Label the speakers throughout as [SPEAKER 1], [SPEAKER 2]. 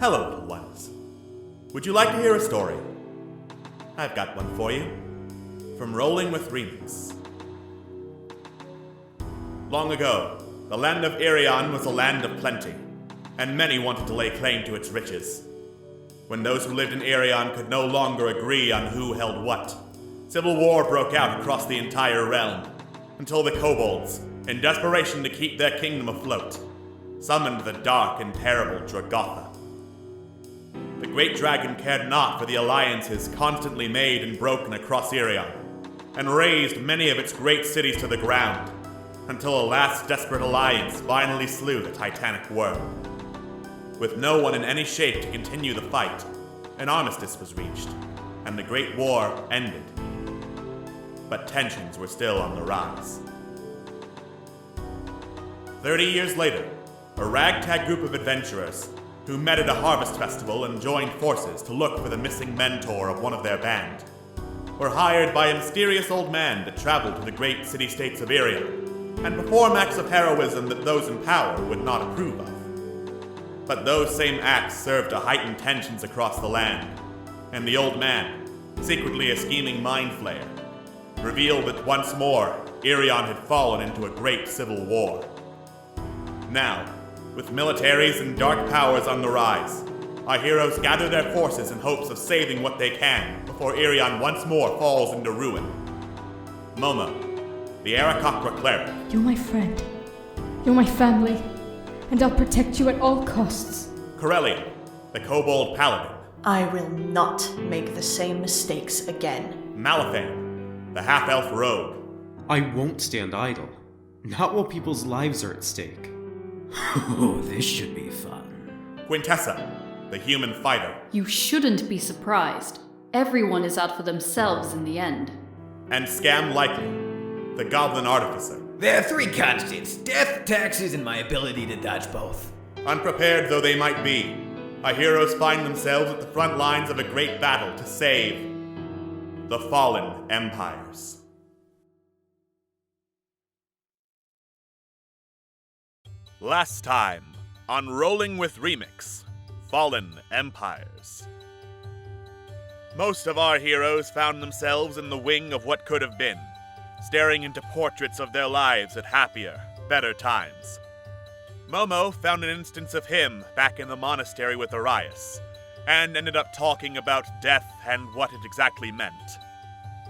[SPEAKER 1] Hello, little ones. Would you like to hear a story? I've got one for you. From Rolling with Remix. Long ago, the land of Irion was a land of plenty, and many wanted to lay claim to its riches. When those who lived in Irion could no longer agree on who held what, civil war broke out across the entire realm, until the kobolds, in desperation to keep their kingdom afloat, summoned the dark and terrible Yugoloth. The great dragon cared not for the alliances constantly made and broken across Irion, and razed many of its great cities to the ground, until a last desperate alliance finally slew the titanic worm. With no one in any shape to continue the fight, an armistice was reached, and the Great War ended. But tensions were still on the rise. 30 years later, a ragtag group of adventurers, who met at a harvest festival and joined forces to look for the missing mentor of one of their band, were hired by a mysterious old man to travel to the great city-states of Irion and perform acts of heroism that those in power would not approve of. But those same acts served to heighten tensions across the land, and the old man, secretly a scheming mind flayer, revealed that once more Irion had fallen into a great civil war. Now, with militaries and dark powers on the rise, our heroes gather their forces in hopes of saving what they can before Irion once more falls into ruin. Momo, the Aarakocra cleric.
[SPEAKER 2] You're my friend. You're my family. And I'll protect you at all costs.
[SPEAKER 1] Corellian, the kobold paladin.
[SPEAKER 3] I will not make the same mistakes again.
[SPEAKER 1] Malifane, the half-elf rogue.
[SPEAKER 4] I won't stand idle. Not while people's lives are at stake.
[SPEAKER 5] Oh, this should be fun.
[SPEAKER 1] Quintessa, the human fighter.
[SPEAKER 6] You shouldn't be surprised. Everyone is out for themselves in the end.
[SPEAKER 1] And Scam Likely, the goblin artificer.
[SPEAKER 5] There are three constants: death, taxes, and my ability to dodge both.
[SPEAKER 1] Unprepared though they might be, our heroes find themselves at the front lines of a great battle to save the fallen empires. Last time on Rolling with Remix, Fallen Empires. Most of our heroes found themselves in the wing of what could have been, staring into portraits of their lives at happier, better times. Momo found an instance of him back in the monastery with Arias, and ended up talking about death and what it exactly meant.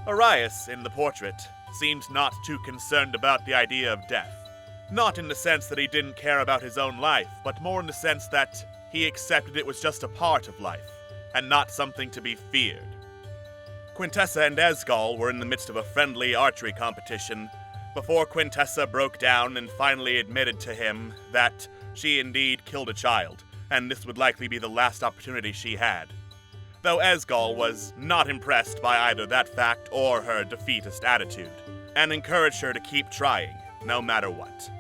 [SPEAKER 1] Arias, in the portrait, seemed not too concerned about the idea of death. Not in the sense that he didn't care about his own life, but more in the sense that he accepted it was just a part of life, and not something to be feared. Quintessa and Esgol were in the midst of a friendly archery competition before Quintessa broke down and finally admitted to him that she indeed killed a child, and this would likely be the last opportunity she had. Though Esgol was not impressed by either that fact or her defeatist attitude, and encouraged her to keep trying, no matter what.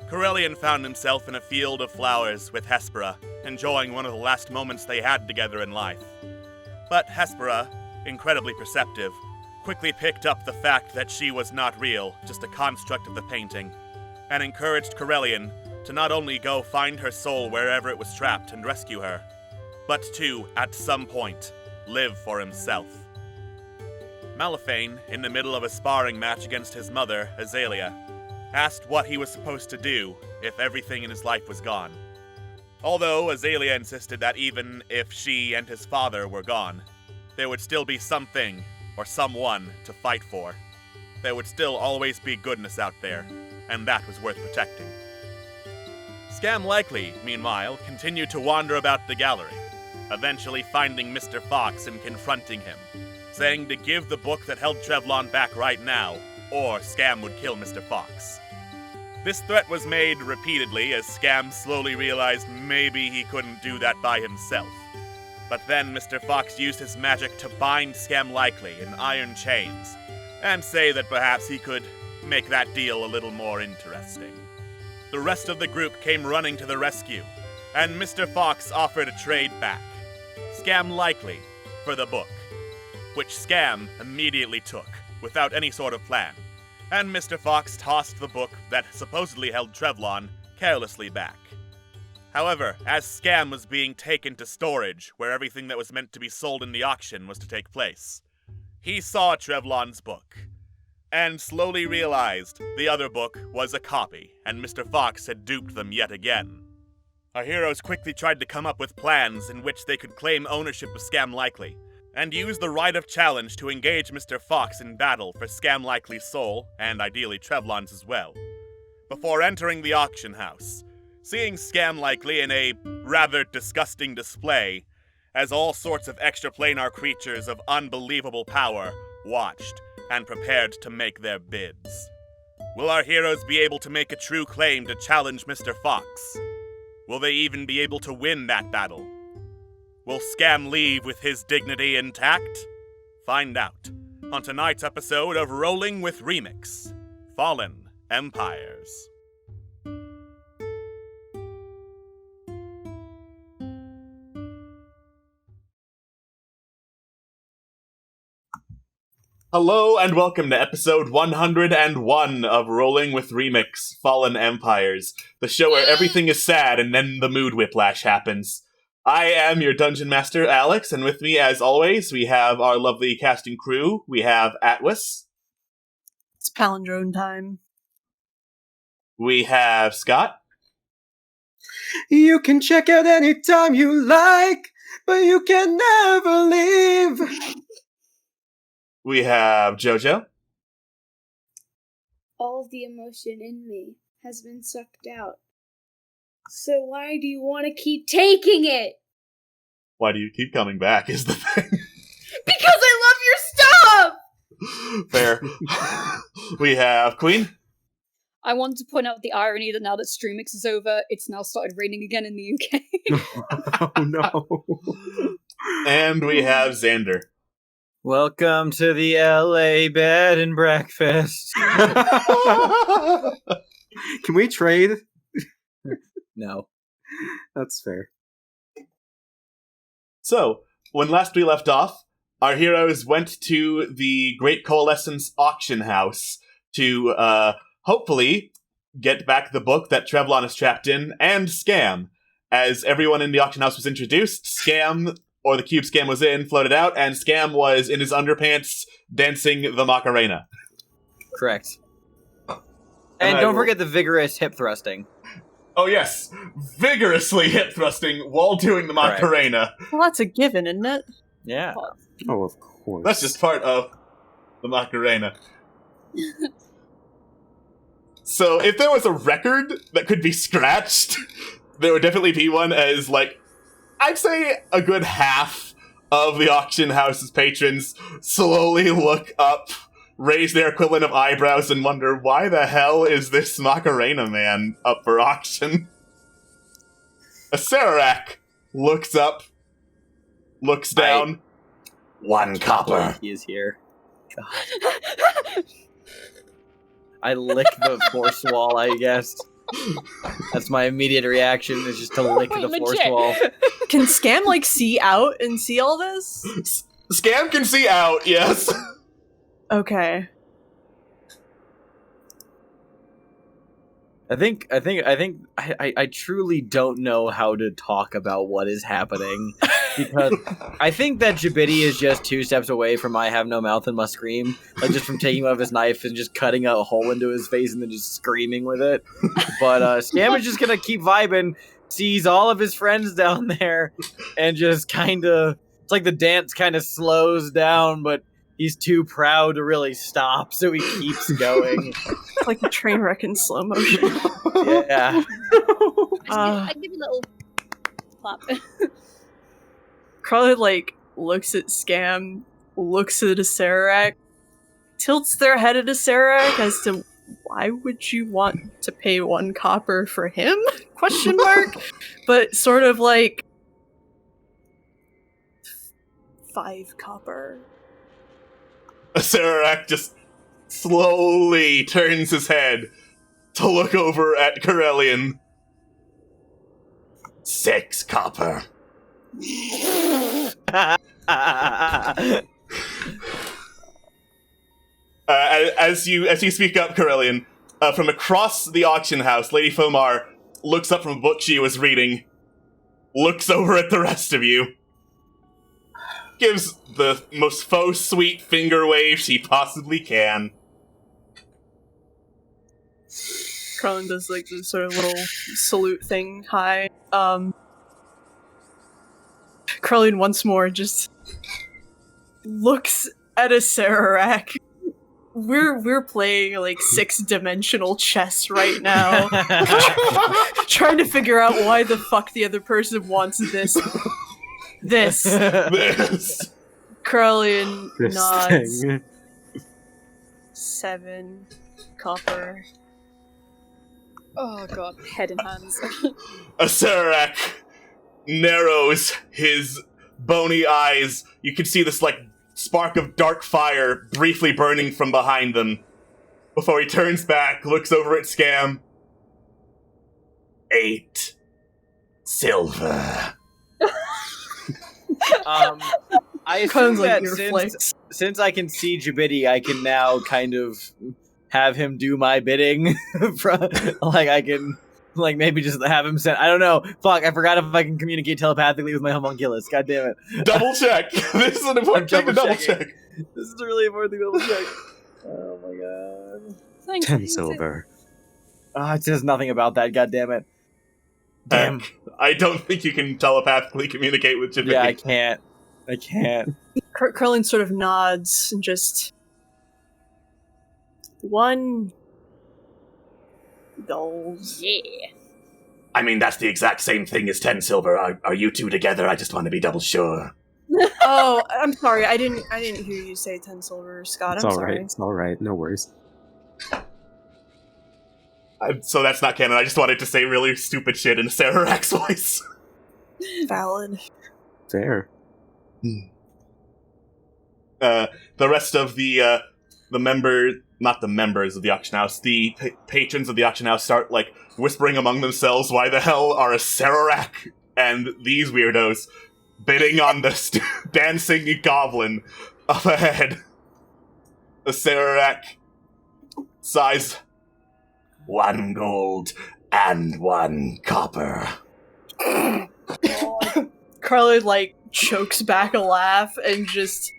[SPEAKER 1] Corellian found himself in a field of flowers with Hespera, enjoying one of the last moments they had together in life. But Hespera, incredibly perceptive, quickly picked up the fact that she was not real, just a construct of the painting, and encouraged Corellian to not only go find her soul wherever it was trapped and rescue her, but to, at some point, live for himself. Malifane, in the middle of a sparring match against his mother, Azalea, asked what he was supposed to do if everything in his life was gone. Although Azalea insisted that even if she and his father were gone, there would still be something or someone to fight for. There would still always be goodness out there, and that was worth protecting. Scam Likely, meanwhile, continued to wander about the gallery, eventually finding Mr. Fox and confronting him, saying to give the book that held Trevlon back right now, or Scam would kill Mr. Fox. This threat was made repeatedly as Scam slowly realized maybe he couldn't do that by himself. But then Mr. Fox used his magic to bind Scam Likely in iron chains, and say that perhaps he could make that deal a little more interesting. The rest of the group came running to the rescue, and Mr. Fox offered a trade back, Scam Likely, for the book, which Scam immediately took, without any sort of plan, and Mr. Fox tossed the book that supposedly held Trevlon carelessly back. However, as Scam was being taken to storage, where everything that was meant to be sold in the auction was to take place, he saw Trevlon's book, and slowly realized the other book was a copy, and Mr. Fox had duped them yet again. Our heroes quickly tried to come up with plans in which they could claim ownership of Scam Likely, and use the right of challenge to engage Mr. Fox in battle for Scam Likely's soul, and ideally Trevlon's as well, before entering the auction house, seeing Scam Likely in a rather disgusting display, as all sorts of extraplanar creatures of unbelievable power watched and prepared to make their bids. Will our heroes be able to make a true claim to challenge Mr. Fox? Will they even be able to win that battle? Will Scam leave with his dignity intact? Find out on tonight's episode of Rolling with Remix, Fallen Empires. Hello and welcome to episode 101 of Rolling with Remix, Fallen Empires, the show where everything is sad and then the mood whiplash happens. I am your Dungeon Master, Alex, and with me, as always, we have our lovely casting crew. We have Atwis.
[SPEAKER 7] It's palindrome time.
[SPEAKER 1] We have Scott.
[SPEAKER 4] You can check out anytime you like, but you can never leave.
[SPEAKER 1] We have Jojo.
[SPEAKER 8] All the emotion in me has been sucked out. So why do you want to keep taking it?
[SPEAKER 1] Why do you keep coming back is the thing.
[SPEAKER 8] Because I love your stuff!
[SPEAKER 1] Fair. We have Queen.
[SPEAKER 6] I want to point out the irony that now that StreamX is over, it's now started raining again in the UK.
[SPEAKER 4] Oh no.
[SPEAKER 1] And we have Xander.
[SPEAKER 9] Welcome to the LA Bed and Breakfast.
[SPEAKER 4] Can we trade?
[SPEAKER 9] No.
[SPEAKER 4] That's fair.
[SPEAKER 1] So, when last we left off, our heroes went to the Great Coalescence auction house to, hopefully, get back the book that Trevlon is trapped in, and Scam. As everyone in the auction house was introduced, Scam, or the cube Scam was in, floated out, and Scam was in his underpants dancing the Macarena.
[SPEAKER 9] Correct. And don't forget the vigorous hip thrusting.
[SPEAKER 1] Oh yes, vigorously hip thrusting while doing the Macarena.
[SPEAKER 7] Well, that's a given, isn't it?
[SPEAKER 9] Yeah.
[SPEAKER 4] Oh, of course.
[SPEAKER 1] That's just part of the Macarena. So, if there was a record that could be scratched, there would definitely be one, as, like, I'd say a good half of the auction house's patrons slowly look up, raise their equivalent of eyebrows, and wonder, why the hell is this Macarena man up for auction? A Sararak looks up, looks down. 1 copper.
[SPEAKER 9] He is here. God. I lick the force wall, I guess. That's my immediate reaction, is just to lick the force wall.
[SPEAKER 7] Can Scam, like, see out and see all this?
[SPEAKER 1] Scam can see out, yes.
[SPEAKER 7] Okay.
[SPEAKER 9] I truly don't know how to talk about what is happening, because I think that Jabidi is just 2 steps away from I have no mouth and must scream, like just from taking him out of his knife and just cutting a hole into his face and then just screaming with it. But Scam is just gonna keep vibing, sees all of his friends down there, and just kind of, it's like the dance kind of slows down, but he's too proud to really stop, so he keeps going.
[SPEAKER 7] It's like a train wreck in slow motion.
[SPEAKER 9] Yeah.
[SPEAKER 8] I give a little clap.
[SPEAKER 7] Carly, like, looks at Scam, looks at a Sararak, tilts their head at a Sararak as to, why would you want to pay 1 copper for him? Question mark. But sort of like 5 copper.
[SPEAKER 1] Sararak just slowly turns his head to look over at Corellian. 6 copper. As you speak up, Corellian, from across the auction house, Lady Fomar looks up from a book she was reading, looks over at the rest of you, gives the most faux sweet finger wave she possibly can.
[SPEAKER 7] Carlin does like this sort of little salute thing. Hi. Carlin once more just looks at a Sararak. We're playing like 6-dimensional chess right now. Trying to figure out why the fuck the other person wants this.
[SPEAKER 1] This.
[SPEAKER 7] Carlin
[SPEAKER 4] This
[SPEAKER 7] nods.
[SPEAKER 4] thing.
[SPEAKER 7] 7 copper.
[SPEAKER 6] Oh god, head and hands.
[SPEAKER 1] Acerak narrows his bony eyes. You can see this, like, spark of dark fire briefly burning from behind them. Before he turns back, looks over at Scam. 8 silver.
[SPEAKER 9] I assume
[SPEAKER 7] Carlin's like,
[SPEAKER 9] that
[SPEAKER 7] "You're
[SPEAKER 9] since I can see Jabidi, I can now kind of have him do my bidding. I can, maybe just have him send. I don't know. Fuck, I forgot if I can communicate telepathically with my homunculus. God damn it.
[SPEAKER 1] Double check. This is an important thing to double check.
[SPEAKER 9] This is a really important thing to double check. Oh my god.
[SPEAKER 6] Thanks,
[SPEAKER 4] 10
[SPEAKER 6] thanks.
[SPEAKER 4] silver.
[SPEAKER 9] It says nothing about that. God damn it. Damn.
[SPEAKER 1] I don't think you can telepathically communicate with Jabidi.
[SPEAKER 9] Yeah, I can't. I can't.
[SPEAKER 7] Carlin sort of nods and just 1 gold.
[SPEAKER 6] Yeah.
[SPEAKER 1] I mean, that's the exact same thing as 10 silver. Are you two together? I just want to be double sure.
[SPEAKER 7] Oh, I'm sorry. I didn't hear you say 10 silver, Scott.
[SPEAKER 4] It's
[SPEAKER 7] I'm
[SPEAKER 4] alright,
[SPEAKER 7] sorry.
[SPEAKER 4] it's alright, no worries.
[SPEAKER 1] So that's not canon. I just wanted to say really stupid shit in Sararak's voice.
[SPEAKER 7] Valid.
[SPEAKER 4] Fair.
[SPEAKER 1] The rest of the not the members of the auction house, the patrons of the auction house start, like, whispering among themselves, why the hell are a Sararak and these weirdos bidding on the dancing goblin up ahead? A Sararak sighs, 1 gold and 1 copper.
[SPEAKER 7] Carlin, like, chokes back a laugh and just...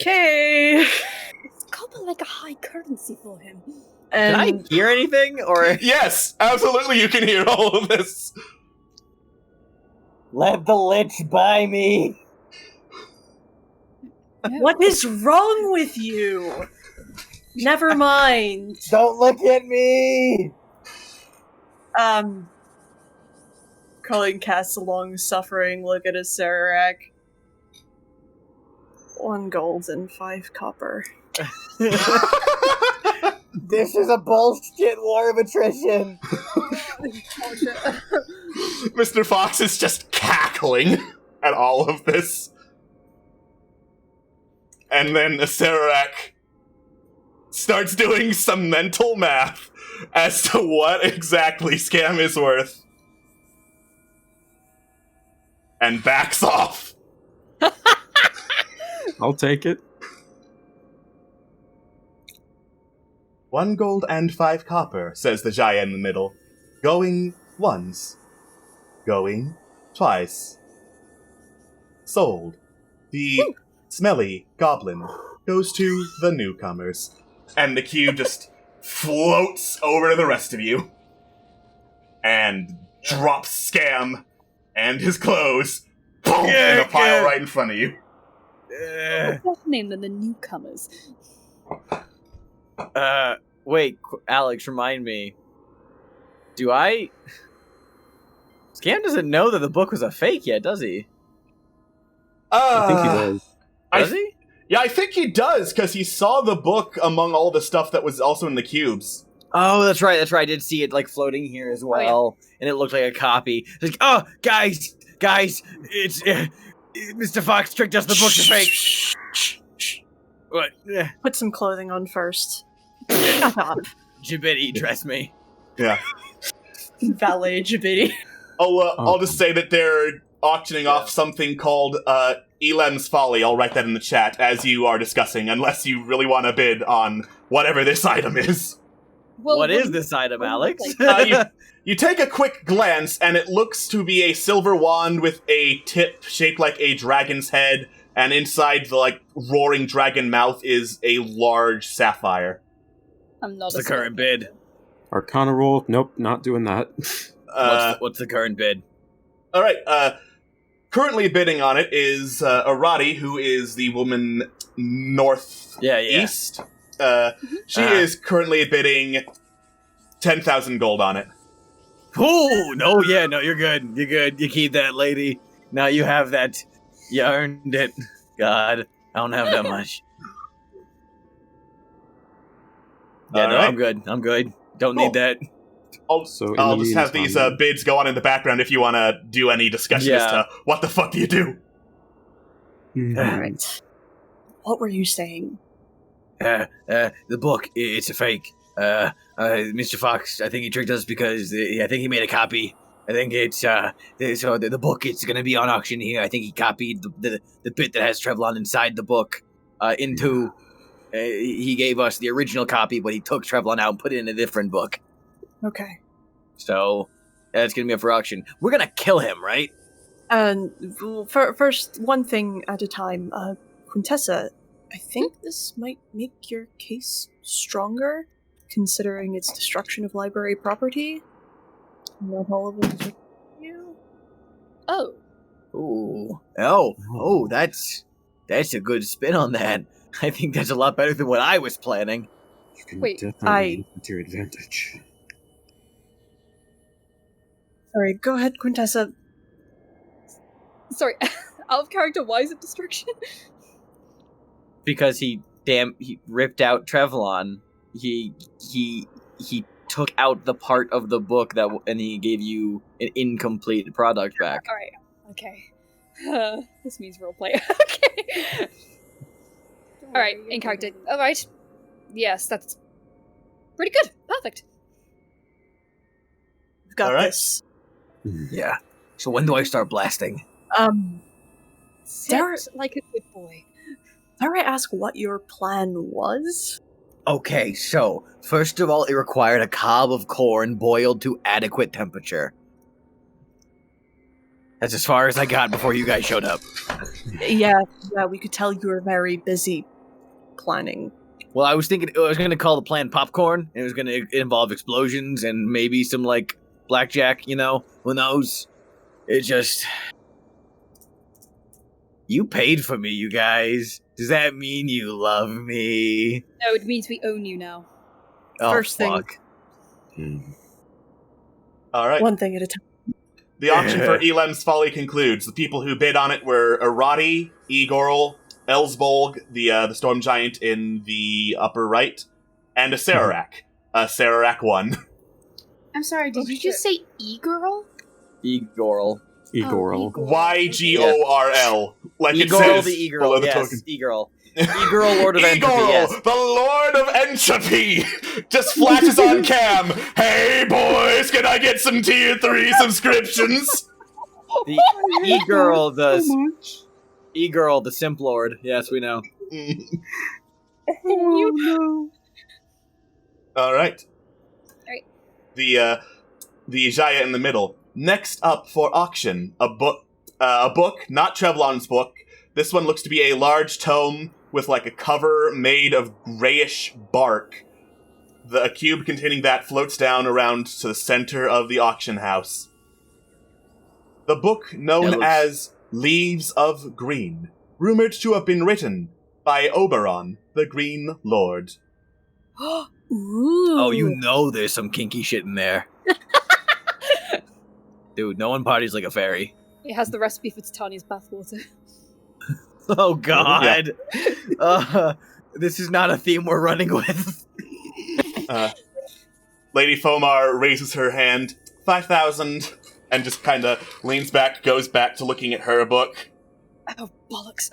[SPEAKER 7] Okay.
[SPEAKER 6] It's copper like a high currency for him.
[SPEAKER 9] Can I
[SPEAKER 7] And
[SPEAKER 9] hear anything? Or
[SPEAKER 1] Yes, absolutely, you can hear all of this.
[SPEAKER 9] let the lich buy me.
[SPEAKER 7] what is wrong with you? Never mind.
[SPEAKER 9] Don't look at me.
[SPEAKER 7] Carlin casts a long-suffering look at his Sararak. 1 gold and 5 copper.
[SPEAKER 9] This is a bullshit war of attrition.
[SPEAKER 1] Mr. Fox is just cackling at all of this. And then Sararak starts doing some mental math as to what exactly Scam is worth. And backs off.
[SPEAKER 4] I'll take it.
[SPEAKER 1] 1 gold and 5 copper, says the giant in the middle. Going once. Going twice. Sold. The smelly goblin goes to the newcomers. And the cube just floats over to the rest of you. And drops Scam and his clothes boom, in a pile right in front of you.
[SPEAKER 6] What's that name than the newcomers?
[SPEAKER 9] Wait, Alex, remind me. Scam doesn't know that the book was a fake yet, does he?
[SPEAKER 4] I think he does.
[SPEAKER 9] Does he?
[SPEAKER 1] Yeah, I think he does, because he saw the book among all the stuff that was also in the cubes.
[SPEAKER 9] Oh, that's right. I did see it, like, floating here as well, and it looked like a copy. It's like, oh, guys, it's... Mr. Fox tricked us, the book's a fake. What?
[SPEAKER 7] Put some clothing on first.
[SPEAKER 9] Jabidi, dress me.
[SPEAKER 1] Yeah.
[SPEAKER 7] Valet Jabidi.
[SPEAKER 1] I'll just say that they're auctioning off something called Elam's Folly. I'll write that in the chat as you are discussing, unless you really want to bid on whatever this item is.
[SPEAKER 6] Well,
[SPEAKER 9] What is this item, Alex?
[SPEAKER 10] You take a quick glance, and it looks to be a silver wand with a tip shaped like a dragon's head, and inside the roaring dragon mouth is a large sapphire.
[SPEAKER 6] I'm not.
[SPEAKER 9] What's the current bid?
[SPEAKER 4] Arcana roll. Nope, not doing that.
[SPEAKER 9] What's the current bid?
[SPEAKER 10] All right. Currently bidding on it is Arati, who is the woman northeast. She is currently bidding 10,000 gold on it.
[SPEAKER 9] Oh, no, you're good. You're good. You keep that, lady. Now you have that. You earned it. God, I don't have that much. Yeah, no,
[SPEAKER 10] right.
[SPEAKER 9] I'm good. Don't need that.
[SPEAKER 10] I'll just have these bids go on in the background if you want to do any discussion as to what the fuck do you do.
[SPEAKER 7] Alright. What were you saying?
[SPEAKER 9] The book, it's a fake. Mr. Fox, I think he tricked us because I think he made a copy. I think it's, so the book, it's gonna be on auction here. I think he copied the bit that has Trevlon inside the book, he gave us the original copy, but he took Trevlon out and put it in a different book.
[SPEAKER 7] Okay.
[SPEAKER 9] So, that's gonna be up for auction. We're gonna kill him, right?
[SPEAKER 7] First, one thing at a time. Quintessa, I think this might make your case stronger, considering its destruction of library property. Not all of it is you.
[SPEAKER 6] Oh.
[SPEAKER 9] Ooh. Oh, that's a good spin on that. I think that's a lot better than what I was planning.
[SPEAKER 4] You can
[SPEAKER 6] Wait,
[SPEAKER 4] definitely use it to your advantage.
[SPEAKER 7] Sorry, go ahead, Quintessa.
[SPEAKER 6] Sorry, out of character, why is it destruction?
[SPEAKER 9] Because he ripped out Trevlon. He took out the part of the book and he gave you an incomplete product back.
[SPEAKER 6] Alright, okay. This means roleplay. Okay. Alright, in character. Alright. Yes, that's pretty good. Perfect.
[SPEAKER 7] We've got
[SPEAKER 10] Alright.
[SPEAKER 7] this.
[SPEAKER 9] Yeah. So when do I start blasting?
[SPEAKER 6] Sit like a good boy.
[SPEAKER 7] Dare I ask what your plan was?
[SPEAKER 9] Okay, so first of all, it required a cob of corn boiled to adequate temperature. That's as far as I got before you guys showed up.
[SPEAKER 7] Yeah, we could tell you were very busy planning.
[SPEAKER 9] Well, I was thinking I was going to call the plan popcorn. And it was going to involve explosions and maybe some, blackjack, who knows? It just... You paid for me, you guys. Does that mean you love me?
[SPEAKER 6] No, it means we own you now.
[SPEAKER 9] Oh,
[SPEAKER 7] First thing-
[SPEAKER 9] fuck.
[SPEAKER 10] All right.
[SPEAKER 7] One thing at a time.
[SPEAKER 10] The auction for Elam's Folly concludes. The people who bid on it were Arati, Igorl, Elsbolg, the storm giant in the upper right, and a Sararak. Sararak won.
[SPEAKER 8] I'm sorry, did you just say e-girl?
[SPEAKER 9] Igorl.
[SPEAKER 4] Igorl.Ygorl.
[SPEAKER 10] Like it
[SPEAKER 9] Igorl
[SPEAKER 10] says
[SPEAKER 9] the
[SPEAKER 10] below
[SPEAKER 9] Egirl,
[SPEAKER 10] the
[SPEAKER 9] yes.
[SPEAKER 10] token.
[SPEAKER 9] Egirl. Egirl, Lord of Entropy,
[SPEAKER 10] Igorl,
[SPEAKER 9] yes.
[SPEAKER 10] the Lord of Entropy, just flashes on cam. Hey boys, can I get some tier 3 subscriptions?
[SPEAKER 9] The E-Girl, E-Girl, the Simp Lord. Yes, we know.
[SPEAKER 7] Oh no.
[SPEAKER 10] All right.
[SPEAKER 6] Right.
[SPEAKER 10] The Jaya in the middle. Next up for auction, a book, not Trevlon's book. This one looks to be a large tome with a cover made of grayish bark. A cube containing that floats down around to the center of the auction house. The book, known as Leaves of Green, rumored to have been written by Oberon, the Green Lord.
[SPEAKER 7] Ooh.
[SPEAKER 9] Oh, you know there's some kinky shit in there. Dude, no one parties like a fairy.
[SPEAKER 6] It has the recipe for Titania's bathwater.
[SPEAKER 9] Oh, God. This is not a theme we're running with.
[SPEAKER 10] Lady Fomar raises her hand, 5,000, and just kind of leans back, goes back to looking at her book.
[SPEAKER 6] Oh, bollocks.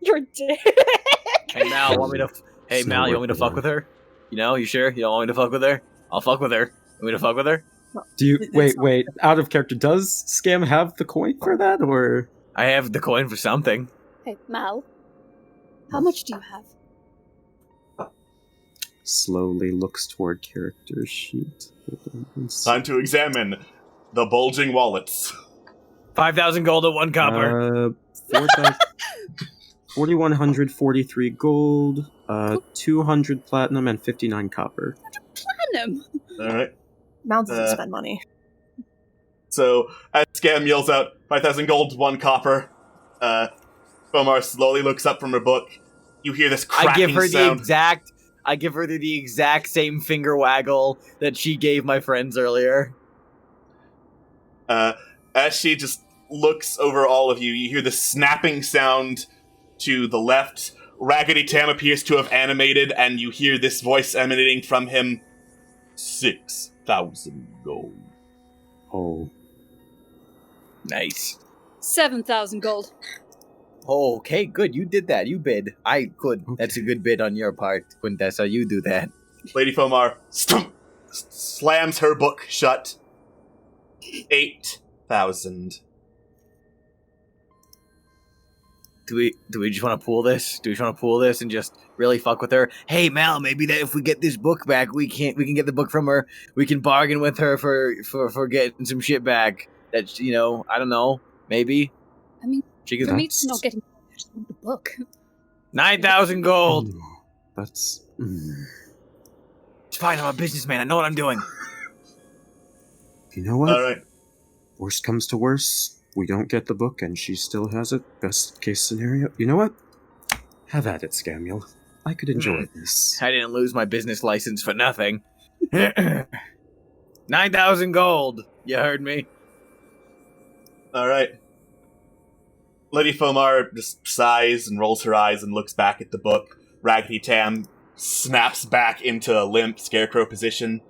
[SPEAKER 6] You're a dick.
[SPEAKER 9] Hey, Mal, want me to... Hey, Mal, you want me to fuck with her? You sure? You don't want me to fuck with her? I'll fuck with her. You want me to fuck with her?
[SPEAKER 4] Do you... Wait. Out of character, does Scam have the coin for that, or...?
[SPEAKER 9] I have the coin for something.
[SPEAKER 6] Hey, Mal. How much do you have?
[SPEAKER 4] slowly looks toward character sheet. Hold on one
[SPEAKER 10] Time to examine the bulging wallets.
[SPEAKER 9] 5,000 gold and 1 copper.
[SPEAKER 4] 4,143 gold, 200 platinum, and 59 copper.
[SPEAKER 6] Platinum.
[SPEAKER 10] All right.
[SPEAKER 7] Mount doesn't spend money.
[SPEAKER 10] So as Scam yells out, 5,000 gold, 1 copper. Fomar slowly looks up from her book. You hear this cracking
[SPEAKER 9] I give her
[SPEAKER 10] sound.
[SPEAKER 9] the exact same finger waggle that she gave my friends earlier.
[SPEAKER 10] As she just looks over all of you, you hear the snapping sound to the left. Raggedy Tam appears to have animated, and you hear this voice emanating from him. 6,000 gold.
[SPEAKER 4] Oh.
[SPEAKER 9] Nice.
[SPEAKER 6] 7,000 gold.
[SPEAKER 9] Oh, okay, good. You did that. You bid. Good. Okay. That's a good bid on your part, Quintessa. You do that.
[SPEAKER 10] Lady Fomar slams her book shut. 8,000.
[SPEAKER 9] Do we just want to pool this? Do we just want to pool this and just really fuck with her? Hey Mal, maybe that if we get this book back, we can get the book from her. We can bargain with her for getting some shit back. That's I don't know. Maybe.
[SPEAKER 6] I mean,
[SPEAKER 9] for
[SPEAKER 6] me, it's not getting the book.
[SPEAKER 9] 9,000 gold.
[SPEAKER 4] That's.
[SPEAKER 9] It's fine. I'm a businessman. I know what I'm doing.
[SPEAKER 4] You know what?
[SPEAKER 10] All right.
[SPEAKER 4] Worst comes to worst, we don't get the book and she still has it. Best case scenario. You know what? Have at it, Scamuel. I could enjoy this.
[SPEAKER 9] I didn't lose my business license for nothing. 9,000 gold. You heard me.
[SPEAKER 10] All right. Lady Fomar just sighs and rolls her eyes and looks back at the book. Raggedy Tam snaps back into a limp scarecrow position.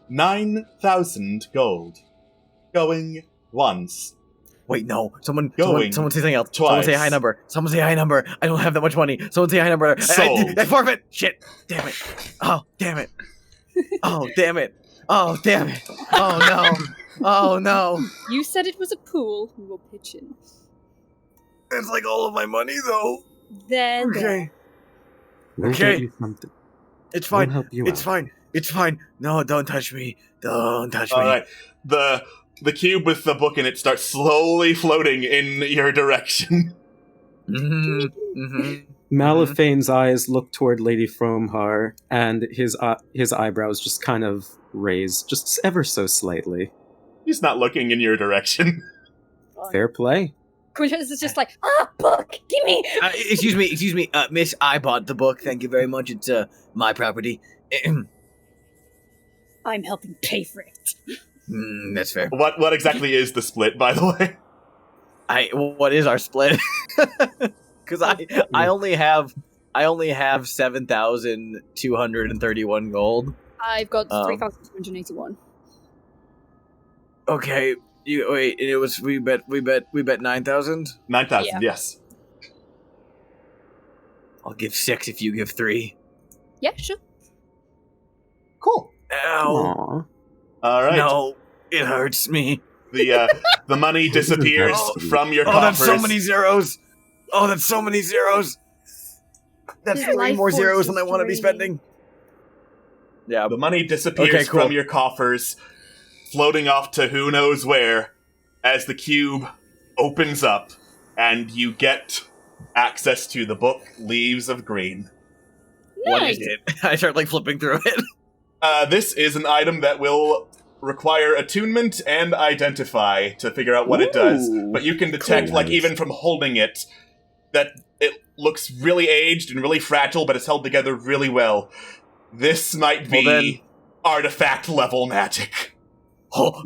[SPEAKER 10] 9,000 gold. Going once.
[SPEAKER 9] Wait, no. Someone say something else.
[SPEAKER 10] Twice.
[SPEAKER 9] Someone say a high number. Someone say a high number. I don't have that much money. Someone say a high number.
[SPEAKER 10] Sold.
[SPEAKER 9] I forfeit. Shit. Damn it. Oh, damn it. Oh, damn it. Oh, damn it. Oh, no. Oh, no.
[SPEAKER 6] You said it was a pool. We will pitch in.
[SPEAKER 9] It's like all of my money, though.
[SPEAKER 6] Then.
[SPEAKER 9] Okay.
[SPEAKER 4] We'll get you something.
[SPEAKER 9] It's fine.
[SPEAKER 4] We'll help you
[SPEAKER 9] It's
[SPEAKER 4] out.
[SPEAKER 9] fine. It's fine. No, don't touch me. Don't touch me.
[SPEAKER 10] All right. The cube with the book in it starts slowly floating in your direction.
[SPEAKER 4] Malaphane's eyes look toward Lady Fromhar, and his eyebrows just kind of raise, just ever so slightly.
[SPEAKER 10] He's not looking in your direction.
[SPEAKER 4] Fair play.
[SPEAKER 6] Quintess is just like, book, give me.
[SPEAKER 9] Excuse me, miss, I bought the book. Thank you very much. It's my property.
[SPEAKER 6] I'm helping pay for it.
[SPEAKER 9] That's fair.
[SPEAKER 10] What exactly is the split, by the way?
[SPEAKER 9] What is our split? Because I only have 7,231 gold.
[SPEAKER 6] I've got 3,281.
[SPEAKER 9] Okay, we bet 9,000.
[SPEAKER 10] 9,000,
[SPEAKER 6] Yeah.
[SPEAKER 10] yes.
[SPEAKER 9] I'll give 6 if you give 3.
[SPEAKER 6] Yeah, sure.
[SPEAKER 10] Cool.
[SPEAKER 9] Ow.
[SPEAKER 10] All right.
[SPEAKER 9] No, it hurts me.
[SPEAKER 10] The money disappears from your coffers.
[SPEAKER 9] That's so many zeros. Oh, that's so many zeros. That's
[SPEAKER 8] His
[SPEAKER 9] 3
[SPEAKER 8] life
[SPEAKER 9] more
[SPEAKER 8] force
[SPEAKER 9] zeros
[SPEAKER 8] is
[SPEAKER 9] than I want to be
[SPEAKER 8] draining.
[SPEAKER 9] spending. Yeah,
[SPEAKER 10] The money disappears
[SPEAKER 9] cool.
[SPEAKER 10] from your coffers, floating off to who knows where, as the cube opens up, and you get access to the book Leaves of Green.
[SPEAKER 9] What is it? I start flipping through it.
[SPEAKER 10] This is an item that will require attunement and identify to figure out what it does. But you can detect,
[SPEAKER 4] cool.
[SPEAKER 10] even from holding it, that it looks really aged and really fragile, but it's held together really well. This might be artifact level magic.
[SPEAKER 9] Well,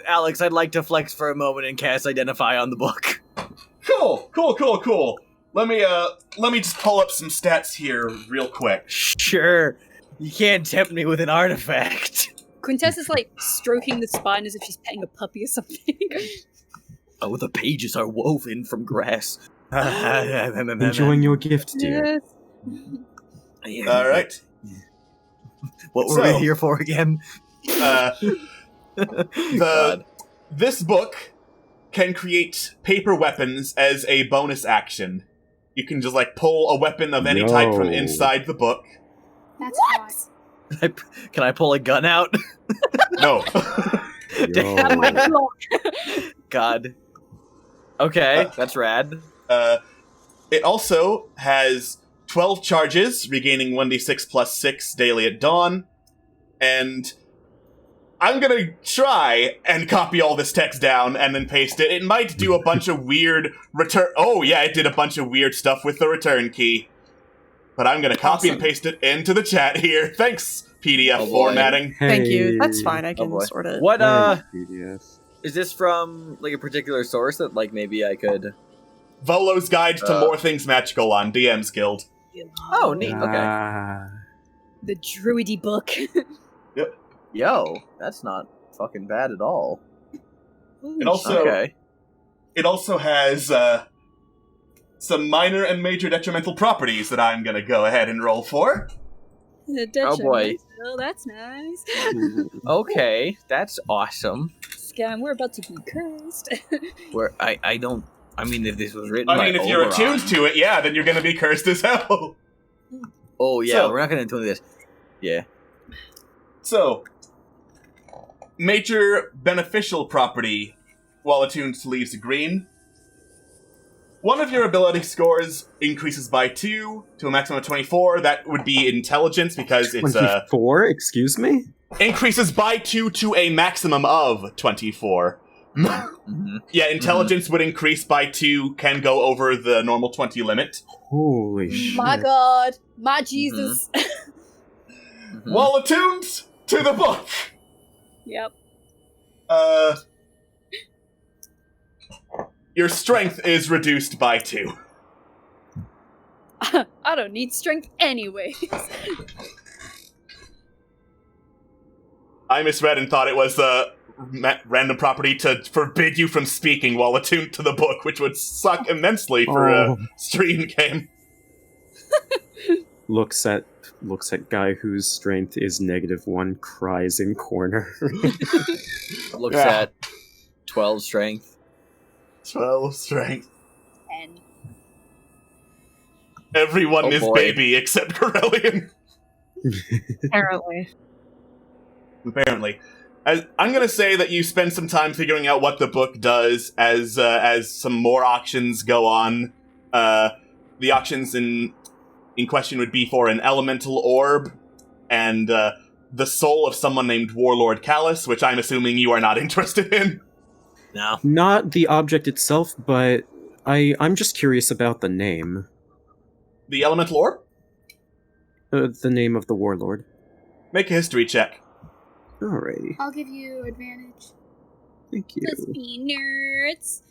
[SPEAKER 9] Alex, I'd like to flex for a moment and cast Identify on the book.
[SPEAKER 10] Cool. Let me just pull up some stats here real quick.
[SPEAKER 9] Sure. You can't tempt me with an artifact.
[SPEAKER 6] Quintess is stroking the spine as if she's petting a puppy or something.
[SPEAKER 9] Oh, the pages are woven from grass.
[SPEAKER 4] Enjoying your gift, dear.
[SPEAKER 6] Yes.
[SPEAKER 10] All right.
[SPEAKER 9] What were we here for again?
[SPEAKER 10] This book can create paper weapons as a bonus action. You can just like pull a weapon of any type from
[SPEAKER 4] Yo.
[SPEAKER 10] inside the book.
[SPEAKER 8] That's
[SPEAKER 6] What?
[SPEAKER 9] Can I pull a gun out?
[SPEAKER 10] No.
[SPEAKER 4] Yo.
[SPEAKER 9] God. Okay, that's rad.
[SPEAKER 10] It also has 12 charges, regaining 1d6 plus 6 daily at dawn. And I'm gonna try and copy all this text down and then paste it. It might do a bunch of weird return. Oh, yeah, it did a bunch of weird stuff with the return key. But I'm gonna copy and paste it into the chat here. Thanks, PDF
[SPEAKER 9] Oh, boy.
[SPEAKER 10] formatting.
[SPEAKER 7] Thank you.
[SPEAKER 4] Hey.
[SPEAKER 7] That's fine. I can
[SPEAKER 9] boy.
[SPEAKER 7] sort it.
[SPEAKER 9] What,
[SPEAKER 4] Thanks, PDF.
[SPEAKER 9] is this from, like, a particular source that, like, maybe I could...
[SPEAKER 10] Volo's Guide to More Things Magical on DM's Guild.
[SPEAKER 9] Oh, neat, okay.
[SPEAKER 4] Ah.
[SPEAKER 6] The druidy book.
[SPEAKER 9] Yo, that's not fucking bad at all.
[SPEAKER 10] It also
[SPEAKER 9] Okay.
[SPEAKER 10] it also has some minor and major detrimental properties that I'm gonna go ahead and roll for.
[SPEAKER 9] Oh, boy.
[SPEAKER 6] Oh, that's nice.
[SPEAKER 9] Okay, that's awesome.
[SPEAKER 6] Scam, we're about to be cursed.
[SPEAKER 9] Where I don't... I mean, if this was written
[SPEAKER 10] I
[SPEAKER 9] by
[SPEAKER 10] mean, if you're
[SPEAKER 9] Oberon-
[SPEAKER 10] attuned to it, yeah, then you're gonna be cursed as hell.
[SPEAKER 9] Oh, yeah,
[SPEAKER 10] So-
[SPEAKER 9] we're not gonna do this. Yeah.
[SPEAKER 10] So, major beneficial property while attuned to leaves green. One of your ability scores increases by 2 to a maximum of 24. That would be intelligence because it's
[SPEAKER 4] 24? Excuse me?
[SPEAKER 10] increases by 2 to a maximum of 24.
[SPEAKER 9] Mm-hmm.
[SPEAKER 10] Yeah, intelligence would increase by 2, can go over the normal 20 limit.
[SPEAKER 4] Holy shit.
[SPEAKER 6] My God. My Jesus.
[SPEAKER 9] Mm-hmm.
[SPEAKER 10] While attuned to the book,
[SPEAKER 6] Yep.
[SPEAKER 10] your strength is reduced by 2.
[SPEAKER 6] I don't need strength anyways.
[SPEAKER 10] I misread and thought it was a random property to forbid you from speaking while attuned to the book, which would suck immensely for a stream game.
[SPEAKER 4] Looks at guy whose strength is -1, cries in corner.
[SPEAKER 9] Looks
[SPEAKER 10] Yeah.
[SPEAKER 9] at 12 strength.
[SPEAKER 10] 12 strength.
[SPEAKER 6] 10.
[SPEAKER 10] Everyone
[SPEAKER 9] Oh,
[SPEAKER 10] is
[SPEAKER 9] boy.
[SPEAKER 10] baby except Corellian.
[SPEAKER 7] Apparently.
[SPEAKER 10] Apparently. I'm gonna say that you spend some time figuring out what the book does as some more auctions go on. The auctions in question would be for an elemental orb and the soul of someone named Warlord Callus, which I'm assuming you are not interested in.
[SPEAKER 9] No.
[SPEAKER 4] Not the object itself, but I'm just curious about the name.
[SPEAKER 10] The elemental orb?
[SPEAKER 4] The name of the warlord.
[SPEAKER 10] Make a history check.
[SPEAKER 4] Alrighty.
[SPEAKER 8] I'll give you advantage.
[SPEAKER 4] Thank you.
[SPEAKER 6] Let's be nerds.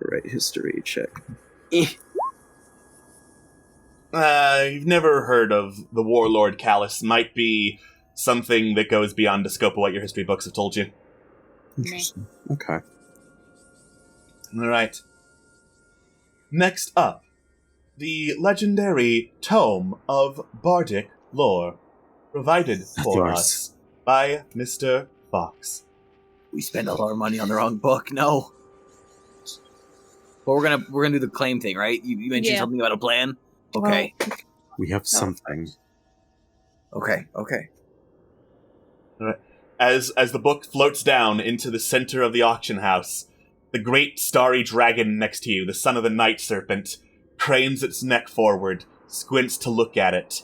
[SPEAKER 4] Alright, history check.
[SPEAKER 10] You've never heard of the Warlord Callus. Might be something that goes beyond the scope of what your history books have told you.
[SPEAKER 4] Interesting. Okay.
[SPEAKER 10] Alright. Next up, the legendary Tome of Bardic Lore, provided for
[SPEAKER 4] course.
[SPEAKER 10] us by Mr. Fox.
[SPEAKER 9] We spend all our money on the wrong book. No. But we're gonna do the claim thing, right? You mentioned
[SPEAKER 6] Yeah.
[SPEAKER 9] something about a plan. Okay.
[SPEAKER 4] We have something.
[SPEAKER 9] Okay.
[SPEAKER 10] As the book floats down into the center of the auction house, the great starry dragon next to you, the son of the night serpent, cranes its neck forward, squints to look at it.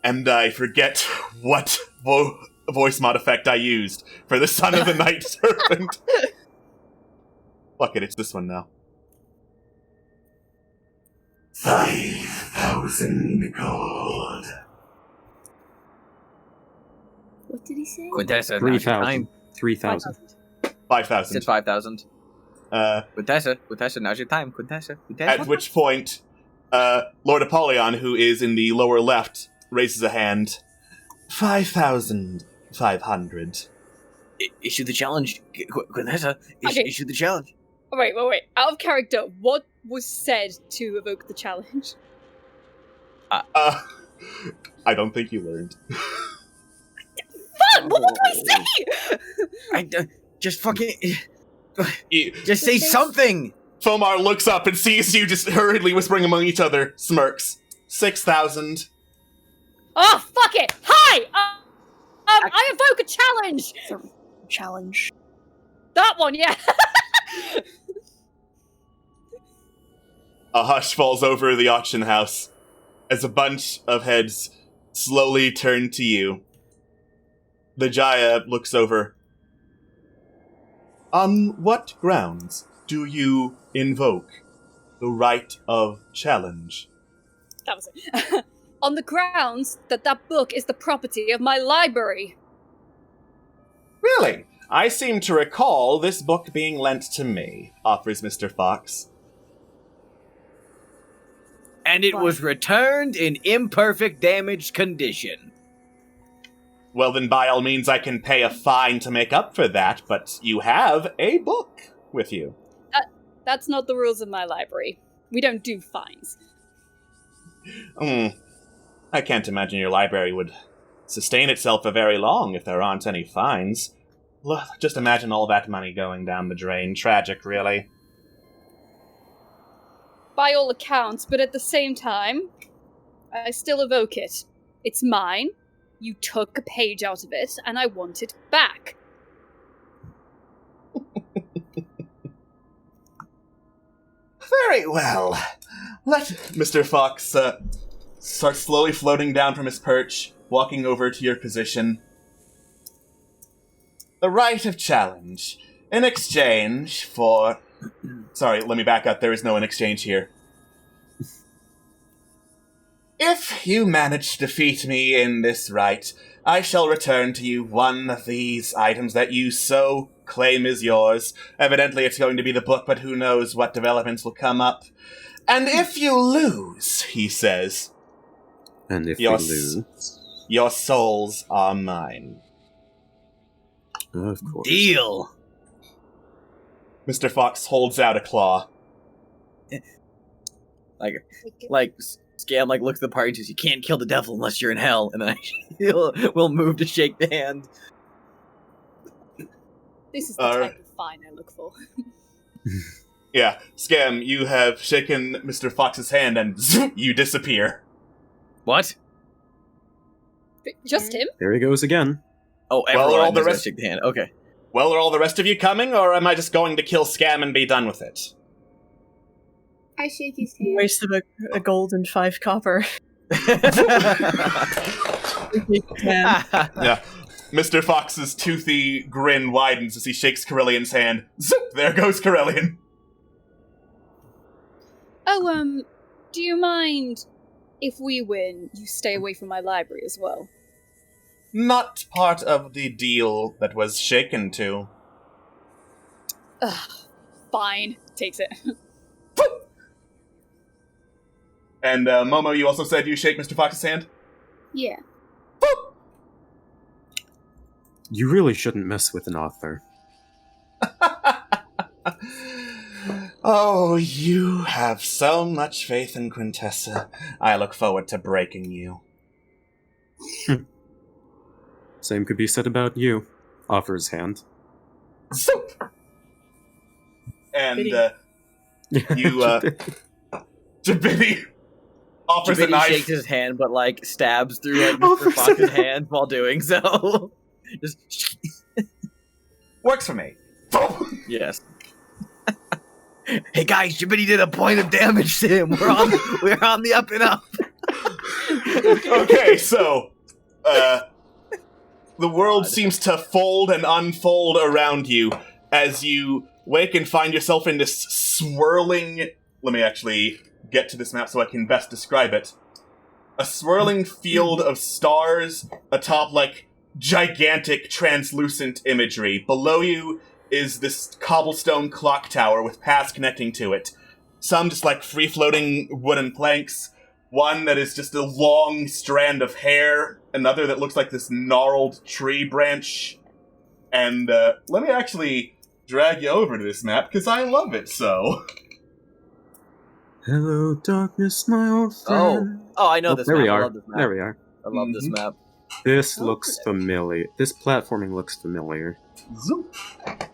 [SPEAKER 10] And I forget what voice mod effect I used for the son of the night serpent. Fuck it, it's this one now. 5,000 gold.
[SPEAKER 8] What did he say?
[SPEAKER 9] Quintessa.
[SPEAKER 4] 3,000. 3,000.
[SPEAKER 10] 5,000.
[SPEAKER 9] Said 5,000.
[SPEAKER 10] Uh,
[SPEAKER 9] Quintessa, now's your time. Quintessa.
[SPEAKER 10] At which point, Lord Apollyon, who is in the lower left, raises a hand. 5,500.
[SPEAKER 9] Issue the challenge. Quintessa,
[SPEAKER 6] Okay.
[SPEAKER 9] issue the challenge.
[SPEAKER 6] Wait. Out of character, what was said to evoke the challenge?
[SPEAKER 10] I don't think you learned.
[SPEAKER 6] Fuck! What did I say?
[SPEAKER 9] Just fucking... Just say something!
[SPEAKER 10] Fomar looks up and sees you just hurriedly whispering among each other, smirks. 6,000.
[SPEAKER 6] Oh, fuck it! Hi! I evoke a challenge!
[SPEAKER 7] It's a challenge.
[SPEAKER 6] That one, yeah.
[SPEAKER 10] A hush falls over the auction house as a bunch of heads slowly turn to you. The Jaya looks over. On what grounds do you invoke the right of challenge?
[SPEAKER 6] That was it. On the grounds that book is the property of my library.
[SPEAKER 10] Really? I seem to recall this book being lent to me, offers Mr. Fox.
[SPEAKER 9] And it was returned in imperfect, damaged condition.
[SPEAKER 10] Well, then by all means I can pay a fine to make up for that, but you have a book with you.
[SPEAKER 6] That's not the rules of my library. We don't do fines.
[SPEAKER 10] I can't imagine your library would sustain itself for very long if there aren't any fines. Just imagine all that money going down the drain. Tragic, really.
[SPEAKER 6] By all accounts, but at the same time, I still evoke it. It's mine. You took a page out of it, and I want it back.
[SPEAKER 10] Very well. Let Mr. Fox start slowly floating down from his perch, walking over to your position. The right of challenge. In exchange for... Sorry, let me back up. There is no in exchange here. If you manage to defeat me in this right, I shall return to you one of these items that you so claim is yours. Evidently it's going to be the book, but who knows what developments will come up. And if you lose, he says...
[SPEAKER 4] And if you lose...
[SPEAKER 10] Your souls are mine.
[SPEAKER 4] Of course.
[SPEAKER 9] Deal!
[SPEAKER 10] Mr. Fox holds out a claw.
[SPEAKER 9] Like Scam looks at the party and says, "You can't kill the devil unless you're in hell," and then we'll move to shake the hand.
[SPEAKER 6] This is the type of fine I look for.
[SPEAKER 10] Yeah, Scam, you have shaken Mr. Fox's hand and zoom, you disappear.
[SPEAKER 9] What?
[SPEAKER 6] Just him?
[SPEAKER 4] There he goes again.
[SPEAKER 9] Oh, everyone
[SPEAKER 10] well, all the
[SPEAKER 9] rest shake the hand. Okay.
[SPEAKER 10] Well, are all the rest of you coming, or am I just going to kill Scam and be done with it?
[SPEAKER 8] I shake his hand.
[SPEAKER 7] Wasted a gold and 5 copper.
[SPEAKER 10] Yeah. Mr. Fox's toothy grin widens as he shakes Corellian's hand. Zoop! There goes Corellian.
[SPEAKER 6] Oh, do you mind if we win, you stay away from my library as well?
[SPEAKER 10] Not part of the deal that was shaken to.
[SPEAKER 6] Ugh, fine. Takes it.
[SPEAKER 10] And, Momo, you also said you shake Mr. Fox's hand?
[SPEAKER 8] Yeah.
[SPEAKER 4] You really shouldn't mess with an author.
[SPEAKER 10] Oh, you have so much faith in Quintessa. I look forward to breaking you.
[SPEAKER 4] Same could be said about you. Offers hand.
[SPEAKER 10] Soup! And, you, Jabidi offers a knife.
[SPEAKER 9] Shakes his hand, but, stabs through, Mr. Fox's hand while doing so. Just...
[SPEAKER 10] Works for me.
[SPEAKER 9] Yes. Hey guys, Jabidi did a point of damage to him. We're on the up and up.
[SPEAKER 10] Okay, so, the world seems to fold and unfold around you as you wake and find yourself in this swirling... Let me actually get to this map so I can best describe it. A swirling field of stars atop, gigantic translucent imagery. Below you is this cobblestone clock tower with paths connecting to it. Some just free-floating wooden planks. One that is just a long strand of hair. Another that looks like this gnarled tree branch. And let me actually drag you over to this map, because I love it so.
[SPEAKER 4] Hello, darkness, my old friend.
[SPEAKER 9] Oh, I know this
[SPEAKER 4] there
[SPEAKER 9] map.
[SPEAKER 4] We are.
[SPEAKER 9] I love this map.
[SPEAKER 4] There we are.
[SPEAKER 9] I love this map.
[SPEAKER 4] This looks familiar. This platforming looks familiar.
[SPEAKER 10] Zoop.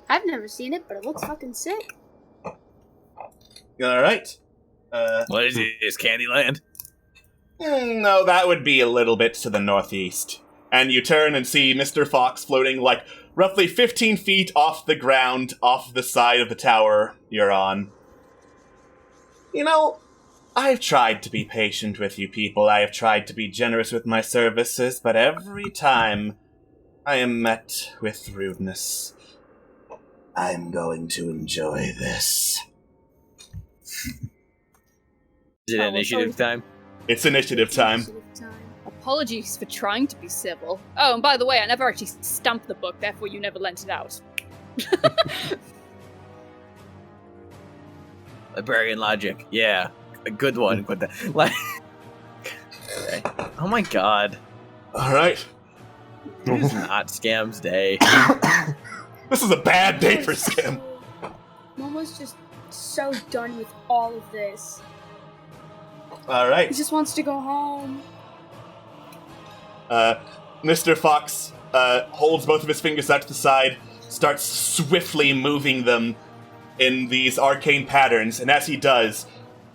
[SPEAKER 8] I've never seen it, but it looks fucking sick.
[SPEAKER 10] Alright.
[SPEAKER 5] What is it? Is Candyland?
[SPEAKER 10] No, that would be a little bit to the northeast. And you turn and see Mr. Fox floating like roughly 15 feet off the ground, off the side of the tower you're on. You know, I've tried to be patient with you people. I have tried to be generous with my services, but every time I am met with rudeness. I'm going to enjoy this.
[SPEAKER 9] Is it initiative time?
[SPEAKER 10] It's initiative time.
[SPEAKER 6] Apologies for trying to be civil. Oh, and by the way, I never actually stamped the book, therefore you never lent it out.
[SPEAKER 9] Librarian logic. Yeah. A good one. But like, okay. Oh my god.
[SPEAKER 10] Alright.
[SPEAKER 9] It is not Scam's day.
[SPEAKER 10] This is a bad day for Scam.
[SPEAKER 8] Momo's just so done with all of this. He
[SPEAKER 10] Alright.
[SPEAKER 8] just wants to go home.
[SPEAKER 10] Mr. Fox holds both of his fingers out to the side, starts swiftly moving them in these arcane patterns, and as he does,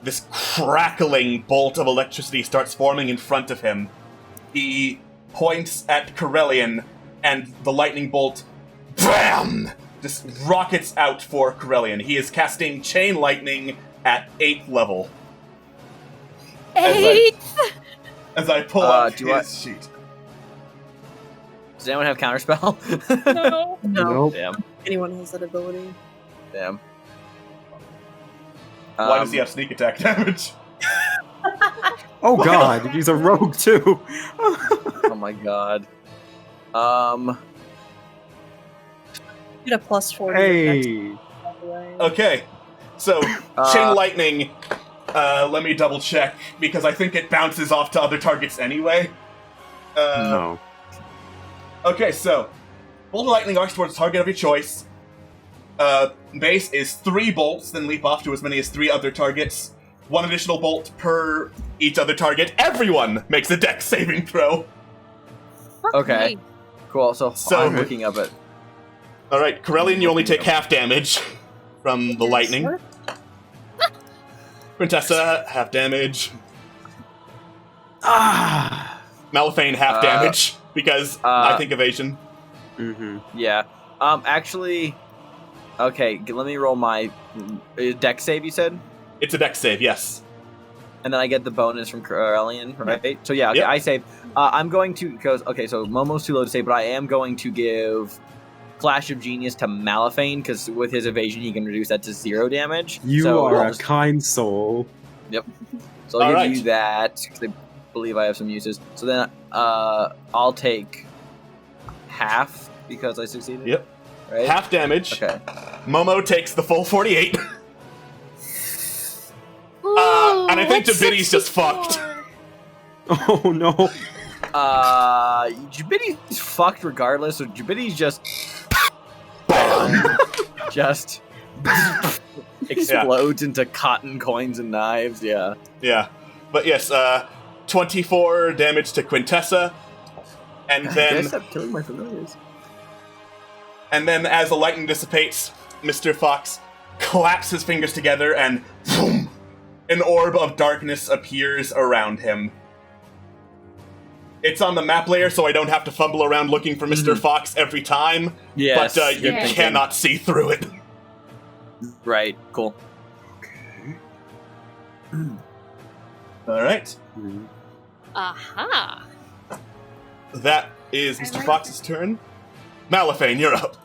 [SPEAKER 10] this crackling bolt of electricity starts forming in front of him. He points at Corellian, and the lightning bolt, BAM! Just rockets out for Corellian. He is casting Chain Lightning at 8th level.
[SPEAKER 6] 8th?
[SPEAKER 10] As I pull up his sheet.
[SPEAKER 9] Does anyone have counterspell?
[SPEAKER 6] No.
[SPEAKER 7] No.
[SPEAKER 4] Nope.
[SPEAKER 9] Damn.
[SPEAKER 7] Anyone has that ability.
[SPEAKER 9] Damn.
[SPEAKER 10] Why does he have sneak attack damage?
[SPEAKER 4] Oh god, he's a rogue too.
[SPEAKER 9] Oh my god.
[SPEAKER 7] Get a +4.
[SPEAKER 4] Hey.
[SPEAKER 10] Okay, so Chain Lightning, let me double check, because I think it bounces off to other targets anyway.
[SPEAKER 4] No.
[SPEAKER 10] Okay, so Bolt of Lightning arcs towards a target of your choice. Base is 3 bolts, then leap off to as many as 3 other targets. 1 additional bolt per each other target. Everyone makes a dex saving throw.
[SPEAKER 9] Okay.
[SPEAKER 6] Me.
[SPEAKER 9] Cool. So I'm looking up at.
[SPEAKER 10] Alright, Corellian, you only take half damage from the lightning. Quintessa, half damage. Malifane, half damage, because I think evasion.
[SPEAKER 4] Mm-hmm.
[SPEAKER 9] Yeah. Actually. Okay. Let me roll my dex save. You said.
[SPEAKER 10] It's a dex save, yes.
[SPEAKER 9] And then I get the bonus from Corellian, right? So yeah, okay,
[SPEAKER 10] Yep.
[SPEAKER 9] I save. I'm going to because okay, so Momo's too low to save, but I am going to give Flash of Genius to Malifane because with his evasion he can reduce that to 0 damage.
[SPEAKER 4] You
[SPEAKER 9] so
[SPEAKER 4] are
[SPEAKER 9] I'll
[SPEAKER 4] a
[SPEAKER 9] just-
[SPEAKER 4] kind soul.
[SPEAKER 9] Yep. So I'll give
[SPEAKER 10] Alright.
[SPEAKER 9] you that because I believe I have some uses. So then I'll take half because I succeeded.
[SPEAKER 10] Yep.
[SPEAKER 9] Right.
[SPEAKER 10] Half damage.
[SPEAKER 9] Okay.
[SPEAKER 10] Momo takes the full 48.
[SPEAKER 8] Ooh,
[SPEAKER 10] and I think
[SPEAKER 8] what's
[SPEAKER 10] Jabitti's just
[SPEAKER 8] 64?
[SPEAKER 10] fucked.
[SPEAKER 4] Oh no.
[SPEAKER 9] Jabitti's fucked regardless. So Jabitti's just just explodes into cotton coins and knives. Yeah.
[SPEAKER 10] Yeah. But yes, 24 damage to Quintessa. And then
[SPEAKER 9] stop killing my familiars.
[SPEAKER 10] And then as the lightning dissipates, Mr. Fox claps his fingers together and boom, an orb of darkness appears around him. It's on the map layer, so I don't have to fumble around looking for Mr. Fox every time.
[SPEAKER 9] Yes,
[SPEAKER 10] but you
[SPEAKER 6] good thinking.
[SPEAKER 10] cannot see through it.
[SPEAKER 9] Right. Cool.
[SPEAKER 10] Alright.
[SPEAKER 6] Aha.
[SPEAKER 10] That is Mr. Fox's turn. Malifane, you're up.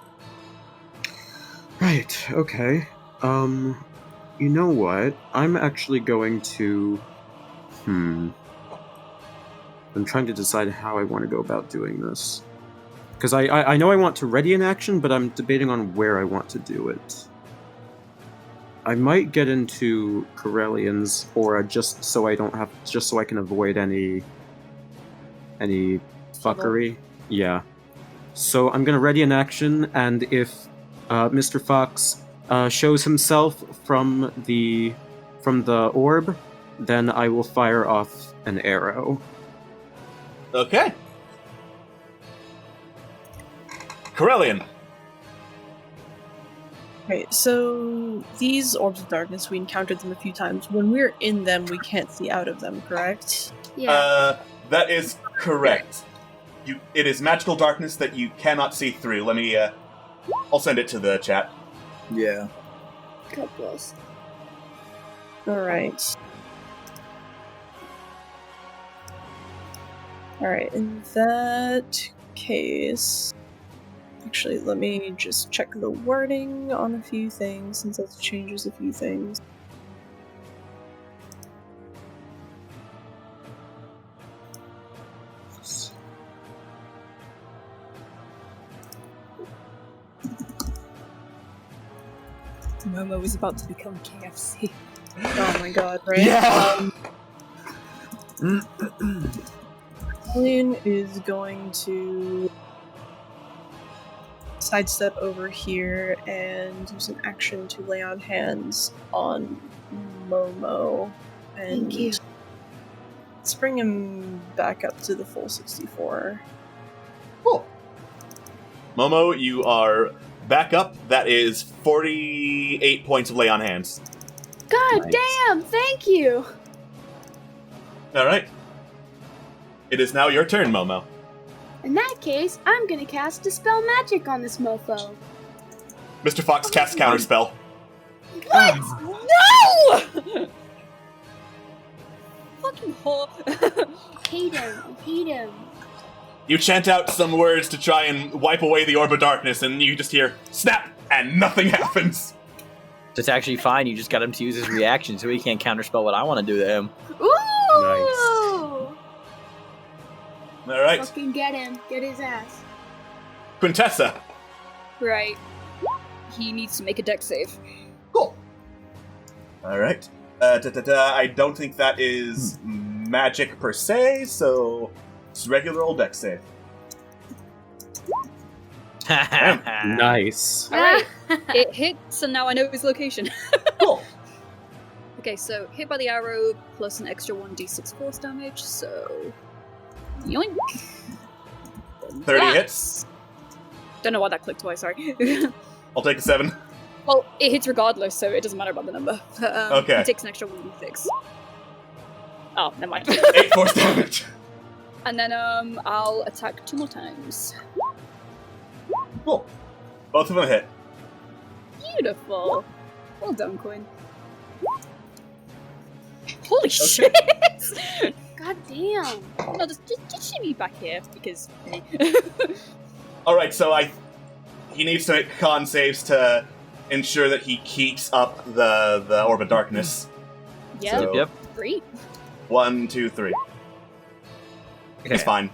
[SPEAKER 4] Right, okay. You know what? I'm actually going to... I'm trying to decide how I want to go about doing this. Because I know I want to ready an action, but I'm debating on where I want to do it. I might get into Corellian's aura just so I can avoid any fuckery. Yeah. So I'm gonna ready an action, and if Mr. Fox shows himself from the orb, then I will fire off an arrow.
[SPEAKER 10] Okay. Corellian.
[SPEAKER 7] Okay, so these orbs of darkness, we encountered them a few times. When we're in them, we can't see out of them, correct?
[SPEAKER 8] Yeah.
[SPEAKER 10] That is correct. It is magical darkness that you cannot see through. Let me, I'll send it to the chat.
[SPEAKER 9] Yeah.
[SPEAKER 8] God bless.
[SPEAKER 7] Alright. Alright, in that case... Actually, let me just check the wording on a few things, since that changes a few things.
[SPEAKER 6] Momo is about to become KFC.
[SPEAKER 7] Oh my god, right?
[SPEAKER 10] Yeah!
[SPEAKER 7] Alien is going to sidestep over here and use an action to lay on hands on Momo. And
[SPEAKER 8] Thank you.
[SPEAKER 7] let's bring him back up to the full 64.
[SPEAKER 10] Cool. Momo, you are back up. That is 48 points of lay on hands.
[SPEAKER 8] God
[SPEAKER 4] Nice.
[SPEAKER 8] damn! Thank you.
[SPEAKER 10] All right. It is now your turn, Momo.
[SPEAKER 8] In that case, I'm gonna cast Dispel Magic on this mofo.
[SPEAKER 10] Mr. Fox casts Counterspell.
[SPEAKER 6] What? No! Fucking whore.
[SPEAKER 8] Hate him. I hate him.
[SPEAKER 10] You chant out some words to try and wipe away the orb of darkness, and you just hear snap, and nothing happens.
[SPEAKER 9] It's actually fine. You just got him to use his reaction, so he can't counterspell what I want to do to him.
[SPEAKER 8] Ooh!
[SPEAKER 10] All right,
[SPEAKER 8] Fucking get him. Get his ass.
[SPEAKER 10] Quintessa.
[SPEAKER 6] Right. He needs to make a deck save.
[SPEAKER 10] Cool. All right. I don't think that is magic per se, so it's regular old deck save.
[SPEAKER 4] Nice.
[SPEAKER 6] Alright. It hits, and now I know his location.
[SPEAKER 10] Cool.
[SPEAKER 6] Okay, so hit by the arrow plus an extra 1d6 force damage, so. Yoink!
[SPEAKER 10] 30
[SPEAKER 6] Ah!
[SPEAKER 10] hits.
[SPEAKER 6] Don't know why that clicked twice, sorry.
[SPEAKER 10] I'll take a 7.
[SPEAKER 6] Well, it hits regardless, so it doesn't matter about the number.
[SPEAKER 10] Okay.
[SPEAKER 6] It takes an extra 1d6. Oh, never mind.
[SPEAKER 10] 8 force damage.
[SPEAKER 6] And then I'll attack 2 more times.
[SPEAKER 10] Cool. Both of them hit.
[SPEAKER 6] Beautiful. Well done, Quinn. Holy shit!
[SPEAKER 8] God damn.
[SPEAKER 6] No, just shimmy back here, because...
[SPEAKER 10] All right, so he needs to make con saves to ensure that he keeps up the orb of darkness.
[SPEAKER 6] Yeah,
[SPEAKER 10] So-
[SPEAKER 9] Yep.
[SPEAKER 6] 3.
[SPEAKER 10] 1, 2, 3. He's fine.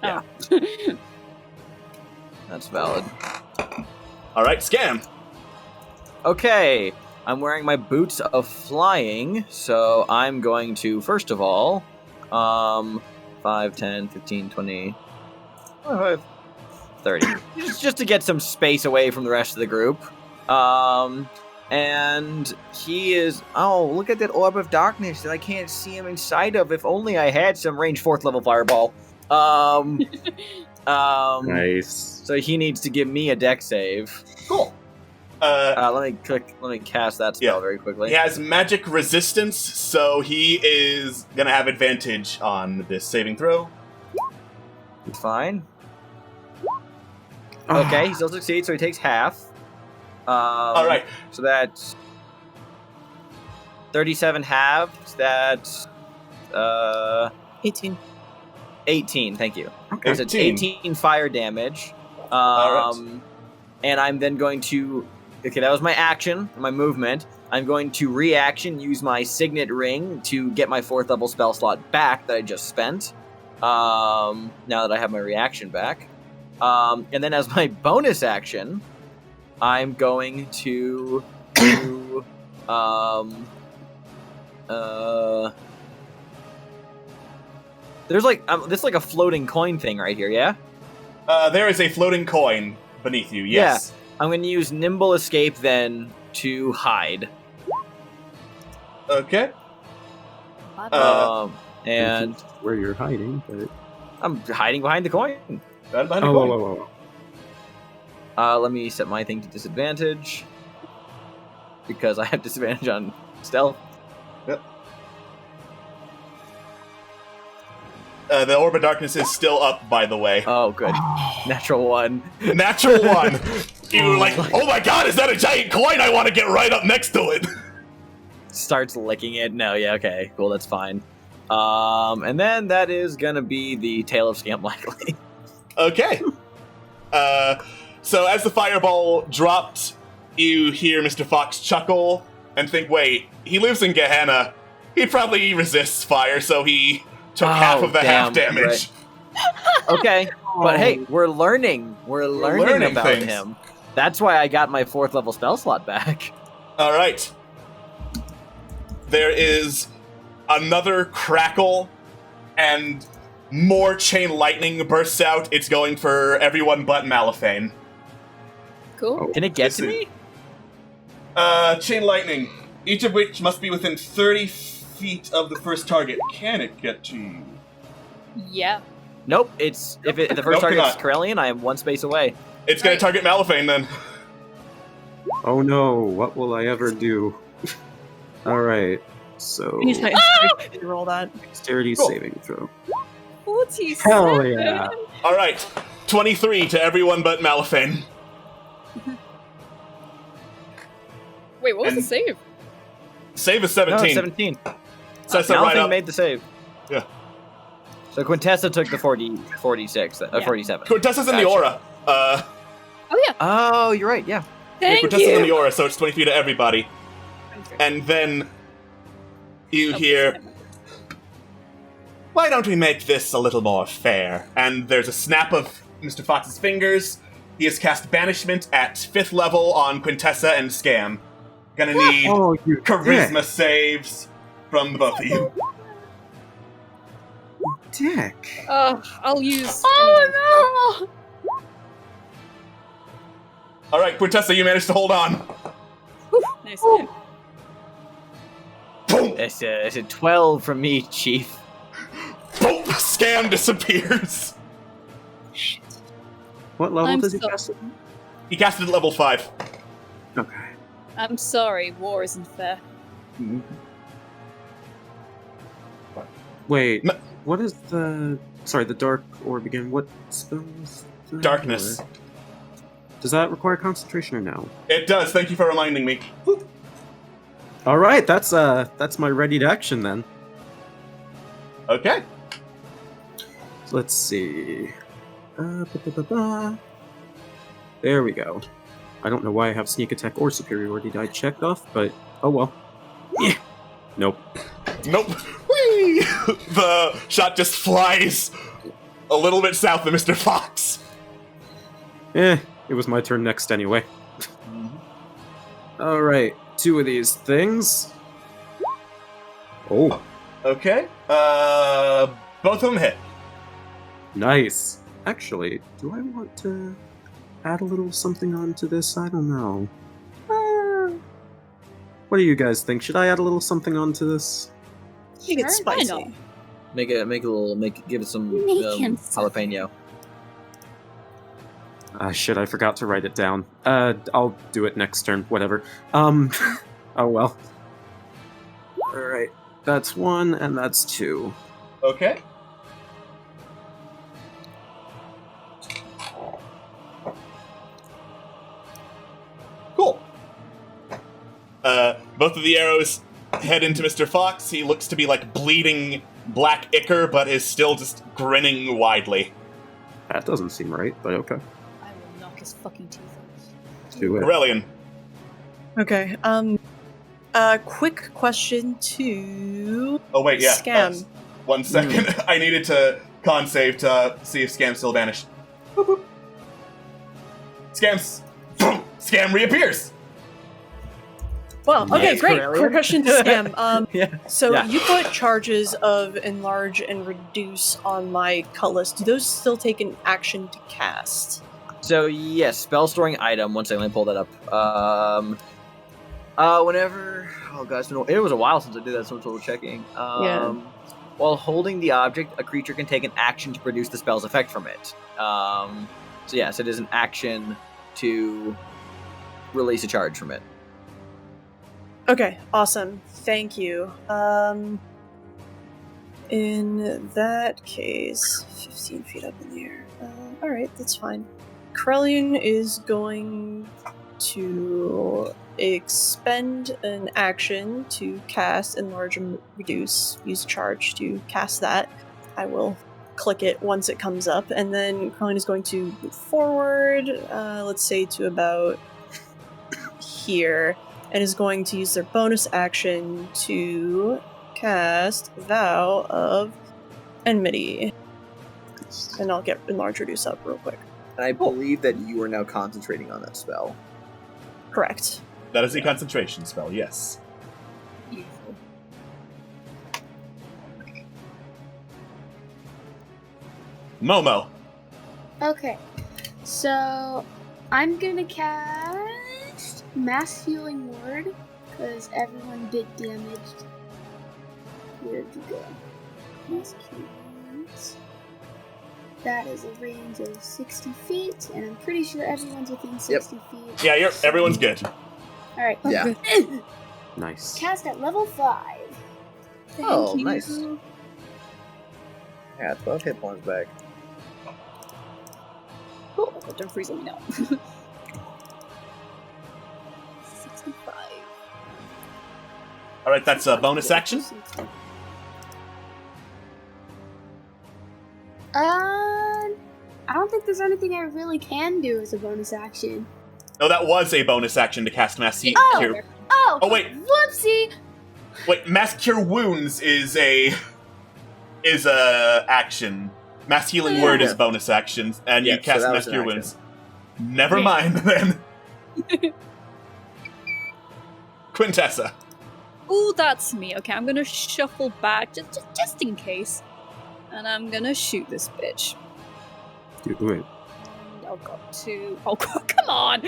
[SPEAKER 6] Yeah.
[SPEAKER 9] That's valid.
[SPEAKER 10] All right, Scam.
[SPEAKER 9] Okay, I'm wearing my boots of flying, so I'm going to, first of all, 5, 10, 15, 20, 25, 30. just to get some space away from the rest of the group. And he is... Oh, look at that orb of darkness that I can't see him inside of. If only I had some range 4th level fireball.
[SPEAKER 4] Nice.
[SPEAKER 9] So he needs to give me a deck save.
[SPEAKER 10] Cool.
[SPEAKER 9] Let me cast that spell
[SPEAKER 10] Yeah.
[SPEAKER 9] very quickly.
[SPEAKER 10] He has magic resistance, so he is gonna have advantage on this saving throw.
[SPEAKER 9] Fine. Okay, he still succeeds, so he takes half.
[SPEAKER 10] All right.
[SPEAKER 9] So that's 37 halves. That's
[SPEAKER 7] 18.
[SPEAKER 9] 18. Thank you.
[SPEAKER 4] Okay.
[SPEAKER 9] So it's 18 fire damage.
[SPEAKER 10] All right.
[SPEAKER 9] And I'm then going to... Okay, that was my action, my movement. I'm going to reaction, use my signet ring to get my 4th level spell slot back that I just spent. Now that I have my reaction back. And then as my bonus action, I'm going to do... There's like... this is like a floating coin thing right here, yeah?
[SPEAKER 10] There is a floating coin beneath you. Yes.
[SPEAKER 9] Yeah. I'm going to use Nimble Escape then to hide.
[SPEAKER 10] Okay.
[SPEAKER 9] And
[SPEAKER 4] where you're hiding, but
[SPEAKER 9] I'm hiding behind the coin.
[SPEAKER 10] Right behind the
[SPEAKER 4] oh,
[SPEAKER 10] coin.
[SPEAKER 4] whoa, whoa,
[SPEAKER 9] Let me set my thing to disadvantage. Because I have disadvantage on stealth.
[SPEAKER 10] Yep. The Orb of Darkness is still up, by the way.
[SPEAKER 9] Oh, good. Natural 1.
[SPEAKER 10] Natural 1! You were like, oh my god, is that a giant coin? I want to get right up next to it!
[SPEAKER 9] Starts licking it. No, yeah, okay. Cool, that's fine. And then that is gonna be the Tail of Scamp, likely.
[SPEAKER 10] Okay. So as the fireball dropped, you hear Mr. Fox chuckle and think, wait, he lives in Gehenna. He probably resists fire, so he took half of the half damage.
[SPEAKER 9] Right. Okay, but hey, we're learning. We're learning about
[SPEAKER 10] things.
[SPEAKER 9] him. That's why I got my 4th level spell slot back.
[SPEAKER 10] All right. There is another crackle, and more chain lightning bursts out. It's going for everyone but Malifane.
[SPEAKER 6] Cool.
[SPEAKER 9] Can it get to me?
[SPEAKER 10] Chain lightning, each of which must be within 30 feet of the first target. Can it get to you?
[SPEAKER 6] Yeah.
[SPEAKER 9] Nope. It's if the first
[SPEAKER 10] Nope,
[SPEAKER 9] target is
[SPEAKER 10] cannot.
[SPEAKER 9] Corellian, I am 1 space away.
[SPEAKER 10] It's going to target Malifane then.
[SPEAKER 4] Oh no, what will I ever do? Alright, so
[SPEAKER 7] Use my inspiration to roll that.
[SPEAKER 4] dexterity
[SPEAKER 10] Cool.
[SPEAKER 4] saving throw.
[SPEAKER 6] 47.
[SPEAKER 4] Hell yeah.
[SPEAKER 10] Alright, 23 to everyone but Malifane.
[SPEAKER 6] Wait, what was the
[SPEAKER 10] And-
[SPEAKER 6] save?
[SPEAKER 10] Save is
[SPEAKER 9] No,
[SPEAKER 10] 17.
[SPEAKER 9] 17.
[SPEAKER 10] Sets it right
[SPEAKER 9] Malifane
[SPEAKER 10] up.
[SPEAKER 9] made the save.
[SPEAKER 10] Yeah.
[SPEAKER 9] So Quintessa took the 46,
[SPEAKER 6] Yeah.
[SPEAKER 9] 47.
[SPEAKER 10] Quintessa's in the
[SPEAKER 9] Gotcha.
[SPEAKER 10] aura.
[SPEAKER 6] Oh, yeah.
[SPEAKER 9] Oh, you're right, yeah.
[SPEAKER 6] Thank
[SPEAKER 10] Quintessa's in the
[SPEAKER 6] you.
[SPEAKER 10] aura, so it's 20 feet to everybody. And then you hear, why don't we make this a little more fair? And there's a snap of Mr. Fox's fingers. He has cast Banishment at 5th level on Quintessa and Scam. Gonna need
[SPEAKER 4] Oh, you
[SPEAKER 10] charisma saves from the both of you.
[SPEAKER 4] dick.
[SPEAKER 6] I'll use.
[SPEAKER 7] Oh
[SPEAKER 10] Alright, Quintessa, you managed to hold on.
[SPEAKER 6] Whew, nice.
[SPEAKER 10] Boom!
[SPEAKER 9] It's a 12 from me, Chief.
[SPEAKER 10] Boom! Scam disappears.
[SPEAKER 4] What level
[SPEAKER 6] I'm
[SPEAKER 4] does he
[SPEAKER 6] so-
[SPEAKER 4] cast it?
[SPEAKER 10] He cast it at level 5.
[SPEAKER 4] Okay.
[SPEAKER 6] I'm sorry, war isn't fair.
[SPEAKER 4] Wait,
[SPEAKER 10] No.
[SPEAKER 4] what is the... Sorry, the Dark Orb again. What spell is that?
[SPEAKER 10] Darkness.
[SPEAKER 4] Does that require concentration or no?
[SPEAKER 10] It does, thank you for reminding me.
[SPEAKER 4] Alright, that's my ready to action then.
[SPEAKER 10] Okay.
[SPEAKER 4] So let's see. There we go. I don't know why I have sneak attack or superiority die checked off, but oh well. Yeah. Nope.
[SPEAKER 10] Nope. Whee! The shot just flies a little bit south of Mr. Fox.
[SPEAKER 4] It was my turn next anyway. Alright, 2 of these things. Oh,
[SPEAKER 10] Okay. Both of them hit.
[SPEAKER 4] nice. Actually, do I want to add a little something onto this? I don't know. What do you guys think? Should I add a little something onto this?
[SPEAKER 7] I think it's
[SPEAKER 6] Sure, why
[SPEAKER 7] spicy.
[SPEAKER 6] not?
[SPEAKER 9] Give it some
[SPEAKER 6] Making
[SPEAKER 9] jalapeno.
[SPEAKER 4] Shit, I forgot to write it down. I'll do it next turn, whatever. Oh well. Alright, that's 1, and that's 2.
[SPEAKER 10] Okay. Cool. Both of the arrows head into Mr. Fox. He looks to be like bleeding black ichor, but is still just grinning widely.
[SPEAKER 4] That doesn't seem right, but okay.
[SPEAKER 6] I will knock his fucking teeth out.
[SPEAKER 4] Do it.
[SPEAKER 10] Aurelian.
[SPEAKER 7] Okay. Quick question to
[SPEAKER 10] Oh wait, yeah.
[SPEAKER 7] Scam.
[SPEAKER 10] 1 second. I needed to con save to see if Scam still vanished. Boop, boop. Scam's Scam reappears.
[SPEAKER 7] Well, okay,
[SPEAKER 9] Nice,
[SPEAKER 7] great.
[SPEAKER 9] Corellian.
[SPEAKER 7] Quick question to Scam.
[SPEAKER 9] Yeah.
[SPEAKER 7] So
[SPEAKER 9] Yeah.
[SPEAKER 7] you put charges of enlarge and reduce on my cutlass. Do those still take an action to cast?
[SPEAKER 9] So yes, spell storing item. One second, let me pull that up. Whenever it was a while since I did that, so I'm total checking.
[SPEAKER 7] Yeah.
[SPEAKER 9] While holding the object, a creature can take an action to produce the spell's effect from it. So yes, it is an action to release a charge from it.
[SPEAKER 7] Okay, awesome. Thank you. In that case, 15 feet up in the air. Alright, that's fine. Krellian is going to expend an action to cast Enlarge and Reduce. Use charge to cast that. I will click it once it comes up, and then Krellian is going to move forward, let's say to about here, and is going to use their bonus action to cast Vow of Enmity. And I'll get Enlarge Reduce up real quick.
[SPEAKER 9] And I believe that you are now concentrating on that spell.
[SPEAKER 7] Correct.
[SPEAKER 10] That is a concentration spell, yes.
[SPEAKER 6] Beautiful.
[SPEAKER 10] Momo.
[SPEAKER 8] Okay, so I'm gonna cast Mass Healing Word because everyone bit damaged. Where'd you go? Mass Healing Words. That is a range of 60 feet, and I'm pretty sure everyone's within 60 feet.
[SPEAKER 10] Yeah, everyone's good.
[SPEAKER 8] Alright.
[SPEAKER 9] Yeah.
[SPEAKER 4] Nice.
[SPEAKER 8] Cast at level 5.
[SPEAKER 9] Oh,
[SPEAKER 6] Thank you.
[SPEAKER 9] nice. Yeah, 12 hit points back.
[SPEAKER 6] Cool. But don't freeze me now. 65.
[SPEAKER 10] Alright, that's a bonus action.
[SPEAKER 8] I don't think there's anything I really can do as a bonus action.
[SPEAKER 10] No, that was a bonus action to cast Mass Cure.
[SPEAKER 8] Oh,
[SPEAKER 10] Oh, wait.
[SPEAKER 8] Whoopsie!
[SPEAKER 10] Wait, Mass Cure Wounds is a action. Mass Healing Word is bonus action, and you
[SPEAKER 9] Yeah, so
[SPEAKER 10] cast
[SPEAKER 9] that
[SPEAKER 10] Mass
[SPEAKER 9] was an
[SPEAKER 10] Cure
[SPEAKER 9] action.
[SPEAKER 10] Wounds. Never mind, then. Quintessa.
[SPEAKER 6] Ooh, that's me. Okay, I'm gonna shuffle back just in case. And I'm gonna shoot this bitch.
[SPEAKER 4] Do it.
[SPEAKER 6] And I'll go to... Oh, come on!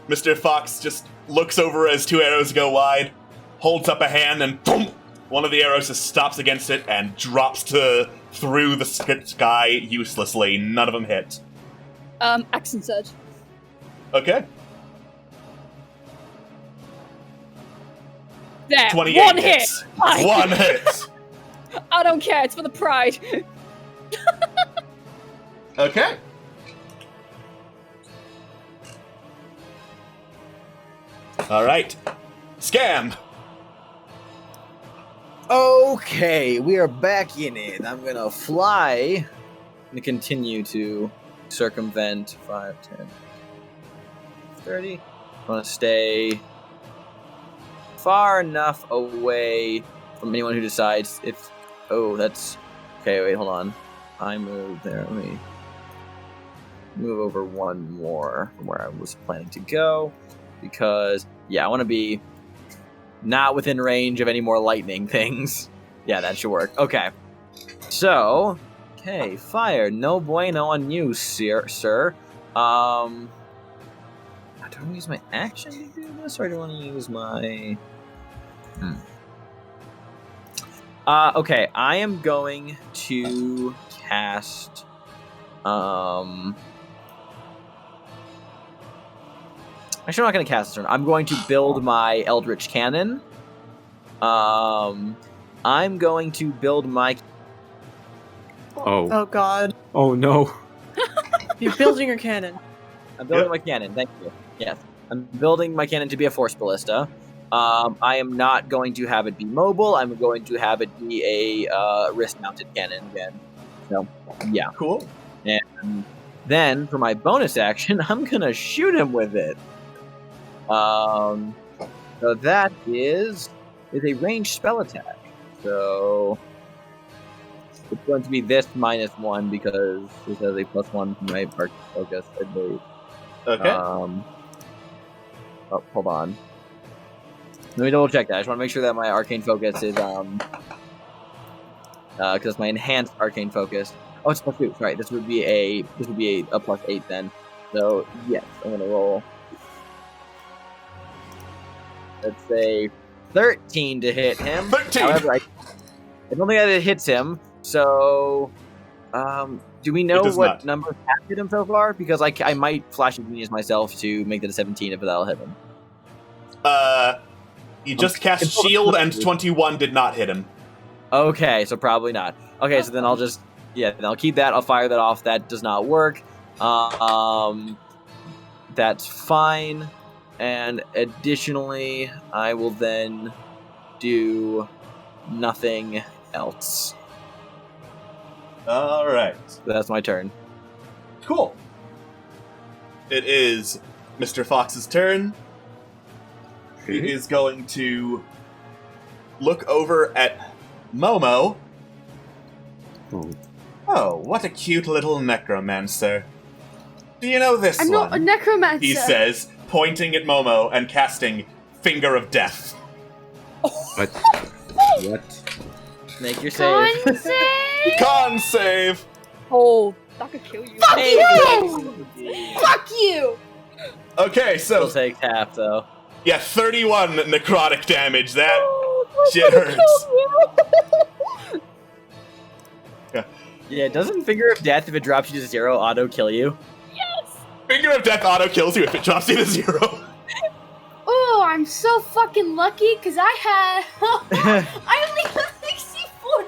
[SPEAKER 10] Mr. Fox just looks over as two arrows go wide, holds up a hand, and boom! One of the arrows just stops against it and drops through the sky uselessly. None of them hit.
[SPEAKER 6] Accent surge.
[SPEAKER 10] Okay.
[SPEAKER 6] There,
[SPEAKER 10] 28
[SPEAKER 6] one
[SPEAKER 10] hits.
[SPEAKER 6] hit! Fine.
[SPEAKER 10] One hit!
[SPEAKER 6] I don't care, it's for the pride.
[SPEAKER 10] Okay. Alright. Scam!
[SPEAKER 9] Okay, we are back in it. I'm gonna fly and continue to circumvent 5, 10, 30. I'm gonna stay far enough away from anyone who decides if... Oh, that's... Okay, wait, hold on. I moved there. Let me move over one more from where I was planning to go. Because, yeah, I want to be not within range of any more lightning things. Yeah, that should work. Okay. So, okay, fire. No bueno on you, sir. Do I want to use my action to do this, or do I want to use my... Okay, I am going to cast... Actually, I'm not going to cast this turn. I'm going to build my Eldritch Cannon. I'm going to build my...
[SPEAKER 4] Oh.
[SPEAKER 7] Oh god.
[SPEAKER 4] Oh no.
[SPEAKER 7] You're building your cannon.
[SPEAKER 9] I'm building my cannon, thank you. Yes. I'm building my cannon to be a Force Ballista. I am not going to have it be mobile. I'm going to have it be a wrist-mounted cannon again. So, yeah.
[SPEAKER 10] Cool.
[SPEAKER 9] And then, for my bonus action, I'm going to shoot him with it. So that is a ranged spell attack. So it's going to be this -1 because this has a +1 from my arcane focus, I believe.
[SPEAKER 10] Okay.
[SPEAKER 9] Oh, hold on. Let me double check that. I just want to make sure that my arcane focus is because my enhanced arcane focus. Oh, it's +2. Sorry, this would be a +8 then. So yes, I'm gonna roll. Let's say 13 to hit him.
[SPEAKER 10] 13!
[SPEAKER 9] However, I don't think that it hits him, so Do we know
[SPEAKER 10] does
[SPEAKER 9] what
[SPEAKER 10] not.
[SPEAKER 9] numbers have hit him so far? Because I might flash a genius myself to make that a 17 if that'll hit him.
[SPEAKER 10] You just cast shield and 21 did not hit him.
[SPEAKER 9] Okay, so probably not. Okay, so then I'll just then I'll keep that. I'll fire that off. That does not work. That's fine. And additionally, I will then do nothing else.
[SPEAKER 10] All right.
[SPEAKER 9] So that's my turn.
[SPEAKER 10] Cool. It is Mr. Fox's turn. He is going to look over at Momo. Oh, what a cute little necromancer. Do you know this
[SPEAKER 8] I'm
[SPEAKER 10] one?
[SPEAKER 8] not a necromancer.
[SPEAKER 10] He says, pointing at Momo and casting Finger of Death.
[SPEAKER 4] What? What?
[SPEAKER 9] Make your save.
[SPEAKER 8] Con save?
[SPEAKER 10] Con save!
[SPEAKER 6] Oh, that could kill you.
[SPEAKER 8] Fuck you! Fuck you!
[SPEAKER 10] Okay, so
[SPEAKER 9] We'll take half though.
[SPEAKER 10] yeah, 31 necrotic damage. That
[SPEAKER 6] Oh,
[SPEAKER 10] shit hurts.
[SPEAKER 9] Yeah, doesn't Finger of Death, if it drops you to 0, auto kill you?
[SPEAKER 10] Finger of Death auto kills you if it drops you to 0.
[SPEAKER 8] Oh, I'm so fucking lucky because I only have 64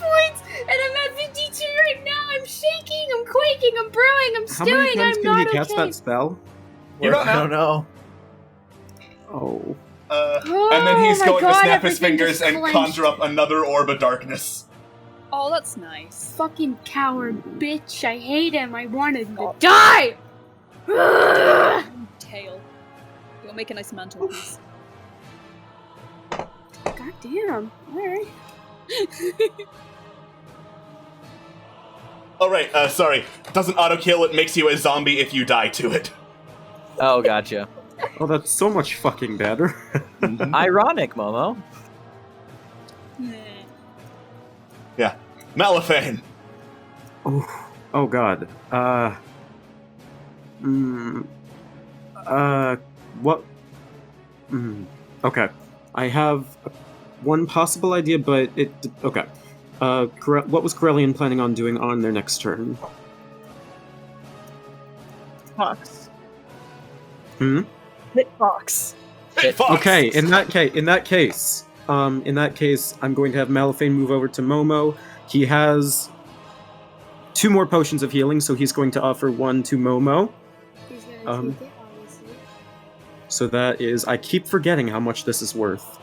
[SPEAKER 8] points and I'm at 52 right now. I'm shaking, I'm quaking, I'm brewing, I'm
[SPEAKER 4] How many
[SPEAKER 8] stewing,
[SPEAKER 4] times
[SPEAKER 8] I'm
[SPEAKER 4] can he
[SPEAKER 8] not
[SPEAKER 4] cast
[SPEAKER 8] okay.
[SPEAKER 4] that spell?
[SPEAKER 10] You don't
[SPEAKER 9] I
[SPEAKER 10] know.
[SPEAKER 9] don't know.
[SPEAKER 4] Oh.
[SPEAKER 10] And then he's
[SPEAKER 8] my
[SPEAKER 10] going to
[SPEAKER 8] God,
[SPEAKER 10] snap his
[SPEAKER 8] everything
[SPEAKER 10] fingers
[SPEAKER 8] just
[SPEAKER 10] and
[SPEAKER 8] clenched.
[SPEAKER 10] conjure up another orb of darkness.
[SPEAKER 6] Oh, that's nice.
[SPEAKER 8] Fucking coward bitch. I hate him. I wanted him to die! Ugh.
[SPEAKER 6] Tail. You'll make a nice mantelpiece.
[SPEAKER 8] God damn. Alright.
[SPEAKER 10] Alright, sorry. Doesn't auto kill, it makes you a zombie if you die to it.
[SPEAKER 9] Oh, gotcha.
[SPEAKER 4] Oh, that's so much fucking better.
[SPEAKER 9] Ironic, Momo.
[SPEAKER 10] Yeah. Malifane.
[SPEAKER 4] Oh god. What? Okay. I have one possible idea, but okay. What was Corellian planning on doing on their next turn?
[SPEAKER 7] Fox.
[SPEAKER 4] Hmm?
[SPEAKER 7] Hit Fox.
[SPEAKER 10] Hey, Fox.
[SPEAKER 4] Okay, in that case, I'm going to have Malifane move over to Momo. He has 2 more potions of healing, so he's going to offer 1 to Momo.
[SPEAKER 8] He's gonna
[SPEAKER 4] Um,
[SPEAKER 8] take it, obviously.
[SPEAKER 4] So that is, I keep forgetting how much this is worth.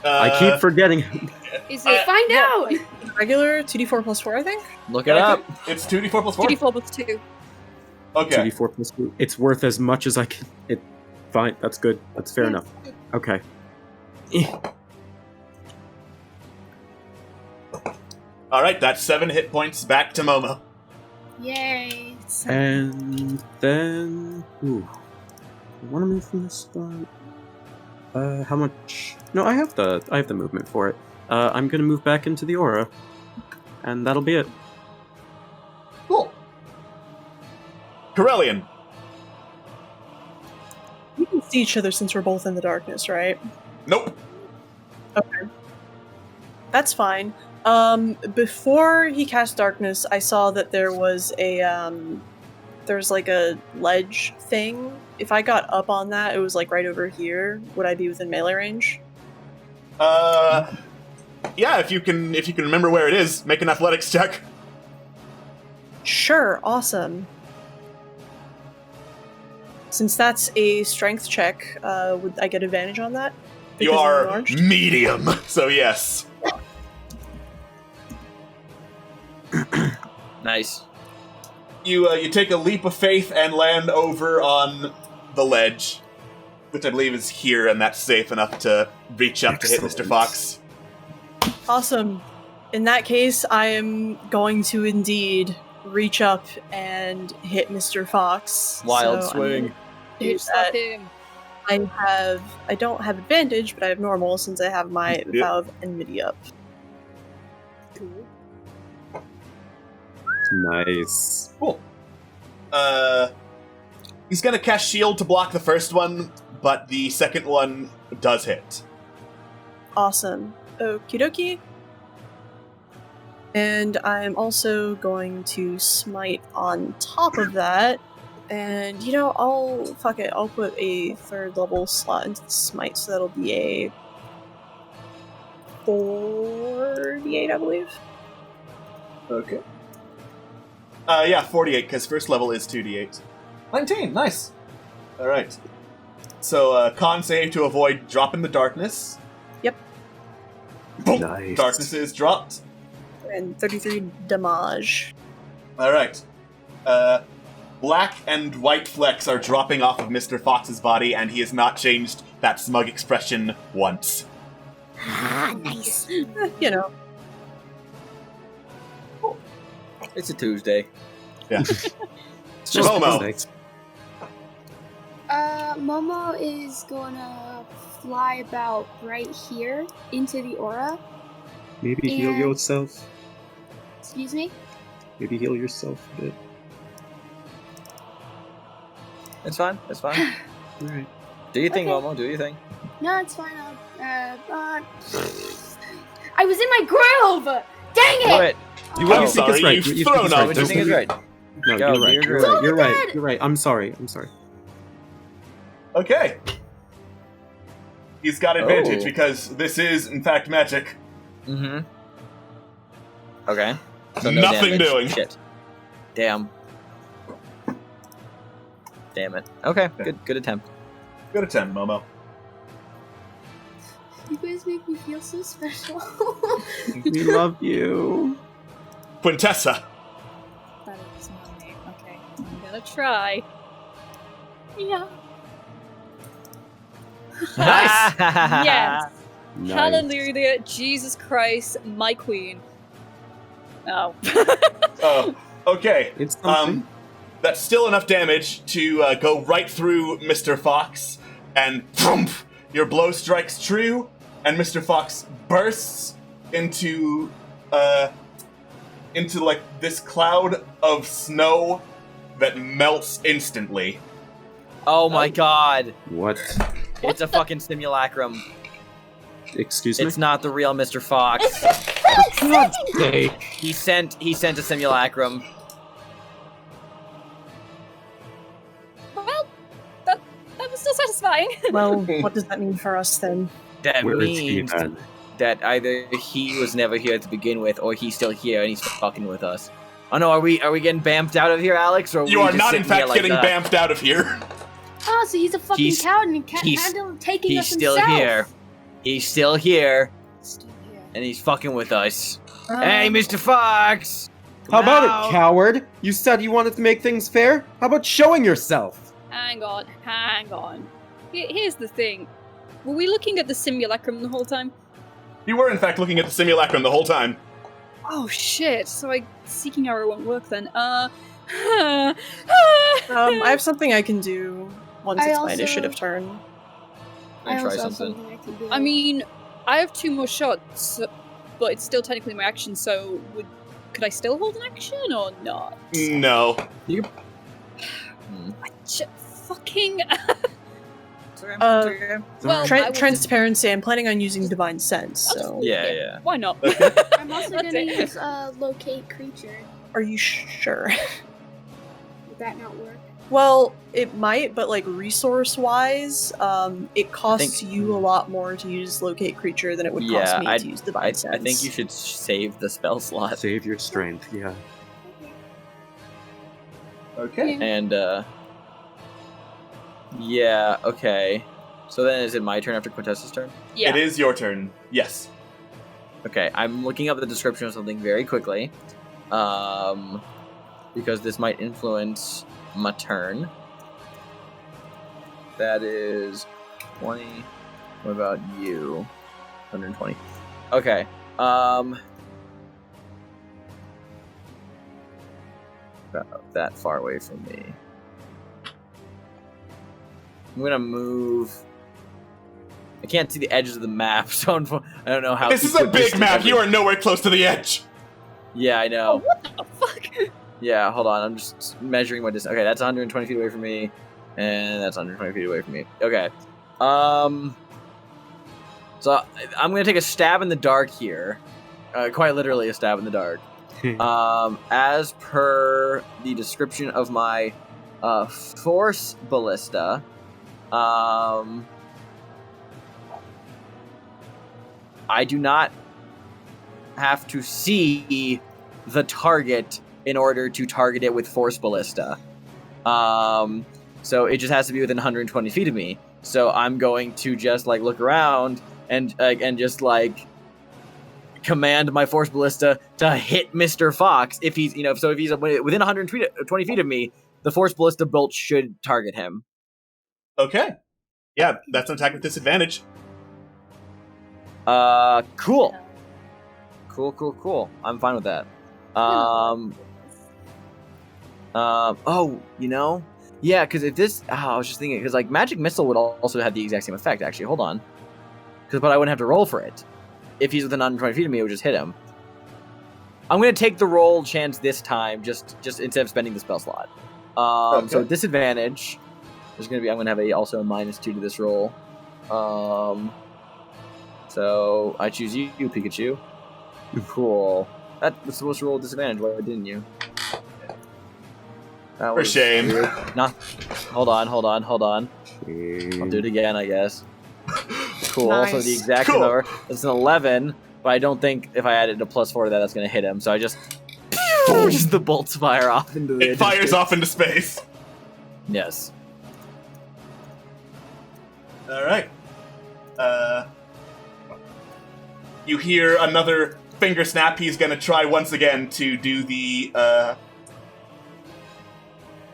[SPEAKER 4] I keep forgetting.
[SPEAKER 6] Is it
[SPEAKER 8] Find out!
[SPEAKER 7] Regular 2d4 plus 4, I think.
[SPEAKER 9] Look it up.
[SPEAKER 10] It's 2d4 plus 4?
[SPEAKER 6] 2d4 plus 2.
[SPEAKER 10] Okay.
[SPEAKER 4] 2d4 plus 2. It's worth as much as I can. Fine, that's good. That's fair enough. Okay.
[SPEAKER 10] Alright, that's 7 hit points back to Momo.
[SPEAKER 8] Yay.
[SPEAKER 4] And then, I want to move from this spot. How much? No, I have the movement for it. I'm gonna move back into the aura, and that'll be it.
[SPEAKER 10] Cool. Corellian.
[SPEAKER 7] We can see each other since we're both in the darkness, right?
[SPEAKER 10] Nope.
[SPEAKER 7] Okay. That's fine. Before he cast darkness, I saw that there was there's like a ledge thing. If I got up on that, it was like right over here. Would I be within melee range?
[SPEAKER 10] Yeah, if you can remember where it is, make an athletics check.
[SPEAKER 7] Sure, awesome. Since that's a strength check, would I get advantage on that?
[SPEAKER 10] You
[SPEAKER 7] Because I'm
[SPEAKER 10] are
[SPEAKER 7] enlarged?
[SPEAKER 10] medium, so yes.
[SPEAKER 9] Nice.
[SPEAKER 10] You take a leap of faith and land over on the ledge, which I believe is here, and that's safe enough to reach up to hit Mr.
[SPEAKER 4] Excellent.
[SPEAKER 10] Fox.
[SPEAKER 7] Awesome. In that case, I am going to indeed reach up and hit Mr. Fox.
[SPEAKER 9] Wild
[SPEAKER 7] So I'm
[SPEAKER 9] swing.
[SPEAKER 7] gonna do
[SPEAKER 6] You slap
[SPEAKER 7] that.
[SPEAKER 6] him.
[SPEAKER 7] I don't have advantage, but I have normal since I have my
[SPEAKER 10] Yep.
[SPEAKER 7] vow of enmity up.
[SPEAKER 6] Cool.
[SPEAKER 4] Nice.
[SPEAKER 10] Cool. He's gonna cast shield to block the first one, but the second one does hit.
[SPEAKER 7] Awesome. Okie dokie. And I'm also going to smite on top of that. And, fuck it, I'll put a 3rd level slot into the smite, so that'll be a 48, I believe.
[SPEAKER 10] Okay. Yeah, 48, because first level is 2d8. 19, nice. Alright. So, con save to avoid drop in the darkness.
[SPEAKER 7] Yep.
[SPEAKER 10] Boom!
[SPEAKER 4] Nice.
[SPEAKER 10] Darkness is dropped.
[SPEAKER 7] And 33 damage.
[SPEAKER 10] Alright. Black and white flecks are dropping off of Mr. Fox's body, and he has not changed that smug expression once.
[SPEAKER 8] Ah, nice.
[SPEAKER 9] It's a Tuesday.
[SPEAKER 10] Yeah.
[SPEAKER 4] It's just
[SPEAKER 10] Momo.
[SPEAKER 4] nice.
[SPEAKER 8] Momo is gonna fly about right here into the aura.
[SPEAKER 4] Maybe heal
[SPEAKER 8] And-
[SPEAKER 4] yourself.
[SPEAKER 8] Excuse me?
[SPEAKER 4] Maybe heal yourself a bit.
[SPEAKER 9] It's fine. It's fine.
[SPEAKER 4] Alright.
[SPEAKER 9] Do you think,
[SPEAKER 8] Okay.
[SPEAKER 9] Momo? Do you think?
[SPEAKER 8] No, it's fine. I was in my groove! Dang
[SPEAKER 9] Do
[SPEAKER 8] it!
[SPEAKER 9] it.
[SPEAKER 4] You
[SPEAKER 10] I'm
[SPEAKER 4] think
[SPEAKER 10] sorry,
[SPEAKER 4] it's right.
[SPEAKER 10] you've
[SPEAKER 4] You think
[SPEAKER 10] thrown
[SPEAKER 4] it's
[SPEAKER 10] up.
[SPEAKER 4] right.
[SPEAKER 9] What do you
[SPEAKER 4] Don't
[SPEAKER 9] think is
[SPEAKER 4] worry.
[SPEAKER 9] right?
[SPEAKER 4] No,
[SPEAKER 9] Go,
[SPEAKER 4] you're right.
[SPEAKER 9] you're
[SPEAKER 4] You're
[SPEAKER 9] right.
[SPEAKER 4] right. You're right.
[SPEAKER 8] Dead.
[SPEAKER 4] You're right. I'm sorry. I'm sorry.
[SPEAKER 10] Okay. He's got advantage
[SPEAKER 9] Oh.
[SPEAKER 10] because this is, in fact, magic.
[SPEAKER 9] Mm-hmm. Okay. So no
[SPEAKER 10] Nothing
[SPEAKER 9] damage.
[SPEAKER 10] doing.
[SPEAKER 9] Shit. Damn. Damn it. Okay. Good attempt.
[SPEAKER 10] Good attempt, Momo.
[SPEAKER 8] You guys make me feel so special.
[SPEAKER 4] We love you.
[SPEAKER 10] Quintessa.
[SPEAKER 6] That is my name. Okay, I'm gonna try. Yeah.
[SPEAKER 10] Nice.
[SPEAKER 6] Yes.
[SPEAKER 4] Nice.
[SPEAKER 6] Hallelujah, Jesus Christ, my queen. Oh.
[SPEAKER 10] Oh, okay.
[SPEAKER 4] It's something.
[SPEAKER 10] That's still enough damage to go right through Mr. Fox, and thump, your blow strikes true, and Mr. Fox bursts into like this cloud of snow that melts instantly.
[SPEAKER 9] Oh my god.
[SPEAKER 4] What?
[SPEAKER 9] It's a fucking simulacrum.
[SPEAKER 4] Excuse me?
[SPEAKER 9] It's not the real Mr. Fox.
[SPEAKER 4] For God's sake.
[SPEAKER 9] He sent a simulacrum.
[SPEAKER 6] Well, that was still satisfying.
[SPEAKER 7] Well, what does that mean for us then?
[SPEAKER 9] That
[SPEAKER 4] Where is he
[SPEAKER 9] means
[SPEAKER 4] then?
[SPEAKER 9] that either he was never here to begin with, or he's still here and he's fucking with us. Oh no, are we getting bamped out of here, Alex? Or are
[SPEAKER 10] You
[SPEAKER 9] we
[SPEAKER 10] are
[SPEAKER 9] just
[SPEAKER 10] not, in
[SPEAKER 9] sitting here
[SPEAKER 10] fact,
[SPEAKER 9] like
[SPEAKER 10] getting
[SPEAKER 9] that?
[SPEAKER 10] bamped out of here.
[SPEAKER 8] Oh, so he's a fucking
[SPEAKER 9] He's-
[SPEAKER 8] coward and can't
[SPEAKER 9] he's-
[SPEAKER 8] handle taking
[SPEAKER 9] He's
[SPEAKER 8] us
[SPEAKER 9] still
[SPEAKER 8] himself.
[SPEAKER 9] here. He's still here,
[SPEAKER 8] Still here.
[SPEAKER 9] and he's fucking with us. Hey, Mr. Fox!
[SPEAKER 11] How about
[SPEAKER 9] Now.
[SPEAKER 11] it, coward? You said you wanted to make things fair? How about showing yourself?
[SPEAKER 6] Hang on. Here's the thing. Were we looking at the simulacrum the whole time?
[SPEAKER 10] You were, in fact, looking at the simulacrum the whole time.
[SPEAKER 6] Oh shit, so seeking arrow won't work then.
[SPEAKER 7] I have something I can do once
[SPEAKER 8] I
[SPEAKER 7] it's my
[SPEAKER 8] also-
[SPEAKER 7] initiative turn.
[SPEAKER 8] I
[SPEAKER 9] Try
[SPEAKER 8] also have
[SPEAKER 9] something.
[SPEAKER 8] something I can do.
[SPEAKER 6] I mean, I have 2 more shots, but it's still technically my action, so could I still hold an action or not?
[SPEAKER 10] No.
[SPEAKER 6] Fucking. Well,
[SPEAKER 7] Tran-
[SPEAKER 6] I will
[SPEAKER 7] transparency, I'm planning on using Divine Sense, so...
[SPEAKER 9] Yeah.
[SPEAKER 6] Why not?
[SPEAKER 8] I'm also
[SPEAKER 6] That's
[SPEAKER 8] gonna
[SPEAKER 6] it.
[SPEAKER 8] use locate creature.
[SPEAKER 7] Are you sure?
[SPEAKER 8] Would that not work?
[SPEAKER 7] Well, it might, but like resource-wise, it costs you a lot more to use Locate Creature than it would cost me to use Divine Sense.
[SPEAKER 9] I think you should save the spell slot.
[SPEAKER 4] Save your strength, yeah.
[SPEAKER 10] Okay.
[SPEAKER 9] And, yeah, okay. So then is it my turn after Quintessa's turn?
[SPEAKER 6] Yeah.
[SPEAKER 10] It is your turn. Yes.
[SPEAKER 9] Okay, I'm looking up the description of something very quickly. Because this might influence my turn. That is 20. What about you? 120. Okay. About that far away from me. I'm gonna move. I can't see the edges of the map, so I don't know how.
[SPEAKER 10] This is a big map. You are nowhere close to the edge.
[SPEAKER 9] Yeah, I know.
[SPEAKER 6] What the fuck?
[SPEAKER 9] Yeah, hold on. I'm just measuring my distance. Okay, that's 120 feet away from me, and that's 120 feet away from me. Okay. So I'm gonna take a stab in the dark here, Quite literally a stab in the dark. As per the description of my force ballista, I do not have to see the target in order to target it with force ballista. So it just has to be within 120 feet of me. So I'm going to just like look around and just like command my force ballista to hit Mr. Fox. If he's if he's within 120 feet of me, the force ballista bolt should target him.
[SPEAKER 10] Okay. Yeah, that's an attack with disadvantage.
[SPEAKER 9] Cool. I'm fine with that. Yeah, because if this, I was just thinking, because like magic missile would also have the exact same effect. Actually, hold on, but I wouldn't have to roll for it. If he's within 120 feet of me, it would just hit him. I'm gonna take the roll chance this time, just instead of spending the spell slot.
[SPEAKER 10] Okay.
[SPEAKER 9] So disadvantage. I'm gonna have also a -2 to this roll. So I choose you, Pikachu. Cool. That was supposed to roll disadvantage. Why didn't you?
[SPEAKER 10] For shame.
[SPEAKER 9] Not. Hold on. I'll do it again, I guess. Cool.
[SPEAKER 7] Nice.
[SPEAKER 9] So the exact
[SPEAKER 10] Cool.
[SPEAKER 9] number. It's an 11, but I don't think if I added a +4 to that, that's going to hit him. So I just the bolts fire off into the.
[SPEAKER 10] It fires off into space.
[SPEAKER 9] Yes.
[SPEAKER 10] All right. You hear another finger snap. He's going to try once again to do the.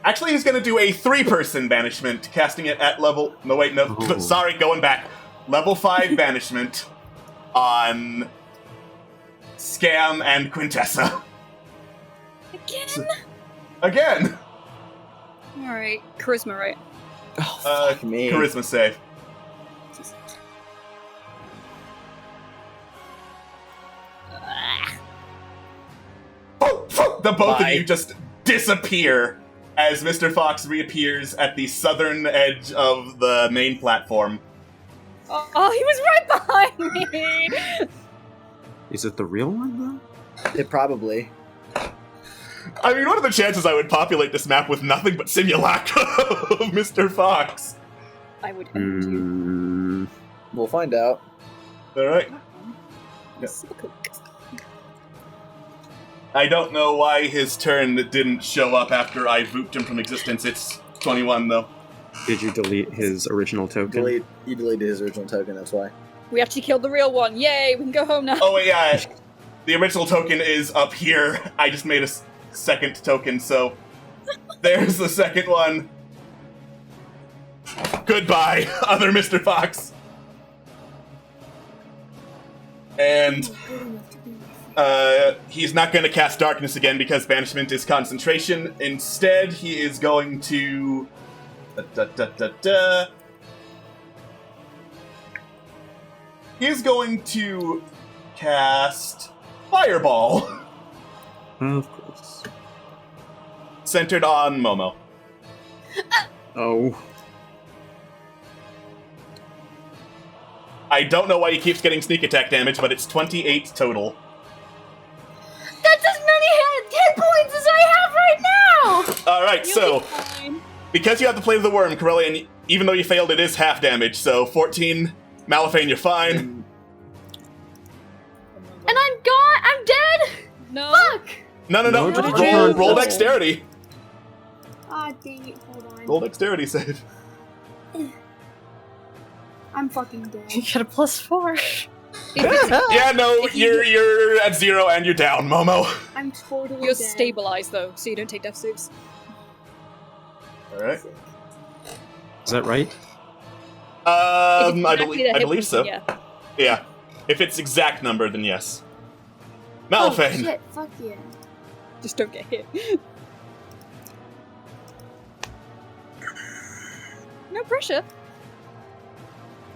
[SPEAKER 10] Actually, he's going to do a 3-person banishment, casting it at level. No, wait, no.
[SPEAKER 4] Oh.
[SPEAKER 10] Sorry, going back. Level 5 banishment on Scam and Quintessa. Again.
[SPEAKER 6] All right, charisma, right?
[SPEAKER 9] Oh, fuck me.
[SPEAKER 10] Charisma save. The both of you just disappear as Mr. Fox reappears at the southern edge of the main platform.
[SPEAKER 6] Oh, he was right behind me!
[SPEAKER 4] Is it the real one, though?
[SPEAKER 9] It probably.
[SPEAKER 10] I mean, what are the chances I would populate this map with nothing but simulacra of Mr. Fox?
[SPEAKER 6] I would end you.
[SPEAKER 9] We'll find out.
[SPEAKER 10] Alright. I don't know why his turn didn't show up after I booped him from existence. It's 21, though.
[SPEAKER 4] Did you delete his original token?
[SPEAKER 9] You deleted his original token, that's why.
[SPEAKER 6] We actually killed the real one. Yay, we can go home now.
[SPEAKER 10] Oh, wait, yeah. The original token is up here. I just made a second token, so there's the second one. Goodbye, other Mr. Fox. And he's not going to cast Darkness again because Banishment is concentration. Instead, he is going to... He's going to cast Fireball.
[SPEAKER 4] Of course.
[SPEAKER 10] Centered on Momo.
[SPEAKER 4] Oh.
[SPEAKER 10] I don't know why he keeps getting sneak attack damage, but it's 28 total.
[SPEAKER 8] That's as many hit points as I have right now!
[SPEAKER 10] Alright, so... Because you have to play the worm, Corelli, and even though you failed, it is half damage, so 14. Malifane, you're fine.
[SPEAKER 8] And I'm gone! I'm dead!
[SPEAKER 6] No.
[SPEAKER 8] Fuck!
[SPEAKER 10] No. Roll dexterity.
[SPEAKER 8] Ah, dang it, hold on.
[SPEAKER 10] Roll dexterity save.
[SPEAKER 8] I'm fucking dead.
[SPEAKER 7] You get a +4.
[SPEAKER 10] Yeah, no, you're at 0 and you're down, Momo.
[SPEAKER 8] I'm totally
[SPEAKER 6] You're
[SPEAKER 8] dead.
[SPEAKER 6] stabilized, though, so you don't take death saves.
[SPEAKER 10] Alright.
[SPEAKER 4] Is that right?
[SPEAKER 10] I
[SPEAKER 6] Exactly
[SPEAKER 10] believe so.
[SPEAKER 6] Yeah.
[SPEAKER 10] Yeah. If it's exact number, then yes.
[SPEAKER 8] Oh,
[SPEAKER 10] Malifane.
[SPEAKER 8] shit, fuck yeah.
[SPEAKER 6] Just don't get hit. No pressure.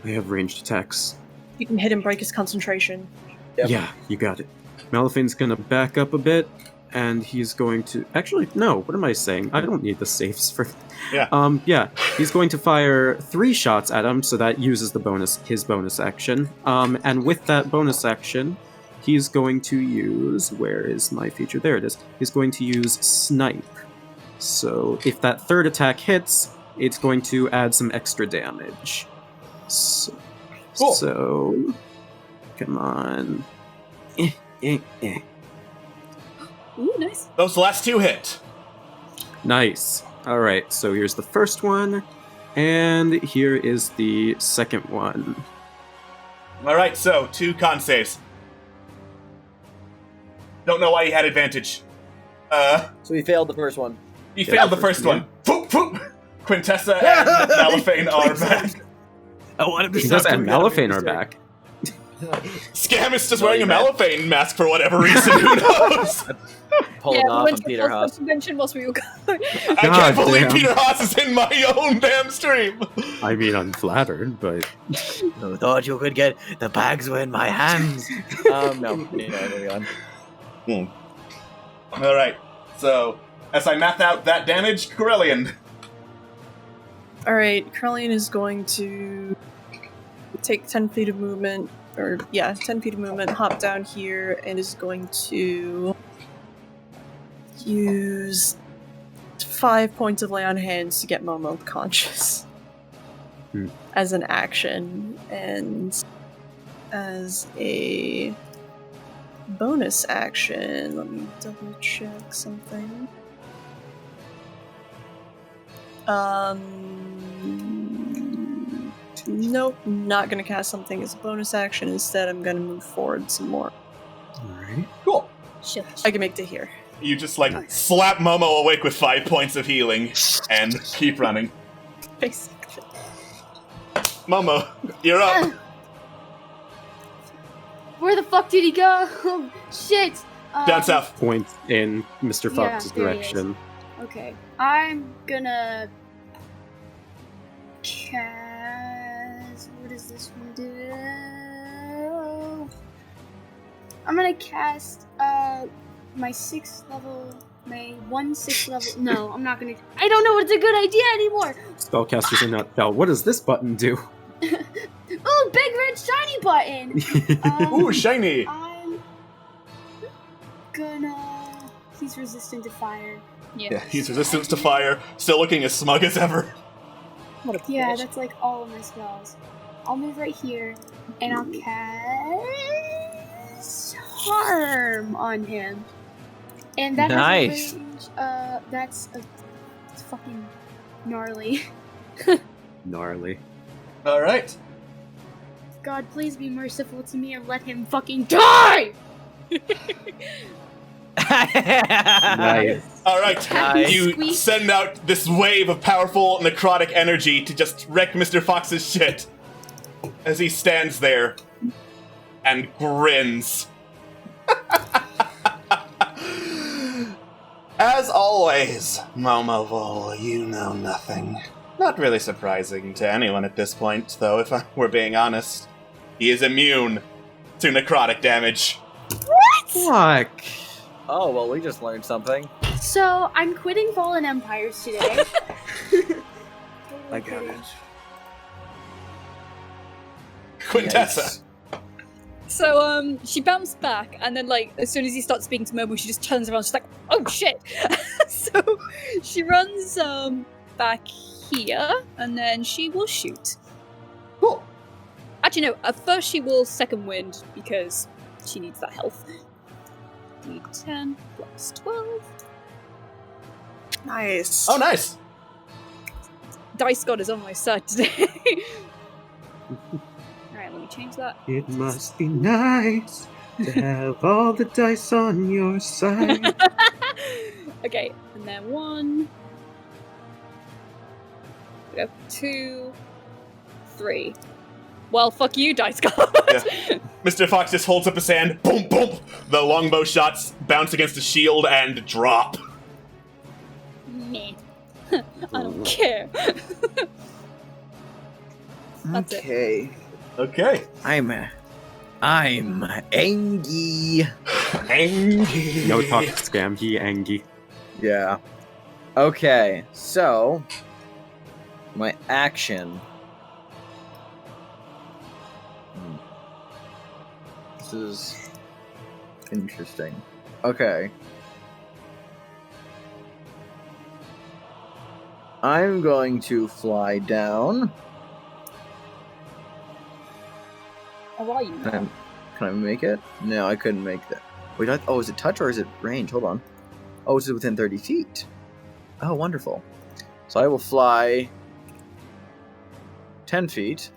[SPEAKER 4] I have ranged attacks.
[SPEAKER 7] You can hit him, break his concentration.
[SPEAKER 9] Yep.
[SPEAKER 4] Yeah, you got it. Malifane's gonna back up a bit, and he's going to... Actually, no, what am I saying? I don't need the saves for...
[SPEAKER 10] Yeah.
[SPEAKER 4] He's going to fire 3 shots at him, so that uses his bonus action. And with that bonus action, he's going to use... Where is my feature? There it is. He's going to use Snipe. So if that third attack hits, it's going to add some extra damage. So,
[SPEAKER 10] Cool.
[SPEAKER 4] so come on.
[SPEAKER 6] Ooh, nice.
[SPEAKER 10] Those last two hit.
[SPEAKER 4] Nice. Alright, so here's the first one, and here is the second one.
[SPEAKER 10] All right, so 2 con saves. Don't know why he had advantage.
[SPEAKER 9] So he failed the first one.
[SPEAKER 10] He failed the first one. Foop, foop. Quintessa and Malifane are back.
[SPEAKER 9] I want him to
[SPEAKER 4] Quintessa and Malifane are back.
[SPEAKER 10] Scam is just wearing a Malifane mask for whatever reason. Who knows?
[SPEAKER 9] Pulling
[SPEAKER 6] we
[SPEAKER 9] off
[SPEAKER 6] went
[SPEAKER 9] on
[SPEAKER 6] to
[SPEAKER 9] Peter
[SPEAKER 6] the
[SPEAKER 9] Haas.
[SPEAKER 6] convention whilst we were going.
[SPEAKER 10] I can't believe
[SPEAKER 4] damn.
[SPEAKER 10] Peter Haas is in my own damn stream.
[SPEAKER 4] I mean, I'm flattered, but...
[SPEAKER 9] Who thought you could get the bags were in my hands? No. Moving on.
[SPEAKER 10] All right. So, as I math out that damage, Corellian.
[SPEAKER 7] Alright, Krellian is going to take 10 feet of movement, 10 feet of movement, hop down here, and is going to use 5 points of lay on hands to get Momo conscious. As an action, and as a bonus action, let me double check something. Nope, not gonna cast something as a bonus action. Instead, I'm gonna move forward some more.
[SPEAKER 4] Alright.
[SPEAKER 10] Cool.
[SPEAKER 7] I can make to here.
[SPEAKER 10] You just, slap Momo awake with 5 points of healing and keep running.
[SPEAKER 7] Basically.
[SPEAKER 10] Momo, you're up.
[SPEAKER 8] Where the fuck did he go? Shit!
[SPEAKER 10] Down south.
[SPEAKER 4] Point in Mr. Fox's
[SPEAKER 8] there he is.
[SPEAKER 4] direction.
[SPEAKER 8] Okay, I'm gonna cast. What does this one do? I'm gonna cast my 6th level, my 1/6 level. No, I'm not gonna. I don't know what's a good idea anymore.
[SPEAKER 4] Spellcasters in nutshell. What does this button do?
[SPEAKER 8] Oh, big red shiny button.
[SPEAKER 10] Ooh, shiny.
[SPEAKER 8] I'm gonna. He's resistant to fire.
[SPEAKER 10] Yeah, he's resistant to fire, still looking as smug as ever.
[SPEAKER 8] Yeah, that's like all of my spells. I'll move right here, and I'll cast Harm on him. And that
[SPEAKER 9] Nice.
[SPEAKER 8] has a range, that's it's fucking gnarly.
[SPEAKER 4] Gnarly.
[SPEAKER 10] Alright.
[SPEAKER 8] God, please be merciful to me and let him fucking die!
[SPEAKER 4] Nice.
[SPEAKER 10] Alright,
[SPEAKER 9] Nice.
[SPEAKER 10] you
[SPEAKER 8] Squeak.
[SPEAKER 10] send out this wave of powerful necrotic energy to just wreck Mr. Fox's shit as he stands there and grins. As always, Momovol, you know nothing. Not really surprising to anyone at this point, though, if we're being honest. He is immune to necrotic damage.
[SPEAKER 4] Fuck.
[SPEAKER 9] Oh, well, we just learned something.
[SPEAKER 8] So, I'm quitting Fallen Empires today.
[SPEAKER 11] I got it.
[SPEAKER 10] Quintessa.
[SPEAKER 6] So, she bounced back, and then, as soon as he starts speaking to Momo, she just turns around, she's like, oh shit! So, she runs, back here, and then she will shoot.
[SPEAKER 10] Cool.
[SPEAKER 6] Actually, no, at first she will second wind, because she needs that health. D10 plus 12.
[SPEAKER 7] Nice.
[SPEAKER 10] Oh, nice.
[SPEAKER 6] Dice God is on my side today. Alright, let me change that.
[SPEAKER 4] It must be nice to have all the dice on your side.
[SPEAKER 6] Okay, and then 1. We go 2, 3. Well, fuck you, Dice God.
[SPEAKER 10] Yeah. Mr. Fox just holds up his hand. Boom, boom. The longbow shots bounce against the shield and drop.
[SPEAKER 6] Meh. I don't care. That's it.
[SPEAKER 11] Okay.
[SPEAKER 10] Okay.
[SPEAKER 9] I'm angry.
[SPEAKER 10] Angry.
[SPEAKER 4] No talk scam, he angy.
[SPEAKER 9] Yeah. Okay, so my action. This is Interesting. Okay. I'm going to fly down.
[SPEAKER 6] How are you?
[SPEAKER 9] Can I make it? No, I couldn't make that. Wait, is it touch or is it range? Hold on. Oh, it's within 30 feet. Oh, wonderful. So I will fly 10 feet.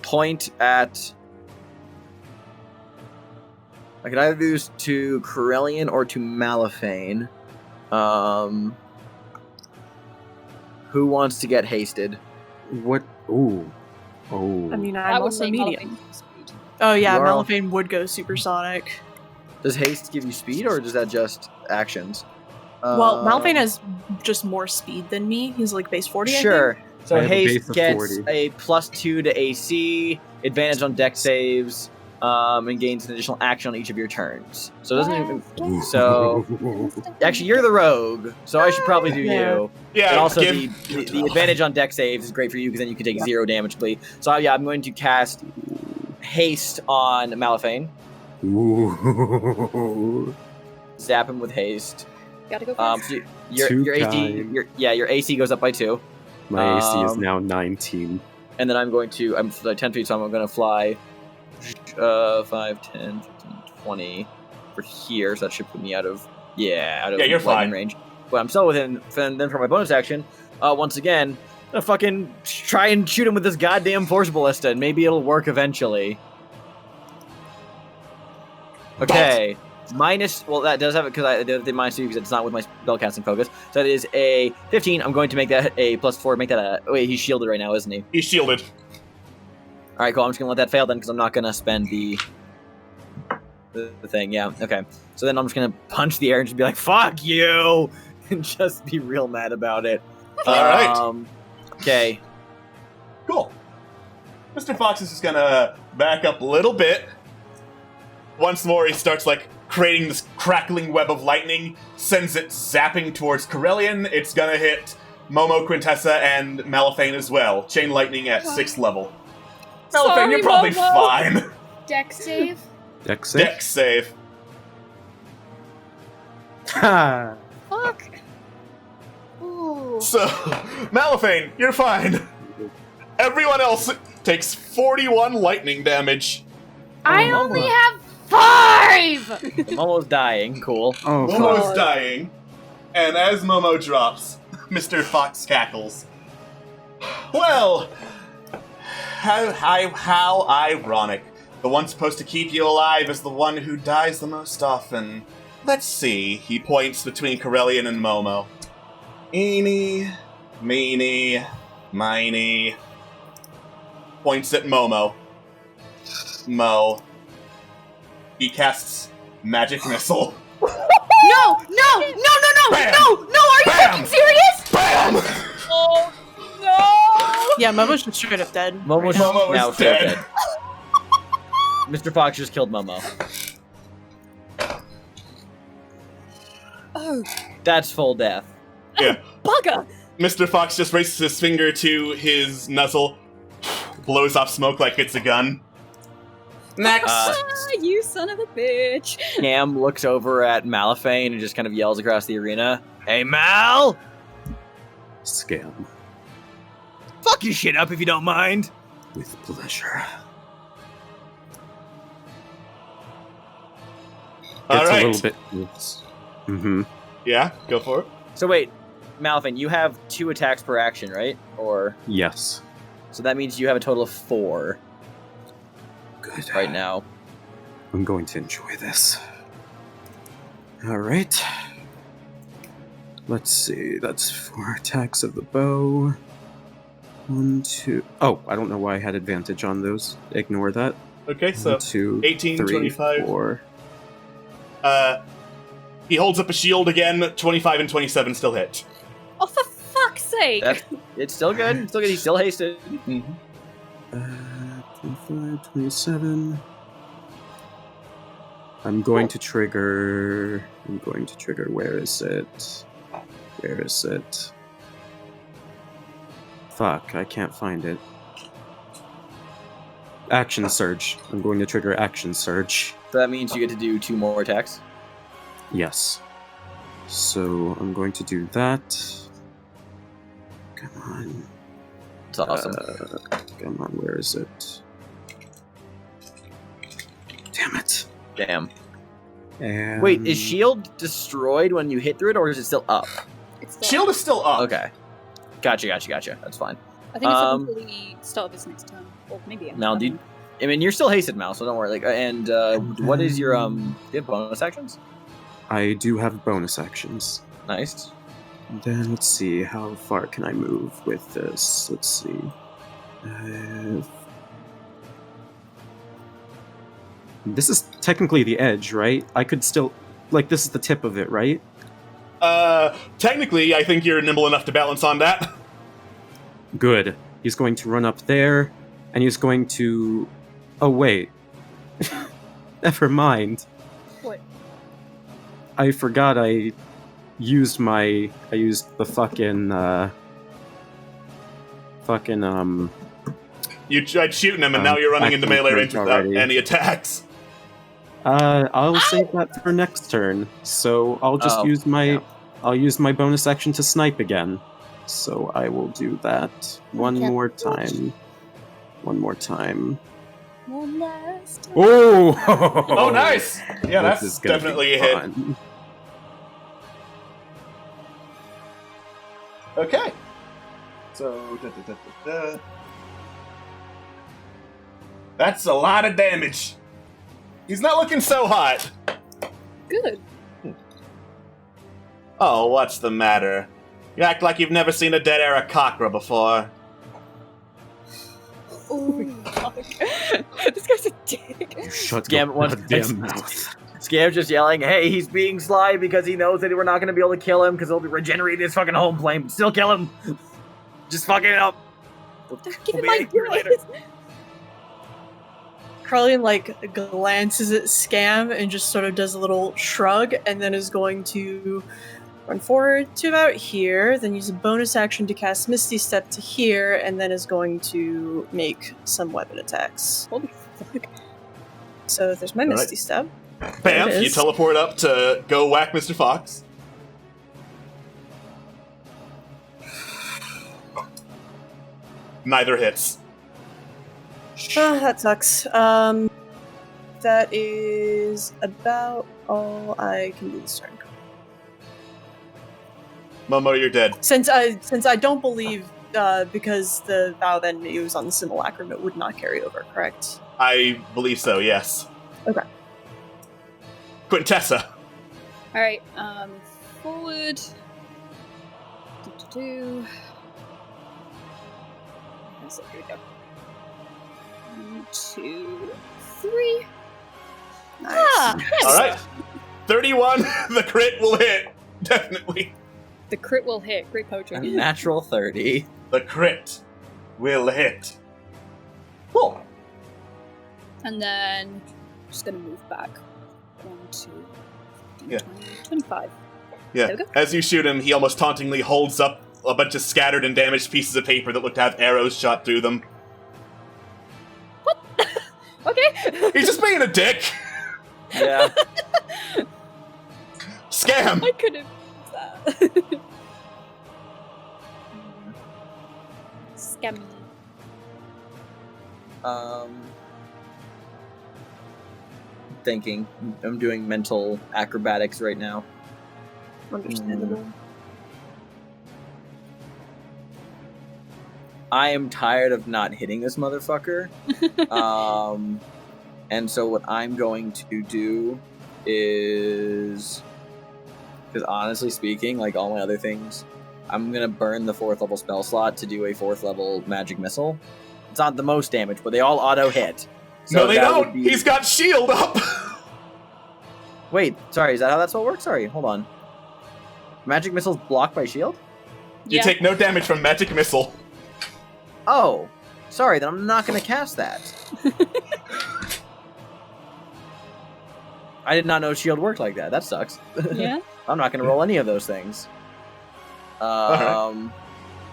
[SPEAKER 9] Point at... I could either do this to Corellian or to Malifane. Who wants to get hasted?
[SPEAKER 4] What? Ooh. Oh.
[SPEAKER 7] I mean,
[SPEAKER 6] I
[SPEAKER 7] I'm
[SPEAKER 6] would
[SPEAKER 7] also
[SPEAKER 6] say
[SPEAKER 7] medium.
[SPEAKER 6] Malifane speed.
[SPEAKER 7] Oh yeah,
[SPEAKER 9] You are-
[SPEAKER 7] Malifane would go supersonic.
[SPEAKER 9] Does haste give you speed or does that just actions?
[SPEAKER 7] Well, Malifane has just more speed than me. He's like base 40,
[SPEAKER 9] Sure. So
[SPEAKER 4] I have a
[SPEAKER 9] haste
[SPEAKER 4] base of
[SPEAKER 9] gets
[SPEAKER 4] 40.
[SPEAKER 9] a +2 to AC, advantage on deck saves, and gains an additional action on each of your turns. So it doesn't even. So actually, you're the rogue, so I should probably do you.
[SPEAKER 10] Yeah,
[SPEAKER 9] And also,
[SPEAKER 10] give-
[SPEAKER 9] the advantage on deck saves is great for you because then you can take 0 damage, please. So yeah, I'm going to cast haste on Malifane.
[SPEAKER 4] Ooh.
[SPEAKER 9] Zap him with haste.
[SPEAKER 6] Gotta go first.
[SPEAKER 9] So your
[SPEAKER 4] Too
[SPEAKER 9] AC,
[SPEAKER 4] kind.
[SPEAKER 9] your AC goes up by 2.
[SPEAKER 4] My AC is now 19.
[SPEAKER 9] And then I'm 10 feet, so I'm going to fly 5, 10, 15, 20 for here, so that should put me out of
[SPEAKER 10] you're
[SPEAKER 9] lightning
[SPEAKER 10] fine.
[SPEAKER 9] range. But I'm still within. Then for my bonus action, once again, I'm gonna fucking try and shoot him with this goddamn force ballista, and maybe it'll work eventually. Okay. Well, that does have it because I did the -2 because it's not with my spellcasting focus. So that is a 15. I'm going to make that a +4. Make that a. Wait, he's shielded right now, isn't he?
[SPEAKER 10] He's shielded.
[SPEAKER 9] All right, cool. I'm just gonna let that fail then because I'm not gonna spend the thing. Yeah. Okay. So then I'm just gonna punch the air and just be like, "Fuck you," and just be real mad about it.
[SPEAKER 10] All right.
[SPEAKER 9] Okay.
[SPEAKER 10] Cool. Mr. Fox is just gonna back up a little bit. Once more, he starts creating this crackling web of lightning, sends it zapping towards Corellian. It's gonna hit Momo, Quintessa, and Malifane as well. Chain lightning at 6th level. Malifane,
[SPEAKER 6] Sorry,
[SPEAKER 10] you're probably
[SPEAKER 6] Momo.
[SPEAKER 10] fine.
[SPEAKER 8] Deck save.
[SPEAKER 4] Dex save?
[SPEAKER 10] Dex save.
[SPEAKER 4] Ha!
[SPEAKER 8] Fuck. Ooh.
[SPEAKER 10] So, Malifane, you're fine. Everyone else takes 41 lightning damage.
[SPEAKER 8] I only have 5.
[SPEAKER 9] I'm almost dying. Cool.
[SPEAKER 4] Oh,
[SPEAKER 10] Momo's
[SPEAKER 4] fuck.
[SPEAKER 10] dying, and as Momo drops, Mr. Fox cackles. Well, how ironic. The one supposed to keep you alive is the one who dies the most often. Let's see. He points between Corellian and Momo. Eeny, meeny, miny. Points at Momo. Mo. He casts Magic Missile.
[SPEAKER 8] No! No! No! No! No!
[SPEAKER 10] Bam!
[SPEAKER 8] No! No! Are you
[SPEAKER 10] Bam!
[SPEAKER 8] fucking serious?
[SPEAKER 10] BAM!
[SPEAKER 6] Oh no!
[SPEAKER 7] Yeah, Momo's just straight up dead.
[SPEAKER 9] Momo's
[SPEAKER 10] Momo
[SPEAKER 9] now
[SPEAKER 10] is
[SPEAKER 9] straight
[SPEAKER 10] dead.
[SPEAKER 9] dead. Mr. Fox just killed Momo.
[SPEAKER 6] Oh,
[SPEAKER 9] That's full death.
[SPEAKER 10] Yeah.
[SPEAKER 6] bugger!
[SPEAKER 10] Mr. Fox just raises his finger to his nuzzle, blows off smoke like it's a gun. Next!
[SPEAKER 6] Ah, you son of a bitch!
[SPEAKER 9] Cam looks over at Malifane and just kind of yells across the arena, "Hey, Mal!
[SPEAKER 4] Scam.
[SPEAKER 9] Fuck your shit up if you don't mind."
[SPEAKER 4] With pleasure.
[SPEAKER 10] All
[SPEAKER 4] It's
[SPEAKER 10] right.
[SPEAKER 4] a little bit. Mm-hmm.
[SPEAKER 10] Yeah, go for it.
[SPEAKER 9] So wait, Malifane, you have 2 attacks per action, right? Or
[SPEAKER 4] Yes.
[SPEAKER 9] so that means you have a total of 4
[SPEAKER 4] Good.
[SPEAKER 9] right now.
[SPEAKER 4] I'm going to enjoy this. Alright. Let's see. That's 4 attacks of the bow. 1, 2. Oh, I don't know why I had advantage on those. Ignore that.
[SPEAKER 10] Okay,
[SPEAKER 4] 1,
[SPEAKER 10] so
[SPEAKER 4] 2,
[SPEAKER 10] 18,
[SPEAKER 4] 3,
[SPEAKER 10] 25.
[SPEAKER 4] 4.
[SPEAKER 10] He holds up a shield again. 25 and 27 still hit.
[SPEAKER 6] Oh, for fuck's sake!
[SPEAKER 9] It's still good. It's still good. He's still hasted.
[SPEAKER 4] 25, 27. I'm going to trigger. Where is it? Where is it? Fuck, I can't find it. Action surge. I'm going to trigger action surge.
[SPEAKER 9] So that means you get to do 2 more attacks.
[SPEAKER 4] Yes. So I'm going to do that. Come on.
[SPEAKER 9] It's awesome.
[SPEAKER 4] Come on, where is it? Damn it.
[SPEAKER 9] Damn.
[SPEAKER 4] And...
[SPEAKER 9] Wait, is shield destroyed when you hit through it, or is it still up?
[SPEAKER 6] It's still
[SPEAKER 10] Shield is still up.
[SPEAKER 9] Okay. Gotcha. That's fine.
[SPEAKER 6] I think it's up until the start of his next turn. Or maybe
[SPEAKER 9] Now, I mean, you're still hasted, Mal, so don't worry. Like, and what is your do you have bonus actions?
[SPEAKER 4] I do have bonus actions.
[SPEAKER 9] Nice.
[SPEAKER 4] Then let's see, how far can I move with this? Let's see. This is technically the edge, right? I could still... Like, this is the tip of it, right?
[SPEAKER 10] Technically, I think you're nimble enough to balance on that.
[SPEAKER 4] Good. He's going to run up there, and he's going to... Oh, wait. Never mind.
[SPEAKER 6] What?
[SPEAKER 4] I forgot I used the fucking,
[SPEAKER 10] You tried shooting him, and now you're running into melee range without
[SPEAKER 4] already.
[SPEAKER 10] any attacks.
[SPEAKER 4] I'll save that for next turn. So I'll just use my bonus action to snipe again. So I will do that one more time. One last time. Oh!
[SPEAKER 10] Oh, nice! Yeah,
[SPEAKER 4] This
[SPEAKER 10] that's
[SPEAKER 4] is gonna
[SPEAKER 10] definitely
[SPEAKER 4] be
[SPEAKER 10] a hit.
[SPEAKER 4] fun.
[SPEAKER 10] Okay. So, that's a lot of damage. He's not looking so hot.
[SPEAKER 6] Good.
[SPEAKER 10] Oh, what's the matter? You act like you've never seen a dead Aarakocra before.
[SPEAKER 6] Oh, this guy's a dick.
[SPEAKER 4] Shut
[SPEAKER 9] Scam
[SPEAKER 4] your
[SPEAKER 9] wants-
[SPEAKER 4] goddamn mouth.
[SPEAKER 9] Scam's just yelling, hey, he's being sly because he knows that we're not going to be able to kill him because he'll be regenerating his fucking home plane, but still kill him. Just fucking it up.
[SPEAKER 6] Give
[SPEAKER 9] We'll
[SPEAKER 6] him
[SPEAKER 9] be
[SPEAKER 6] my
[SPEAKER 9] angry later.
[SPEAKER 7] Carlian, like, glances at Scam and just sort of does a little shrug, and then is going to run forward to about here, then use a bonus action to cast Misty Step to here, and then is going to make some weapon attacks.
[SPEAKER 6] Holy fuck.
[SPEAKER 7] So there's my Misty Step.
[SPEAKER 10] Bam!
[SPEAKER 7] There it
[SPEAKER 10] You
[SPEAKER 7] is.
[SPEAKER 10] teleport up to go whack Mr. Fox. Neither hits.
[SPEAKER 7] That sucks. That is about all I can do this turn.
[SPEAKER 10] Momo, you're dead.
[SPEAKER 7] Since I don't believe, because the vow then was on the simulacrum, it would not carry over, correct?
[SPEAKER 10] I believe so, yes.
[SPEAKER 7] Okay.
[SPEAKER 10] Quintessa.
[SPEAKER 6] Alright, forward. Here we go. 1, 2, 3.
[SPEAKER 7] Nice.
[SPEAKER 6] Yes!
[SPEAKER 10] Alright. 31, the crit will hit. Definitely.
[SPEAKER 6] The crit will hit. Great poetry.
[SPEAKER 9] A natural 30.
[SPEAKER 10] The crit will hit. Cool.
[SPEAKER 6] And then just gonna move back. 1, 2, 15,
[SPEAKER 10] Yeah.
[SPEAKER 6] 20, 25.
[SPEAKER 10] Yeah.
[SPEAKER 6] There we go.
[SPEAKER 10] As you shoot him, he almost tauntingly holds up a bunch of scattered and damaged pieces of paper that look to have arrows shot through them.
[SPEAKER 6] Okay.
[SPEAKER 10] He's just being a dick.
[SPEAKER 9] Yeah.
[SPEAKER 10] Scam.
[SPEAKER 6] I could have. Scammy.
[SPEAKER 9] Thinking. I'm doing mental acrobatics right now.
[SPEAKER 7] Understandable.
[SPEAKER 9] I am tired of not hitting this motherfucker. And so what I'm going to do is, because honestly speaking, like all my other things, I'm going to burn the 4th level spell slot to do a 4th level magic missile. It's not the most damage, but they all auto hit. So
[SPEAKER 10] No, they
[SPEAKER 9] that would
[SPEAKER 10] don't.
[SPEAKER 9] be-
[SPEAKER 10] He's got shield up.
[SPEAKER 9] Wait, sorry, is that how that spell works? Sorry, hold on. Magic missiles blocked by shield?
[SPEAKER 10] You take no damage from magic missile.
[SPEAKER 9] Oh, sorry, then I'm not going to cast that. I did not know shield worked like that. That sucks.
[SPEAKER 6] Yeah.
[SPEAKER 9] I'm not going to roll any of those things.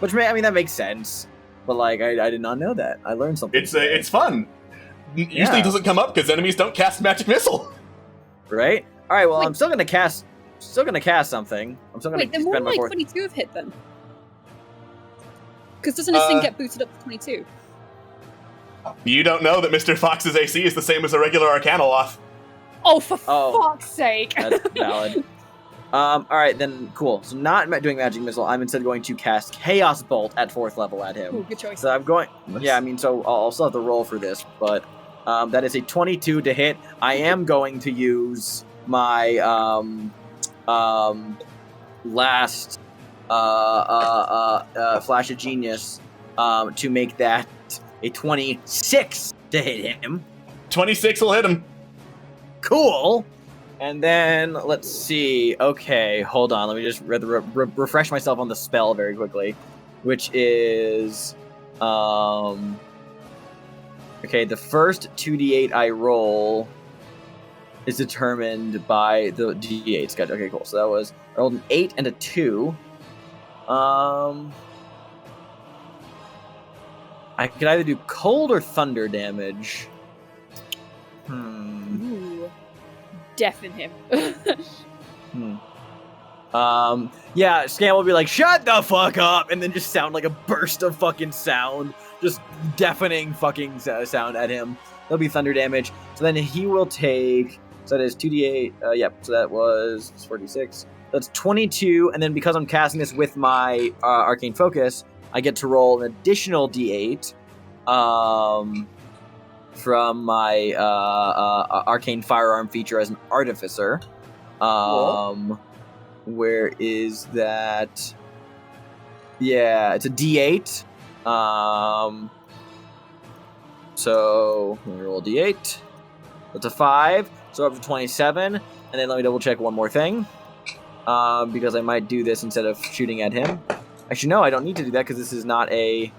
[SPEAKER 9] Which that makes sense. But like, I did not know that. I learned something.
[SPEAKER 10] It's fun. usually doesn't come up because enemies don't cast magic missile.
[SPEAKER 9] Right? All right. Well,
[SPEAKER 6] Wait.
[SPEAKER 9] I'm still gonna cast. Still gonna cast something. I'm still gonna
[SPEAKER 6] Wait, then won't
[SPEAKER 9] spend my
[SPEAKER 6] like
[SPEAKER 9] fourth.
[SPEAKER 6] 22 have hit then? Because doesn't his thing get boosted up to 22?
[SPEAKER 10] You don't know that Mr. Fox's AC is the same as a regular Arcanoloth.
[SPEAKER 6] Oh, for
[SPEAKER 9] Oh.
[SPEAKER 6] fuck's sake!
[SPEAKER 9] That's valid. All right, then cool. So not doing magic missile. I'm instead going to cast Chaos Bolt at 4th level at him.
[SPEAKER 6] Ooh, good choice.
[SPEAKER 9] So I'm going. Yeah, I mean, so I'll still have to roll for this, but that is a 22 to hit. I am going to use my last Flash of Genius to make that a 26 to hit him.
[SPEAKER 10] 26 will hit him.
[SPEAKER 9] Cool. And then let's see. Okay, hold on. Let me just refresh myself on the spell very quickly, which is okay. The first 2d8 I roll is determined by the d8s. Gotcha. Okay, cool. So that was I rolled an 8 and a 2. I could either do cold or thunder damage.
[SPEAKER 6] Ooh. Deafen him.
[SPEAKER 9] Yeah, Scam will be like, shut the fuck up, and then just sound like a burst of fucking sound, just deafening fucking sound at him. That'll be thunder damage. So then he will take, so that is 2d8, yep, so that was 46. That's 22, and then because I'm casting this with my Arcane Focus, I get to roll an additional d8, from my Arcane Firearm feature as an Artificer. Where is that? Yeah, it's a D8. So let me roll a D8. That's a 5. So up to 27. And then let me double check one more thing. Because I might do this instead of shooting at him. Actually, no, I don't need to do that because this is not this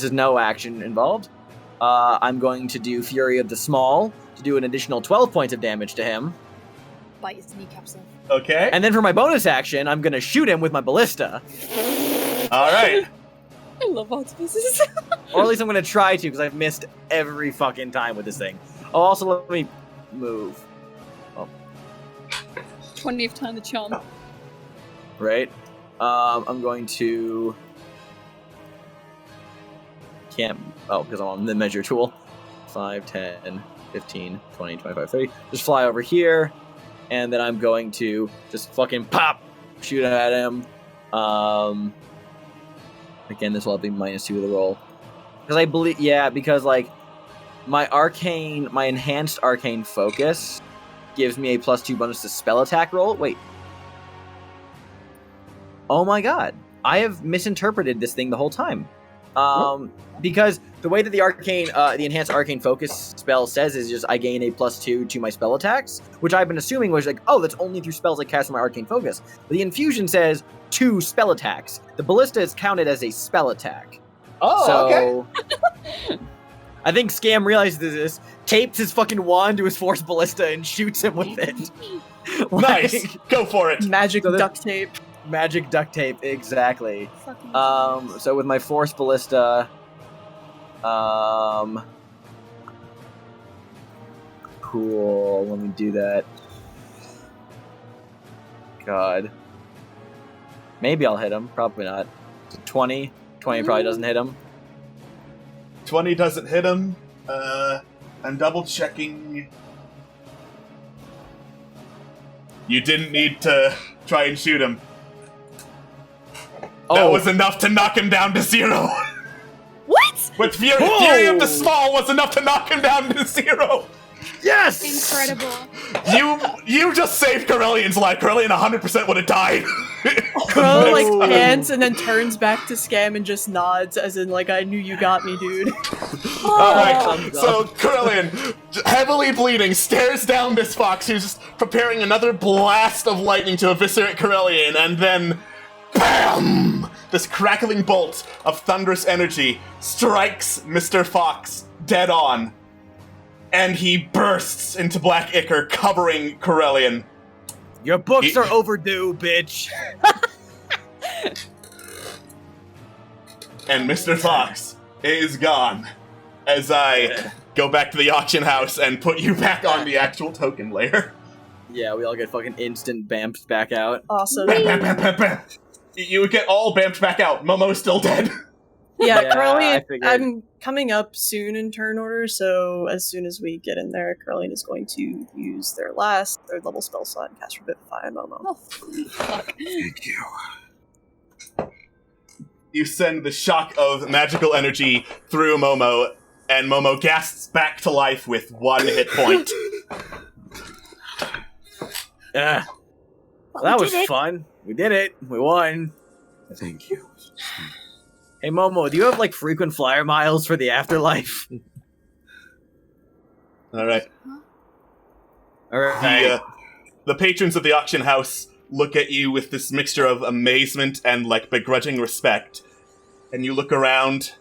[SPEAKER 9] is no action involved. I'm going to do Fury of the Small to do an additional 12 points of damage to him.
[SPEAKER 6] Bite his kneecaps off.
[SPEAKER 10] Okay.
[SPEAKER 9] And then for my bonus action, I'm going to shoot him with my ballista.
[SPEAKER 10] All right.
[SPEAKER 6] I love octopuses.
[SPEAKER 9] Or at least I'm going to try to, because I've missed every fucking time with this thing. Oh, also let me move.
[SPEAKER 6] 20th time the charm.
[SPEAKER 9] Right? I'm going to... Can't... Oh, because I'm on the measure tool. 5, 10, 15, 20, 25, 30. Just fly over here. And then I'm going to just fucking pop! Shoot at him. Again, this will have to be -2 of the roll. Because I believe... Yeah, because, like, my enhanced arcane focus gives me a +2 bonus to spell attack roll. Wait. Oh my god. I have misinterpreted this thing the whole time. Because the way that the enhanced arcane focus spell says is just I gain a +2 to my spell attacks, which I've been assuming was like, oh, that's only through spells I cast from my arcane focus. But the infusion says 2 spell attacks. The ballista is counted as a spell attack.
[SPEAKER 10] Oh,
[SPEAKER 9] okay. I think Scam realizes this, tapes his fucking wand to his force ballista and shoots him with it.
[SPEAKER 10] Nice. Go for it.
[SPEAKER 7] Magic duct tape.
[SPEAKER 9] Magic duct tape, exactly.
[SPEAKER 8] Fucking
[SPEAKER 9] So with my force ballista, cool. Let me do that. God. Maybe I'll hit him. Probably not. 20. 20 probably doesn't hit him.
[SPEAKER 10] 20 doesn't hit him. I'm double checking. You didn't need to try and shoot him. That was enough to knock him down to 0.
[SPEAKER 6] What?
[SPEAKER 10] With Fury of the Small was enough to knock him down to 0.
[SPEAKER 9] Yes!
[SPEAKER 8] Incredible.
[SPEAKER 10] You just saved Corellian's life. Corellian 100% would have died.
[SPEAKER 7] Crow like pants and then turns back to Scam and just nods, as in like, I knew you got me, dude.
[SPEAKER 10] Alright, so Corellian, heavily bleeding, stares down this fox who's just preparing another blast of lightning to eviscerate Corellian, and then BAM! This crackling bolt of thunderous energy strikes Mr. Fox dead on, and he bursts into black ichor, covering Corellian.
[SPEAKER 9] Your books are overdue, bitch.
[SPEAKER 10] And Mr. Fox is gone. as I go back to the auction house and put you back on the actual token layer.
[SPEAKER 9] Yeah, we all get fucking instant bamps back out.
[SPEAKER 7] Awesome.
[SPEAKER 10] Bam, bam, bam, bam, bam. You would get all bamped back out. Momo's still dead.
[SPEAKER 7] Yeah,
[SPEAKER 9] Yeah, I
[SPEAKER 7] Caroline,
[SPEAKER 9] figured.
[SPEAKER 7] I'm coming up soon in turn order, so as soon as we get in there, Caroline is going to use their last third level spell slot and cast Revivify on Momo.
[SPEAKER 6] Oh, fuck.
[SPEAKER 4] Thank you.
[SPEAKER 10] You send the shock of magical energy through Momo, and Momo gasps back to life with 1 hit point.
[SPEAKER 9] Well, that was fun. We did it. We won.
[SPEAKER 4] Thank you.
[SPEAKER 9] Hey, Momo, do you have, like, frequent flyer miles for the afterlife?
[SPEAKER 10] Alright.
[SPEAKER 9] Alright.
[SPEAKER 10] The patrons of the auction house look at you with this mixture of amazement and, like, begrudging respect. And you look around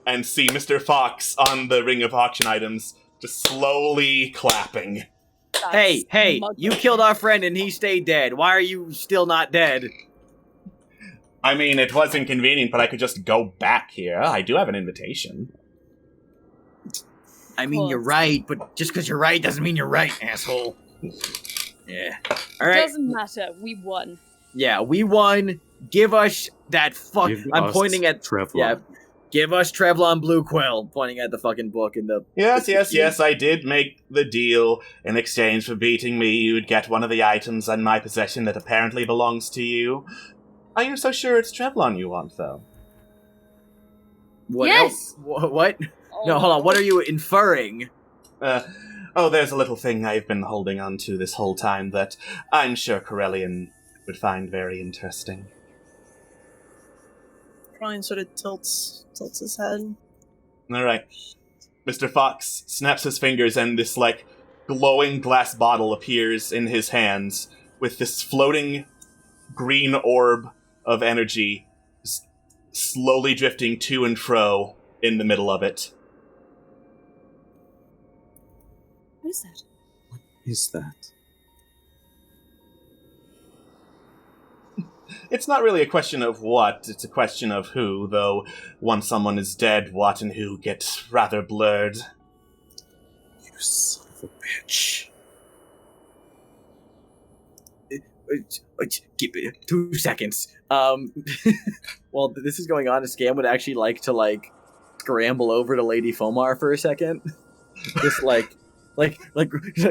[SPEAKER 10] and see Mr. Fox on the ring of auction items just slowly clapping.
[SPEAKER 9] Hey, you killed our friend and he stayed dead. Why are you still not dead?
[SPEAKER 10] I mean, it was inconvenient, but I could just go back here. I do have an invitation.
[SPEAKER 9] I mean, you're right, but just because you're right doesn't mean you're right, asshole. Yeah. Alright.
[SPEAKER 6] Doesn't matter. We won.
[SPEAKER 9] Yeah, we won. Give us that fuck. I'm pointing at
[SPEAKER 4] Trevlon.
[SPEAKER 9] Yeah. Give us Trevlon Blue Quill, pointing at the fucking book in the.
[SPEAKER 10] Yes, I did make the deal. In exchange for beating me, you'd get one of the items in my possession that apparently belongs to you. Are you so sure it's Trevlon you want, though?
[SPEAKER 9] What
[SPEAKER 8] Yes!
[SPEAKER 9] What? No, hold on. What are you inferring?
[SPEAKER 10] There's a little thing I've been holding on to this whole time that I'm sure Corellian would find very interesting.
[SPEAKER 7] Caroline sort of tilts his head.
[SPEAKER 10] Alright. Mr. Fox snaps his fingers and this, like, glowing glass bottle appears in his hands with this floating green orb of energy slowly drifting to and fro in the middle of it.
[SPEAKER 6] What is that?
[SPEAKER 4] What is that?
[SPEAKER 10] It's not really a question of what, it's a question of who, though once someone is dead, what and who gets rather blurred.
[SPEAKER 4] You son of a bitch.
[SPEAKER 9] Give it 2 seconds. While this is going on, Scam would actually like to, like, scramble over to Lady Fomar for a second. Just, like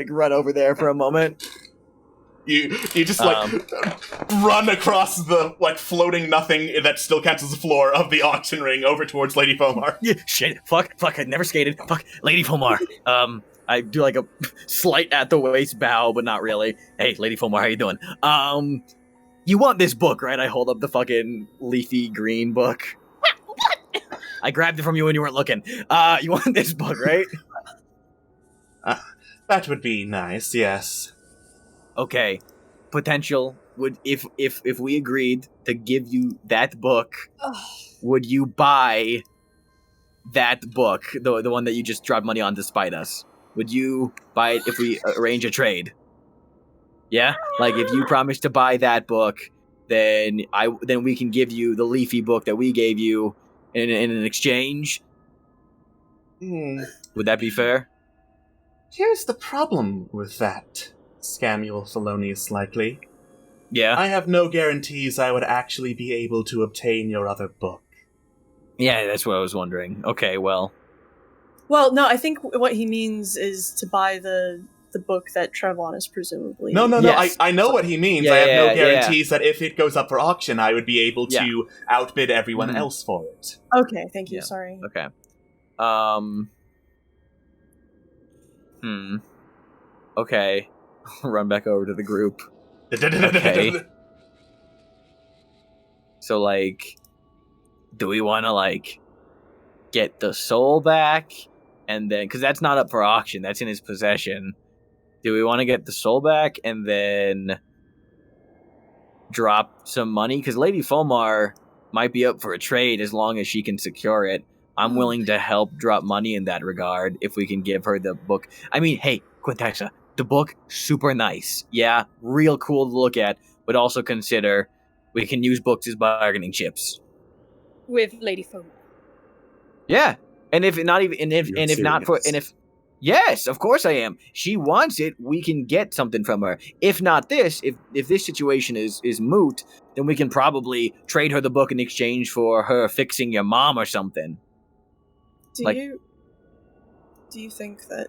[SPEAKER 9] run over there for a moment.
[SPEAKER 10] You just, run across the, like, floating nothing that still counts as the floor of the auction ring over towards Lady Fomar.
[SPEAKER 9] Yeah, shit, fuck, I never skated. Fuck, Lady Fomar. I do, like, a slight at-the-waist bow, but not really. Hey, Lady Fomar, how you doing? You want this book, right? I hold up the fucking leafy green book. What? I grabbed it from you when you weren't looking. You want this book, right?
[SPEAKER 10] That would be nice, yes.
[SPEAKER 9] Okay, potential would if we agreed to give you that book, would you buy that book, the one that you just dropped money on to spite us? Would you buy it if we arrange a trade? Yeah, like if you promise to buy that book, then we can give you the leafy book that we gave you in an exchange. Would that be fair?
[SPEAKER 10] Here's the problem with that, Scamuel Felonius likely.
[SPEAKER 9] Yeah.
[SPEAKER 10] I have no guarantees I would actually be able to obtain your other book.
[SPEAKER 9] Yeah, that's what I was wondering. Okay, well.
[SPEAKER 7] Well, no, I think what he means is to buy the book that Trevlon is presumably...
[SPEAKER 10] No,
[SPEAKER 9] Yes.
[SPEAKER 10] I know what he means.
[SPEAKER 9] Yeah,
[SPEAKER 10] I have no
[SPEAKER 9] yeah.
[SPEAKER 10] guarantees that if it goes up for auction, I would be able to outbid everyone else for it.
[SPEAKER 7] Okay, thank you,
[SPEAKER 9] Yeah.
[SPEAKER 7] sorry.
[SPEAKER 9] Okay. Okay. Run back over to the group. Okay. So, like, do we want to, like, get the soul back? And then, because that's not up for auction, that's in his possession. Do we want to get the soul back and then drop some money? Because Lady Fomar might be up for a trade as long as she can secure it. I'm willing to help drop money in that regard if we can give her the book. I mean, hey, Quintexa, the book, super nice. Yeah, real cool to look at, but also consider we can use books as bargaining chips.
[SPEAKER 6] With Lady Foam.
[SPEAKER 9] Yeah, And if not even,
[SPEAKER 4] You're
[SPEAKER 9] and if not for,
[SPEAKER 4] serious.
[SPEAKER 9] and if, yes, of course I am. She wants it. We can get something from her. If not this, if this situation is moot, then we can probably trade her the book in exchange for her fixing your mom or something.
[SPEAKER 7] Do you think that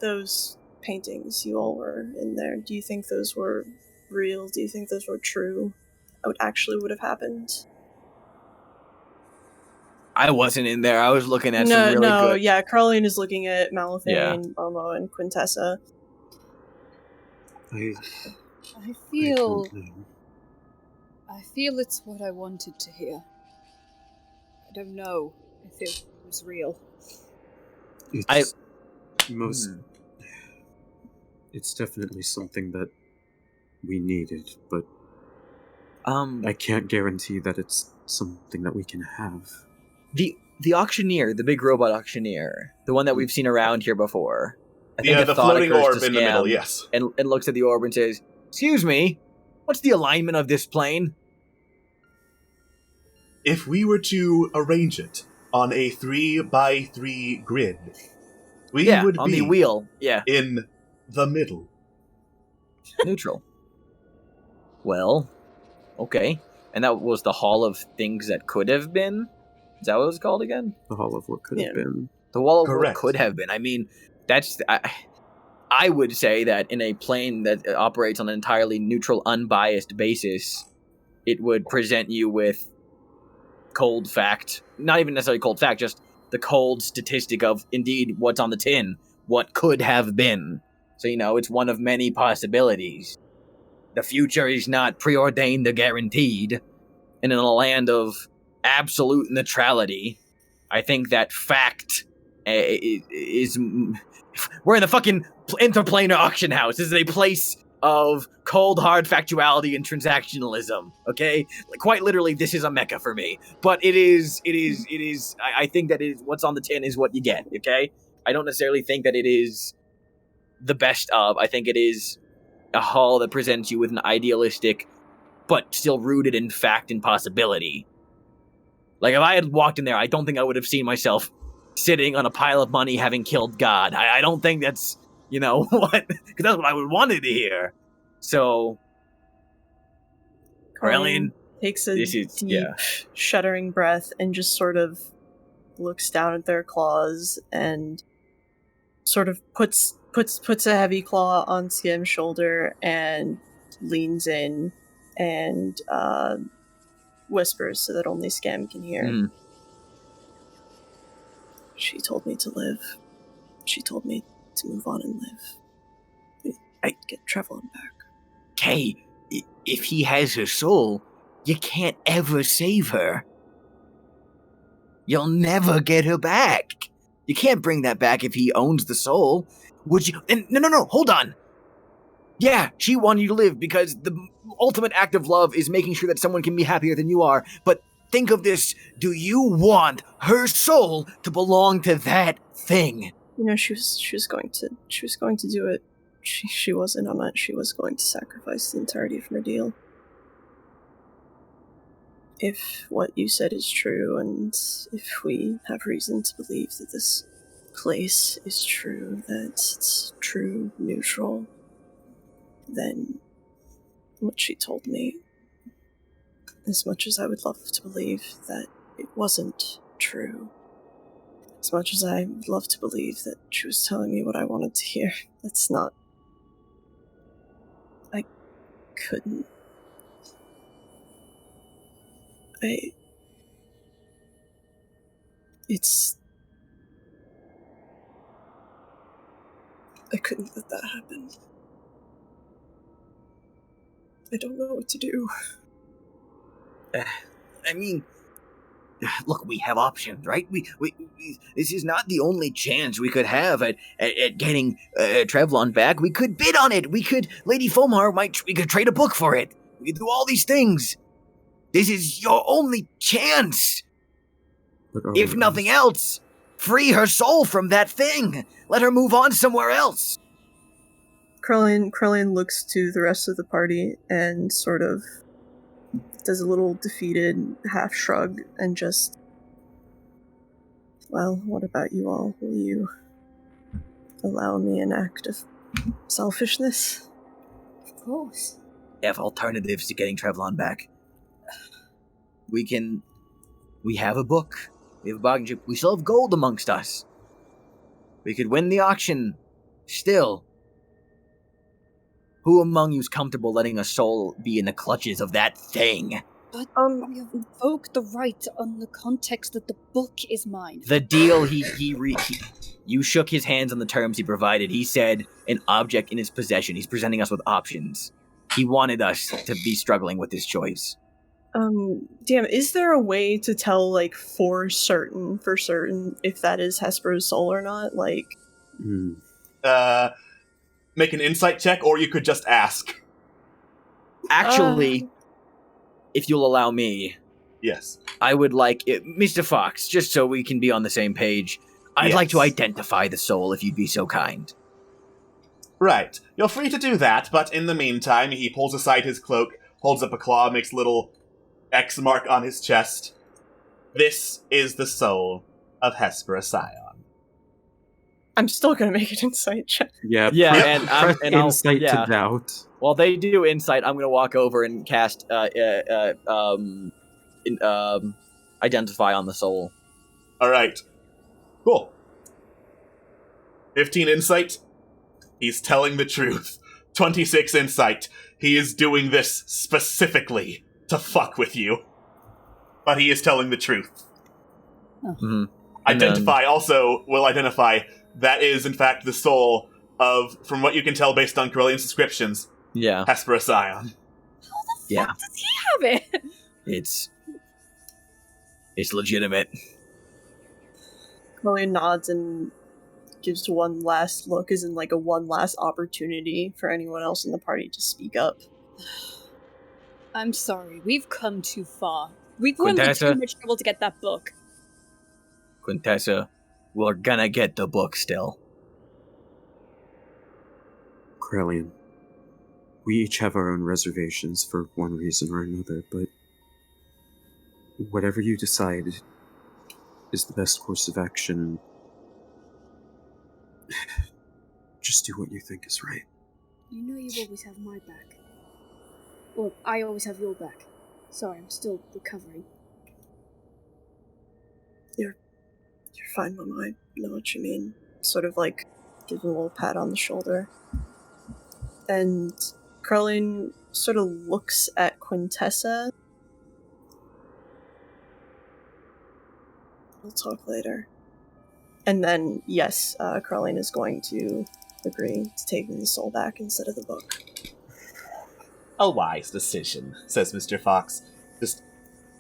[SPEAKER 7] those paintings you all were in there, do you think those were real? Do you think those were true? What actually would have happened?
[SPEAKER 9] I wasn't in there. I was looking at some really good.
[SPEAKER 7] Yeah, Carlene is looking at Malathane,
[SPEAKER 9] Yeah.
[SPEAKER 7] Momo, and Quintessa.
[SPEAKER 2] I
[SPEAKER 4] I
[SPEAKER 2] feel
[SPEAKER 4] don't know.
[SPEAKER 2] I feel it's what I wanted to hear. I don't know if it was real.
[SPEAKER 4] It's It's definitely something that we needed, but I can't guarantee that it's something that we can have.
[SPEAKER 9] The auctioneer, the big robot auctioneer, the one that we've seen around here before. I think
[SPEAKER 10] The
[SPEAKER 9] thought
[SPEAKER 10] floating
[SPEAKER 9] occurs
[SPEAKER 10] orb
[SPEAKER 9] to
[SPEAKER 10] in the middle,
[SPEAKER 9] Scam
[SPEAKER 10] yes.
[SPEAKER 9] And looks at the orb and says, "Excuse me, what's the alignment of this plane?"
[SPEAKER 10] If we were to arrange it on a 3x3 grid, we would
[SPEAKER 9] on
[SPEAKER 10] be
[SPEAKER 9] the wheel. Yeah,
[SPEAKER 10] in the middle.
[SPEAKER 9] Neutral. Well, okay. And that was the Hall of Things That Could Have Been? Is that what it was called again?
[SPEAKER 4] The Hall of What Could Have Been.
[SPEAKER 9] The Wall of
[SPEAKER 10] Correct.
[SPEAKER 9] What Could Have Been. I mean, that's... I would say that in a plane that operates on an entirely neutral, unbiased basis, it would present you with cold fact. Not even necessarily cold fact, just the cold statistic of, indeed, what's on the tin. What could have been. So, it's one of many possibilities. The future is not preordained or guaranteed. And in a land of absolute neutrality, I think that fact is... We're in the fucking interplanar auction house. This is a place of cold, hard factuality and transactionalism, okay? Like, quite literally, this is a mecca for me. But it is, I think that what's on the tin is what you get, okay? I don't necessarily think that it is the best of. I think it is a hall that presents you with an idealistic, but still rooted in fact and possibility. Like, if I had walked in there, I don't think I would have seen myself sitting on a pile of money having killed God. I don't think that's, what? Because that's what I would wanted to hear. So, Carlene
[SPEAKER 7] takes a deep, shuddering breath and just sort of looks down at their claws and sort of puts a heavy claw on Skim's shoulder and leans in and whispers so that only Scam can hear.
[SPEAKER 9] Mm.
[SPEAKER 7] She told me to live. She told me to move on and live. I'd get Trevlon back.
[SPEAKER 9] Hey, if he has her soul, you can't ever save her. You'll never get her back. You can't bring that back if he owns the soul. Would you? And no, hold on. Yeah, she wanted you to live because the ultimate act of love is making sure that someone can be happier than you are. But think of this. Do you want her soul to belong to that thing?
[SPEAKER 7] She was going to do it. She wasn't on it. She was going to sacrifice the entirety of her deal. If what you said is true, and if we have reason to believe that this place is true, that it's true, neutral, then what she told me, as much as I would love to believe that it wasn't true, as much as I would love to believe that she was telling me what I wanted to hear, that's not... I couldn't... I couldn't let that happen. I don't know what to do.
[SPEAKER 9] I mean, look, we have options, right? We this is not the only chance we could have at getting Trevlon back. We could bid on it. Lady Fomar we could trade a book for it. We could do all these things. This is your only chance. If nothing else, free her soul from that thing. Let her move on somewhere else.
[SPEAKER 7] Krillin looks to the rest of the party and sort of does a little defeated half shrug and just... Well, what about you all? Will you allow me an act of selfishness?
[SPEAKER 8] Of course.
[SPEAKER 9] We have alternatives to getting Trevlon back. We have a book. We have a bargain chip. We still have gold amongst us. We could win the auction. Still. Who among you is comfortable letting a soul be in the clutches of that thing?
[SPEAKER 6] But we have invoked the right on the context that the book is mine.
[SPEAKER 9] The deal you shook his hands on the terms he provided. He said an object in his possession. He's presenting us with options. He wanted us to be struggling with this choice.
[SPEAKER 7] Damn, is there a way to tell, like, for certain, if that is Hesper's soul or not? Like...
[SPEAKER 10] Make an insight check, or you could just ask.
[SPEAKER 9] Actually, if you'll allow me...
[SPEAKER 10] Yes.
[SPEAKER 9] I would like... Mr. Fox, just so we can be on the same page, I'd like to identify the soul, if you'd be so kind.
[SPEAKER 10] Right. You're free to do that, but in the meantime, he pulls aside his cloak, holds up a claw, makes a little X mark on his chest. This is the soul of Hespera Scion.
[SPEAKER 7] I'm still gonna make an insight check.
[SPEAKER 4] Yeah,
[SPEAKER 9] and I'll
[SPEAKER 4] insight to doubt.
[SPEAKER 9] While they do insight, I'm gonna walk over and cast identify on the soul.
[SPEAKER 10] All right. Cool. 15 insight. He's telling the truth. 26 insight. He is doing this specifically to fuck with you. But he is telling the truth.
[SPEAKER 9] Mm-hmm.
[SPEAKER 10] Identify also will identify that is, in fact, the soul of, from what you can tell based on Corellian's descriptions, Hespera Scion.
[SPEAKER 6] How the fuck does he have it?
[SPEAKER 9] It's legitimate.
[SPEAKER 7] Corellian nods and gives one last look, as in, like, a one last opportunity for anyone else in the party to speak up.
[SPEAKER 6] I'm sorry, we've come too far. We've gone through too much trouble to get that book.
[SPEAKER 9] Quintessa, we're gonna get the book still.
[SPEAKER 4] Corellian, we each have our own reservations for one reason or another, but whatever you decide is the best course of action. Just do what you think is right.
[SPEAKER 8] You know you always have my back. Or I always have your back. Sorry, I'm still recovering.
[SPEAKER 7] You're fine, Mama. I know what you mean. Sort of, like, give him a little pat on the shoulder. And Corellian sort of looks at Quintessa. We'll talk later. And then, yes, Corellian is going to agree to taking the soul back instead of the book.
[SPEAKER 10] A wise decision, says Mr. Fox, just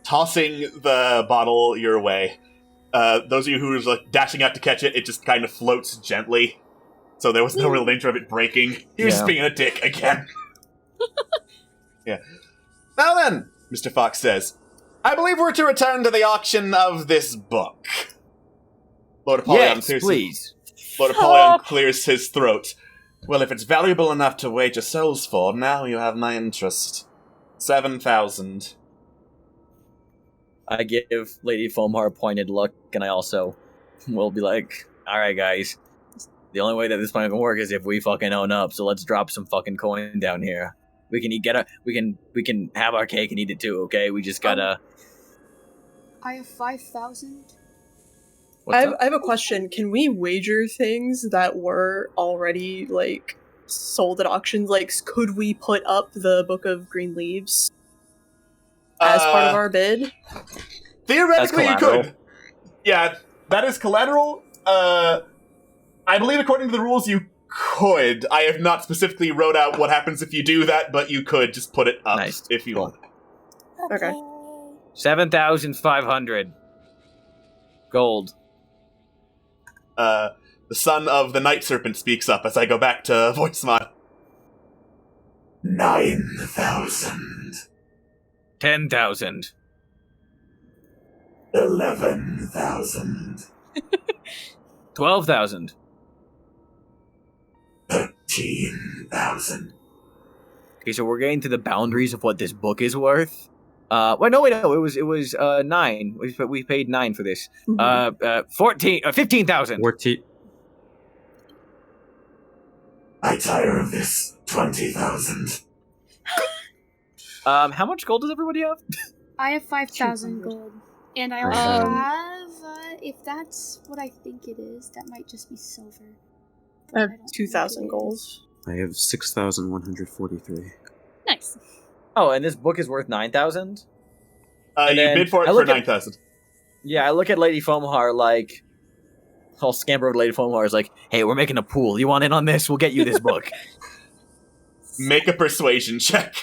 [SPEAKER 10] tossing the bottle your way. Those of you who are like dashing out to catch it, it just kind of floats gently, so there was no real danger of it breaking. He was just being a dick again. Yeah. Now then, Mr. Fox says, I believe we're to return to the auction of this book. Lord Apollyon Lord Apollyon clears his throat. Well, if it's valuable enough to wager souls for, now you have my interest. 7,000.
[SPEAKER 9] I give Lady Foamheart a pointed look, and I also will be like, alright guys, the only way that this plan can work is if we fucking own up, so let's drop some fucking coin down here. We can have our cake and eat it too, okay? We just gotta...
[SPEAKER 8] I have 5,000.
[SPEAKER 7] I have a question. Can we wager things that were already, like, sold at auctions? Like, could we put up the Book of Green Leaves as part of our bid?
[SPEAKER 10] Theoretically, you could. Yeah, that is collateral. I believe according to the rules, you could. I have not specifically wrote out what happens if you do that, but you could just put it up if you want.
[SPEAKER 7] Okay.
[SPEAKER 9] 7,500 gold.
[SPEAKER 10] The son of the Night Serpent speaks up as I go back to voice mod.
[SPEAKER 12] 9,000.
[SPEAKER 9] 10,000.
[SPEAKER 12] 11,000.
[SPEAKER 9] 12,000.
[SPEAKER 12] 13,000.
[SPEAKER 9] Okay, so we're getting to the boundaries of what this book is worth. No. It was 9. We paid 9 for this. 15,000.
[SPEAKER 4] 14.
[SPEAKER 12] I tire of this. 20,000.
[SPEAKER 9] How much gold does everybody have?
[SPEAKER 8] I have 5,000 gold. And I also have, if that's what I think it is, that might just be silver.
[SPEAKER 7] I have 2,000 gold.
[SPEAKER 4] I have 6,143.
[SPEAKER 6] Nice.
[SPEAKER 9] Oh, and this book is worth 9,000?
[SPEAKER 10] You bid for it for 9,000.
[SPEAKER 9] Yeah, I look at Lady Foamhar like... I'll scamper over to Lady Foamhar is like, hey, we're making a pool. You want in on this? We'll get you this book.
[SPEAKER 10] Make a persuasion check.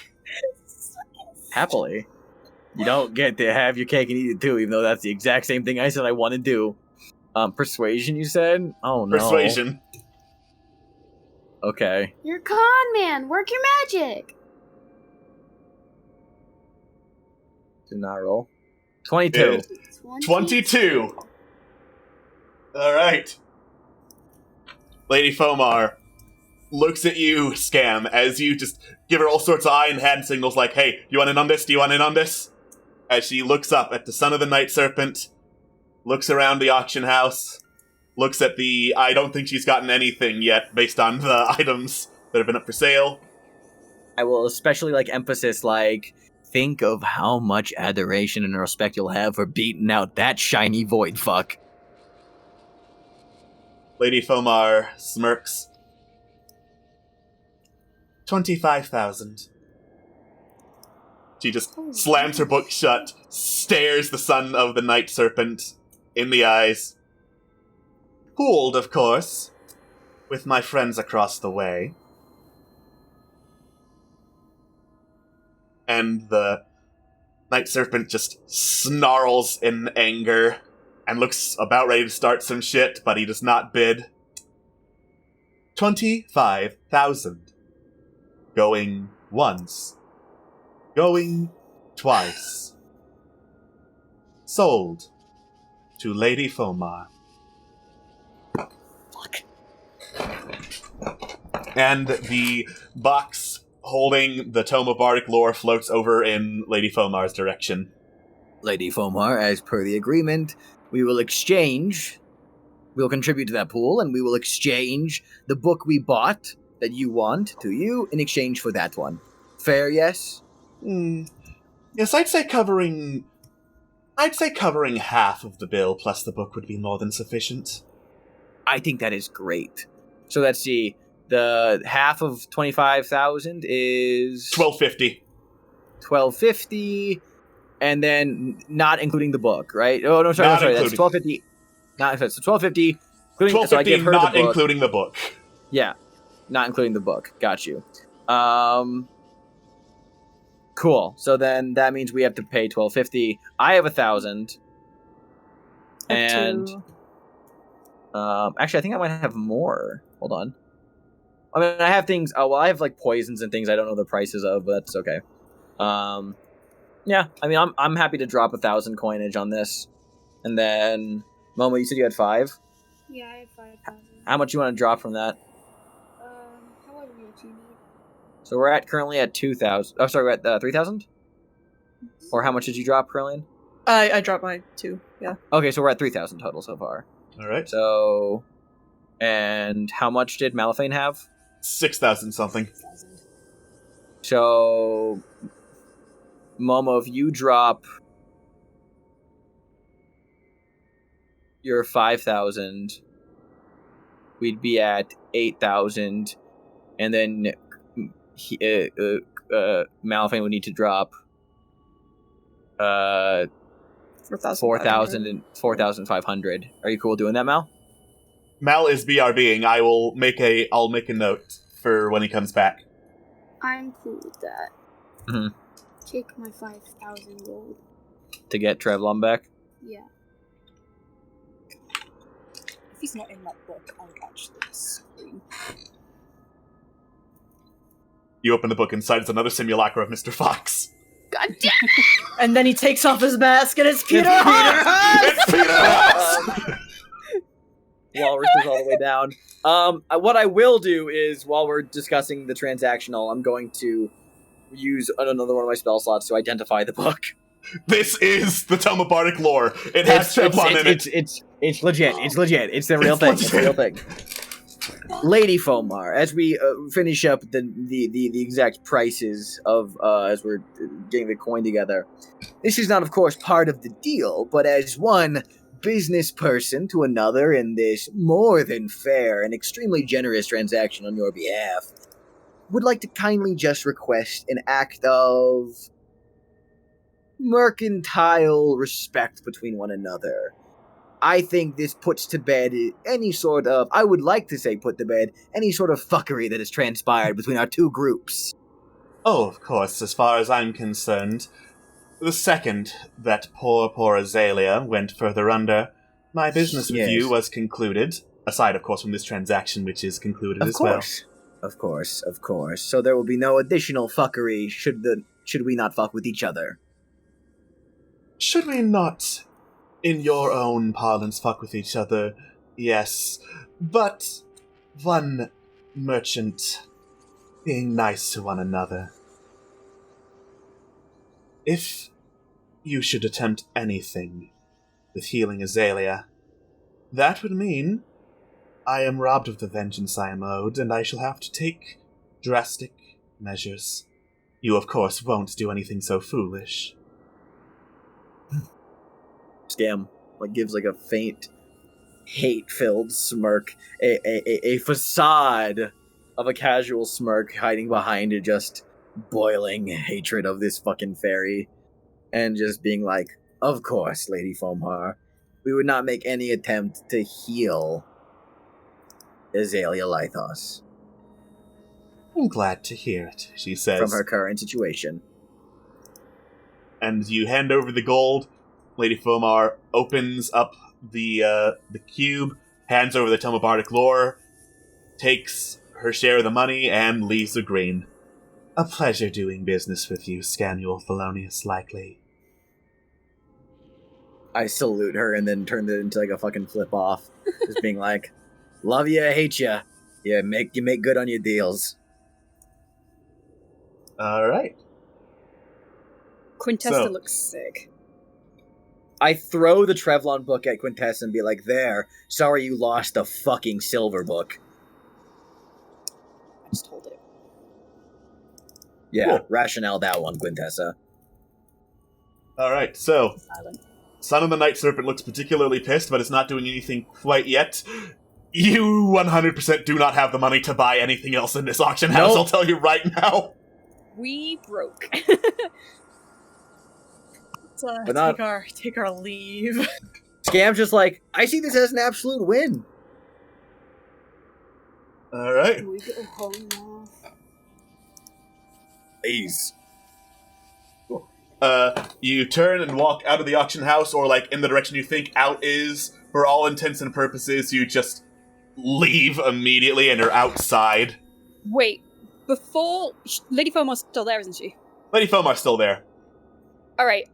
[SPEAKER 9] Happily. You don't get to have your cake and eat it too, even though that's the exact same thing I said I want to do. Persuasion, you said? Oh, no.
[SPEAKER 10] Persuasion.
[SPEAKER 9] Okay.
[SPEAKER 8] You're a con man. Work your magic.
[SPEAKER 9] Did not roll. 22.
[SPEAKER 10] 22. Alright. Lady Foamhar looks at you, Scam, as you just give her all sorts of eye and hand signals like, hey, you want in on this? Do you want in on this? As she looks up at the son of the Night Serpent, looks around the auction house, looks at the... I don't think she's gotten anything yet based on the items that have been up for sale.
[SPEAKER 9] I will especially emphasis think of how much adoration and respect you'll have for beating out that shiny void fuck.
[SPEAKER 10] Lady Foamhar smirks. 25,000. She just slams her book shut, stares the son of the Night Serpent in the eyes. Pooled, of course, with my friends across the way. And the Night Serpent just snarls in anger and looks about ready to start some shit, but he does not bid. 25,000. Going once. Going twice. Sold to Lady Foamhar.
[SPEAKER 6] Fuck.
[SPEAKER 10] And the box holding the Tome of Bardic Lore floats over in Lady Foamhar's direction.
[SPEAKER 9] Lady Foamhar, as per the agreement, we will exchange. We'll contribute to that pool, and we will exchange the book we bought that you want to you in exchange for that one. Fair, yes?
[SPEAKER 10] Yes, I'd say covering half of the bill plus the book would be more than sufficient.
[SPEAKER 9] I think that is great. So let's see. The half of 25,000 is
[SPEAKER 10] 1250.
[SPEAKER 9] 1250, and then not including the book, right? Oh no, sorry. That's 1250. Not so 1250.
[SPEAKER 10] 1250,
[SPEAKER 9] so I give her
[SPEAKER 10] not
[SPEAKER 9] the book.
[SPEAKER 10] Including the book.
[SPEAKER 9] Yeah, not including the book. Got you. Cool. So then that means we have to pay 1250. I have 1,000. And actually, I think I might have more. Hold on. I mean, I have things. Oh well, I have poisons and things I don't know the prices of, but that's okay. Yeah. I mean, I'm happy to drop 1,000 coinage on this, and then Momo, you said you had 5.
[SPEAKER 8] Yeah, I had 5,000.
[SPEAKER 9] How much you want to drop from that?
[SPEAKER 8] However much you need.
[SPEAKER 9] So we're currently at 2,000. Oh, sorry, we're at 3,000. Or how much did you drop, Caroline?
[SPEAKER 7] I dropped my 2. Yeah.
[SPEAKER 9] Okay, so we're at 3,000 total so far.
[SPEAKER 10] All right.
[SPEAKER 9] So, and how much did Malifane have?
[SPEAKER 10] 6,000 something.
[SPEAKER 9] So, Momo, if you drop your 5,000, we'd be at 8,000, and then Malifane would need to drop 4,000 and 4,500. Are you cool doing that, Mal?
[SPEAKER 10] Mal is BRBing. I'll make a note for when he comes back.
[SPEAKER 8] I'm cool with that.
[SPEAKER 9] Mm-hmm.
[SPEAKER 8] Take my 5,000 gold.
[SPEAKER 9] To get Trevlon back?
[SPEAKER 8] Yeah.
[SPEAKER 6] If he's not in that book, I'll actually scream.
[SPEAKER 10] You open the book, inside is another simulacra of Mr. Fox.
[SPEAKER 8] God damn!
[SPEAKER 7] And then he takes off his mask and it's Peter
[SPEAKER 10] It's Peter Hawks!
[SPEAKER 9] Walrus is all the way down. What I will do is, while we're discussing the transactional, I'm going to use another one of my spell slots to identify the book.
[SPEAKER 10] This is the Tome of Bardic Lore. It has Trevlon in it.
[SPEAKER 9] It's legit. It's legit. It's the real thing. It's the real thing. Lady Fomar, as we finish up the exact prices of as we're getting the coin together, this is not, of course, part of the deal, but as one business person to another in this more than fair and extremely generous transaction on your behalf, would like to kindly just request an act of mercantile respect between one another. I think this puts to bed any sort of, I would like to say put to bed, any sort of fuckery that has transpired between our two groups.
[SPEAKER 10] Oh, of course, as far as I'm concerned, the second that poor Azalea went further under, my business with you was concluded, aside, of course, from this transaction, which is concluded as well.
[SPEAKER 9] Of course. So there will be no additional fuckery should we not fuck with each other.
[SPEAKER 10] Should we not, in your own parlance, fuck with each other? Yes. But one merchant being nice to one another. If you should attempt anything with healing Azalea, that would mean I am robbed of the vengeance I am owed, and I shall have to take drastic measures. You, of course, won't do anything so foolish.
[SPEAKER 9] Scam gives a faint, hate-filled smirk, a facade of a casual smirk hiding behind a just boiling hatred of this fucking fairy, and just being like, "Of course, Lady Fomar, we would not make any attempt to heal Azalea Lythos."
[SPEAKER 10] I'm glad to hear it, she says.
[SPEAKER 9] From her current situation.
[SPEAKER 10] And you hand over the gold. Lady Fomar opens up the cube, hands over the Tome of Bardic Lore, takes her share of the money, and leaves the green. A pleasure doing business with you, Scanual Felonious Likely.
[SPEAKER 9] I salute her and then turn it into a fucking flip off. Just being like, love ya, hate ya. You make good on your deals.
[SPEAKER 10] Alright.
[SPEAKER 6] Quintessa looks sick.
[SPEAKER 9] I throw the Trevlon book at Quintessa and be like, there, sorry you lost the fucking silver book.
[SPEAKER 6] I just hold it.
[SPEAKER 9] Yeah,
[SPEAKER 10] cool.
[SPEAKER 9] Rationale that one, Quintessa.
[SPEAKER 10] Alright, so
[SPEAKER 6] Silent.
[SPEAKER 10] Son of the Night Serpent looks particularly pissed, but it's not doing anything quite yet. You 100% do not have the money to buy anything else in this auction house,
[SPEAKER 9] Nope.
[SPEAKER 10] I'll tell you right now.
[SPEAKER 6] We broke.
[SPEAKER 7] Let's take our leave.
[SPEAKER 9] Scam's just like, I see this as an absolute win.
[SPEAKER 10] Alright.
[SPEAKER 8] Can we go home now?
[SPEAKER 9] Please.
[SPEAKER 10] You turn and walk out of the auction house, or in the direction you think out is. For all intents and purposes, you just leave immediately and are outside.
[SPEAKER 6] Wait, before Lady Fomar's still there, isn't she?
[SPEAKER 10] Lady Fomar's still there.
[SPEAKER 6] All right.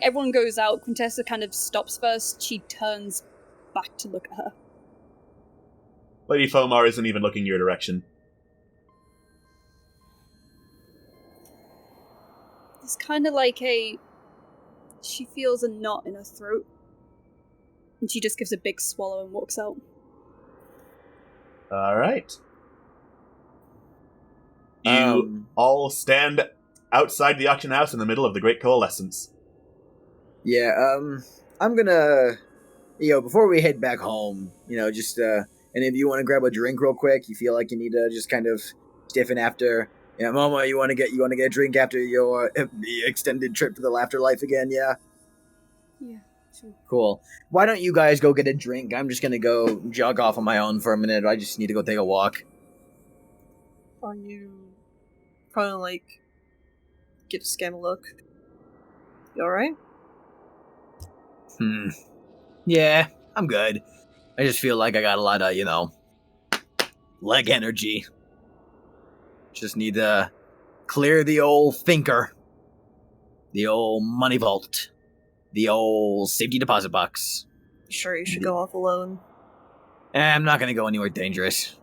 [SPEAKER 6] Everyone goes out. Quintessa kind of stops first. She turns back to look at her.
[SPEAKER 10] Lady Fomar isn't even looking your direction.
[SPEAKER 6] It's kind of she feels a knot in her throat. And she just gives a big swallow and walks out.
[SPEAKER 10] Alright. You all stand outside the auction house in the middle of the Great Coalescence.
[SPEAKER 9] Yeah, I'm gonna, before we head back home, just, any of you want to grab a drink real quick? You feel like you need to just kind of stiffen after... Yeah, Mama, you want to get a drink after your extended trip to the Laughter Life again? Yeah.
[SPEAKER 8] Yeah, sure.
[SPEAKER 9] Cool. Why don't you guys go get a drink? I'm just gonna go jog off on my own for a minute. I just need to go take a walk.
[SPEAKER 7] Are you probably get a scan a look? You all right?
[SPEAKER 9] Yeah, I'm good. I just feel like I got a lot of leg energy. Just need to clear the old thinker, the old money vault, the old safety deposit box.
[SPEAKER 7] You sure you should go off alone?
[SPEAKER 9] I'm not going to go anywhere dangerous.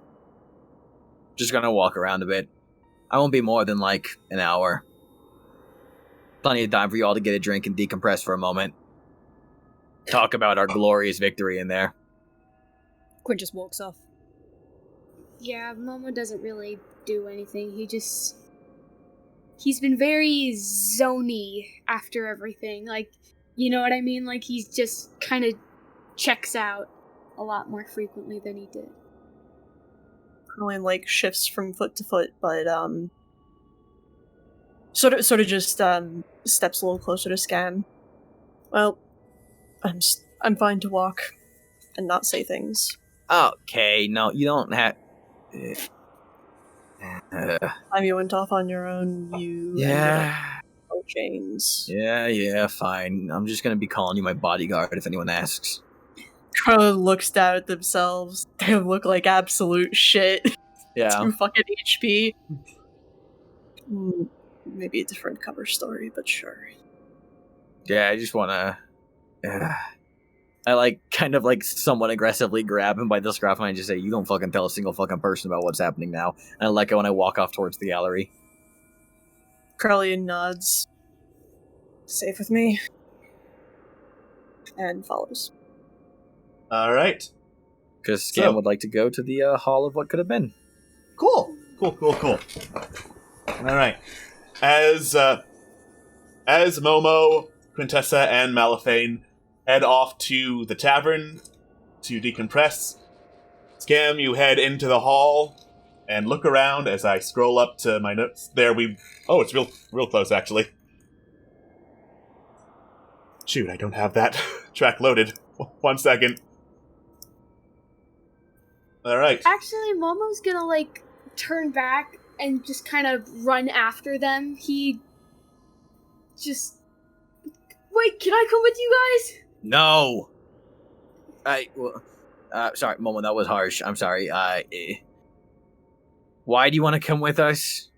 [SPEAKER 9] Just gonna walk around a bit. I won't be more than like an hour. Plenty of time for you all to get a drink and decompress for a moment. Talk about our glorious victory in there.
[SPEAKER 6] Quinn just walks off.
[SPEAKER 8] Yeah, Momo doesn't really do anything. He's been very zony after everything. Like, you know what I mean? Like, he's just kind of checks out a lot more frequently than he did.
[SPEAKER 7] Only like shifts from foot to foot, but sort of just steps a little closer to Scam. Well, I'm fine to walk and not say things.
[SPEAKER 9] Okay, no, you don't have.
[SPEAKER 7] Time you went off on your own, you
[SPEAKER 9] Yeah.
[SPEAKER 7] chains.
[SPEAKER 9] Yeah, fine. I'm just gonna be calling you my bodyguard if anyone asks.
[SPEAKER 7] Carla looks down at themselves. They look like absolute shit.
[SPEAKER 9] Yeah.
[SPEAKER 7] 2 fucking HP. Maybe a different cover story, but sure.
[SPEAKER 9] Yeah, I just wanna. I like kind of like somewhat aggressively grab him by the scruff and I just say, "You don't fucking tell a single fucking person about what's happening now." And I let go and I walk off towards the gallery.
[SPEAKER 7] Carly nods. Safe with me. And follows.
[SPEAKER 10] All right.
[SPEAKER 9] Because Scam would like to go to the Hall of What Could Have Been.
[SPEAKER 10] Cool. All right. As Momo, Quintessa, and Malifane head off to the tavern to decompress, Scam, you head into the hall and look around as I scroll up to my notes. It's real close, actually. Shoot, I don't have that track loaded. 1 second. All right.
[SPEAKER 8] Actually, Momo's gonna, like, turn back and just kind of run after them. He just... Wait, can I come with you guys?
[SPEAKER 9] No! Sorry, Momo, that was harsh. I'm sorry. Why do you want to come with us?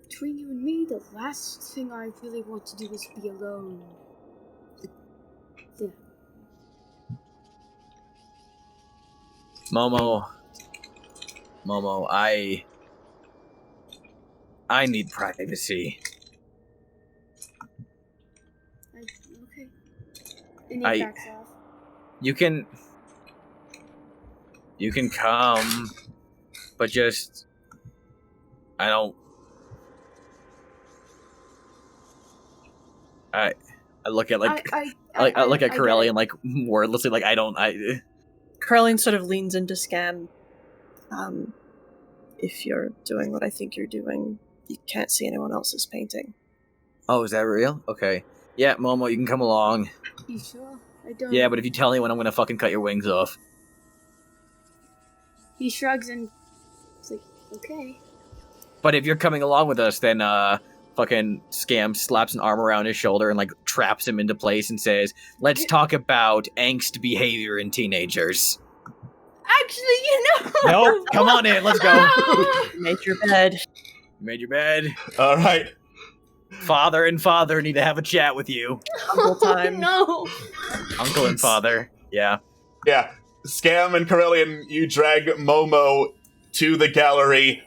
[SPEAKER 8] Between you and me, the last thing I really want to do is be alone.
[SPEAKER 9] Momo, I need privacy.
[SPEAKER 8] Okay. And he backs off.
[SPEAKER 9] You can come, but just I look at I look at Corelli and like wordlessly like
[SPEAKER 7] Carlene sort of leans into Scam. If you're doing what I think you're doing, you can't see anyone else's painting.
[SPEAKER 9] Oh, is that real? Okay. Yeah, Momo, you can come along.
[SPEAKER 8] You sure? I don't...
[SPEAKER 9] Yeah, but if you tell anyone, I'm gonna fucking cut your wings off.
[SPEAKER 8] He shrugs and... It's like, okay.
[SPEAKER 9] But if you're coming along with us, then, fucking Scam slaps an arm around his shoulder and, like, traps him into place and says, "Let's talk about angst behavior in teenagers."
[SPEAKER 8] Actually, you know...
[SPEAKER 9] Nope, come on in, let's go.
[SPEAKER 7] You made your bed.
[SPEAKER 9] You made your bed?
[SPEAKER 10] All right.
[SPEAKER 9] Father and father need to have a chat with you.
[SPEAKER 7] Uncle time.
[SPEAKER 8] No!
[SPEAKER 9] Uncle and father, yeah.
[SPEAKER 10] Yeah. Scam and Corellian, you drag Momo to the gallery,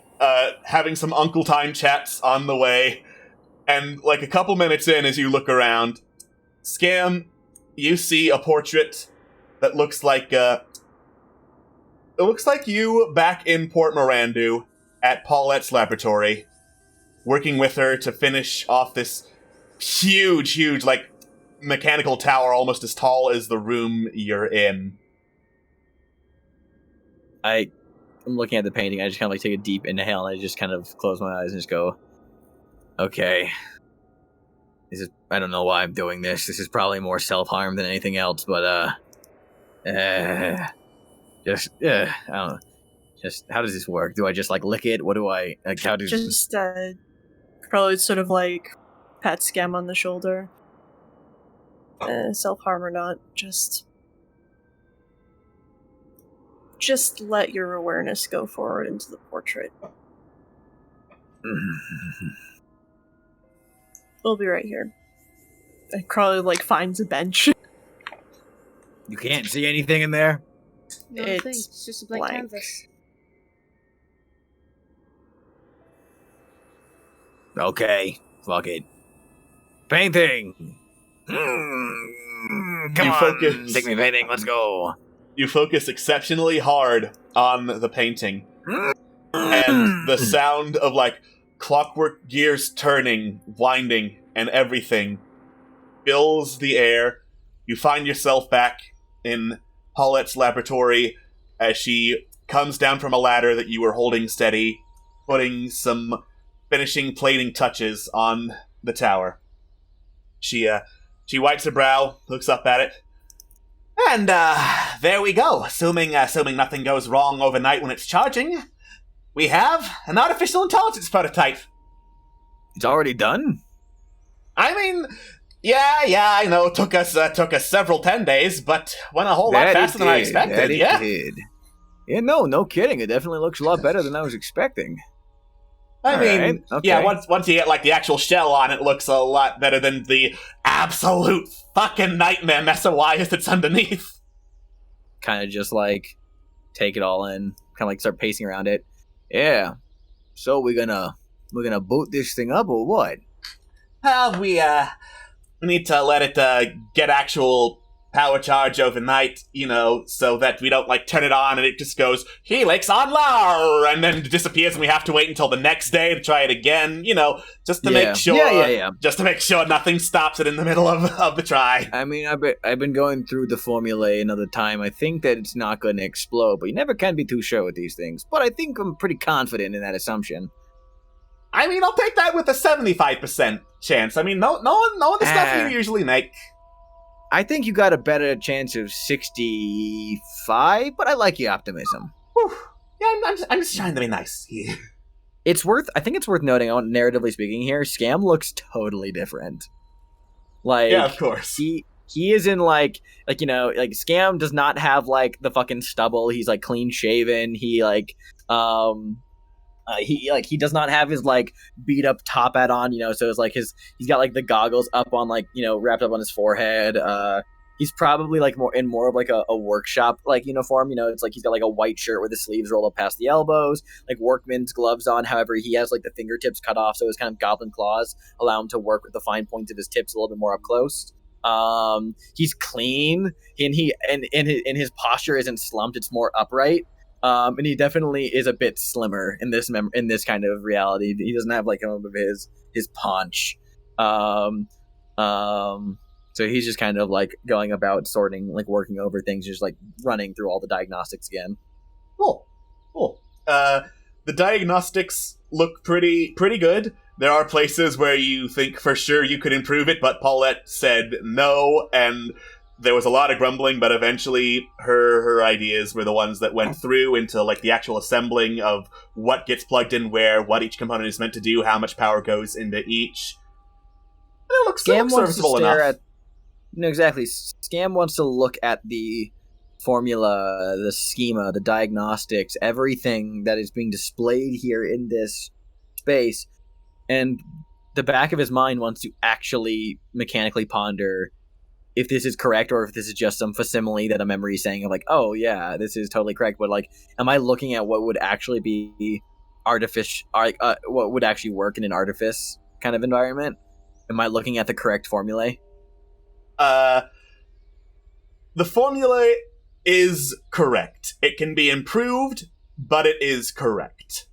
[SPEAKER 10] having some Uncle Time chats on the way. And, like, a couple minutes in, as you look around, Scam, you see a portrait that looks like, it looks like you back in Port Mirandu at Paulette's laboratory, working with her to finish off this huge, like, mechanical tower almost as tall as the room you're in.
[SPEAKER 9] I'm looking at the painting, I just kind of, like, take a deep inhale, and I just kind of close my eyes and just go, okay. I don't know why I'm doing this. This is probably more self-harm than anything else, but, I don't know. Just, how does this work? Do I just, like, lick it? What do I, like, how does...
[SPEAKER 7] Just, probably sort of, like, pat Scam on the shoulder. Self-harm or not, just let your awareness go forward into the portrait. We'll be right here. And Carly, like, finds a bench.
[SPEAKER 9] You can't see anything in there?
[SPEAKER 8] No, it's just a blank canvas.
[SPEAKER 9] Okay, fuck it. Painting! Come on, take me painting, let's go.
[SPEAKER 10] You focus exceptionally hard on the painting. And the sound of, like, clockwork gears turning, winding, and everything fills the air. You find yourself back in Paulette's laboratory as she comes down from a ladder that you were holding steady, putting some finishing plating touches on the tower. She wipes her brow, looks up at it. And, there we go. Assuming nothing goes wrong overnight when it's charging, we have an artificial intelligence prototype.
[SPEAKER 9] It's already done?
[SPEAKER 10] I mean, yeah, I know. Took us several 10 days, but went a whole lot faster than I expected.
[SPEAKER 9] Yeah, no kidding. It definitely looks a lot better than I was expecting.
[SPEAKER 10] I mean, yeah, once you get, like, the actual shell on, it looks a lot better than the absolute fucking nightmare mess of wires that's underneath.
[SPEAKER 9] Kind of just, like, take it all in. Kind of, like, start pacing around it. Yeah. So we're gonna boot this thing up, or what?
[SPEAKER 10] We need to let it, get actual power charge overnight, so that we don't, like, turn it on and it just goes, Helix on lar, and then it disappears and we have to wait until the next day to try it again, just to make sure, just to make sure nothing stops it in the middle of the try.
[SPEAKER 9] I mean, I've been going through the formulae another time. I think that it's not going to explode, but you never can be too sure with these things. But I think I'm pretty confident in that assumption.
[SPEAKER 10] I mean, I'll take that with a 75% chance. I mean, knowing the stuff you usually make.
[SPEAKER 9] I think you got a better chance of 65, but I like your optimism.
[SPEAKER 10] Whew. Yeah, I'm just trying to be nice.
[SPEAKER 9] I think it's worth noting, narratively speaking here, Scam looks totally different. Like,
[SPEAKER 10] yeah, of course.
[SPEAKER 9] He is in, like, Scam does not have, like, the fucking stubble. He's, like, clean shaven. He, like, he does not have his, like, beat up top hat on, so it's like he's got, like, the goggles up on, like, wrapped up on his forehead. He's probably, like, more of, like, a workshop, like, uniform, it's like he's got, like, a white shirt with the sleeves rolled up past the elbows, like, workman's gloves on. However, he has, like, the fingertips cut off, so his kind of goblin claws allow him to work with the fine points of his tips a little bit more up close. He's clean, and his posture isn't slumped, it's more upright. And he definitely is a bit slimmer in this kind of reality. He doesn't have, like, his paunch. So he's just kind of, like, going about sorting, like, working over things, just, like, running through all the diagnostics again.
[SPEAKER 10] Cool. The diagnostics look pretty good. There are places where you think for sure you could improve it, but Paulette said no, and there was a lot of grumbling, but eventually her ideas were the ones that went through into, like, the actual assembling of what gets plugged in where, what each component is meant to do, how much power goes into each. And it looks serviceable enough.
[SPEAKER 9] Exactly. Scam wants to look at the formula, the schema, the diagnostics, everything that is being displayed here in this space, and the back of his mind wants to actually mechanically ponder if this is correct or if this is just some facsimile that a memory is saying of, like, oh yeah, this is totally correct, but, like, am I looking at what would actually be what would actually work in an artifice kind of environment? Am I looking at the correct formulae?
[SPEAKER 10] The formula is correct. It can be improved, but it is correct.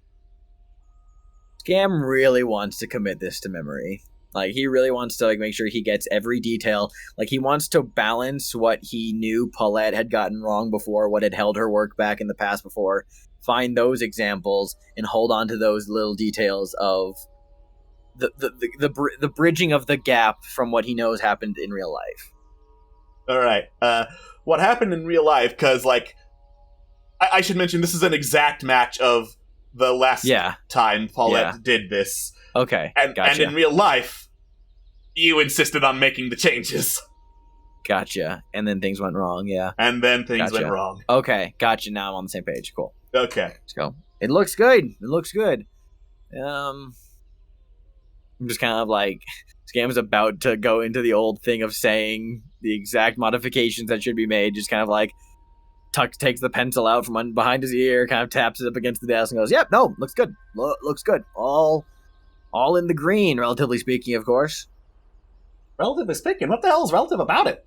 [SPEAKER 9] Scam really wants to commit this to memory. Like, he really wants to, like, make sure he gets every detail. Like, he wants to balance what he knew Paulette had gotten wrong before, what had held her work back in the past before, find those examples, and hold on to those little details of the bridging of the gap from what he knows happened in real life.
[SPEAKER 10] All right. What happened in real life, because, like, I should mention this is an exact match of the last time Paulette did this.
[SPEAKER 9] Okay,
[SPEAKER 10] gotcha. And in real life, you insisted on making the changes.
[SPEAKER 9] Gotcha. And then things went wrong, yeah.
[SPEAKER 10] And then things went wrong.
[SPEAKER 9] Okay, gotcha. Now I'm on the same page. Cool.
[SPEAKER 10] Okay.
[SPEAKER 9] Let's go. It looks good. I'm just kind of like, Scam's about to go into the old thing of saying the exact modifications that should be made, just kind of like takes the pencil out from behind his ear, kind of taps it up against the desk and goes, yep, no, looks good. Looks good. All all in the green, relatively speaking, of course.
[SPEAKER 10] Relatively speaking, what the hell is relative about it?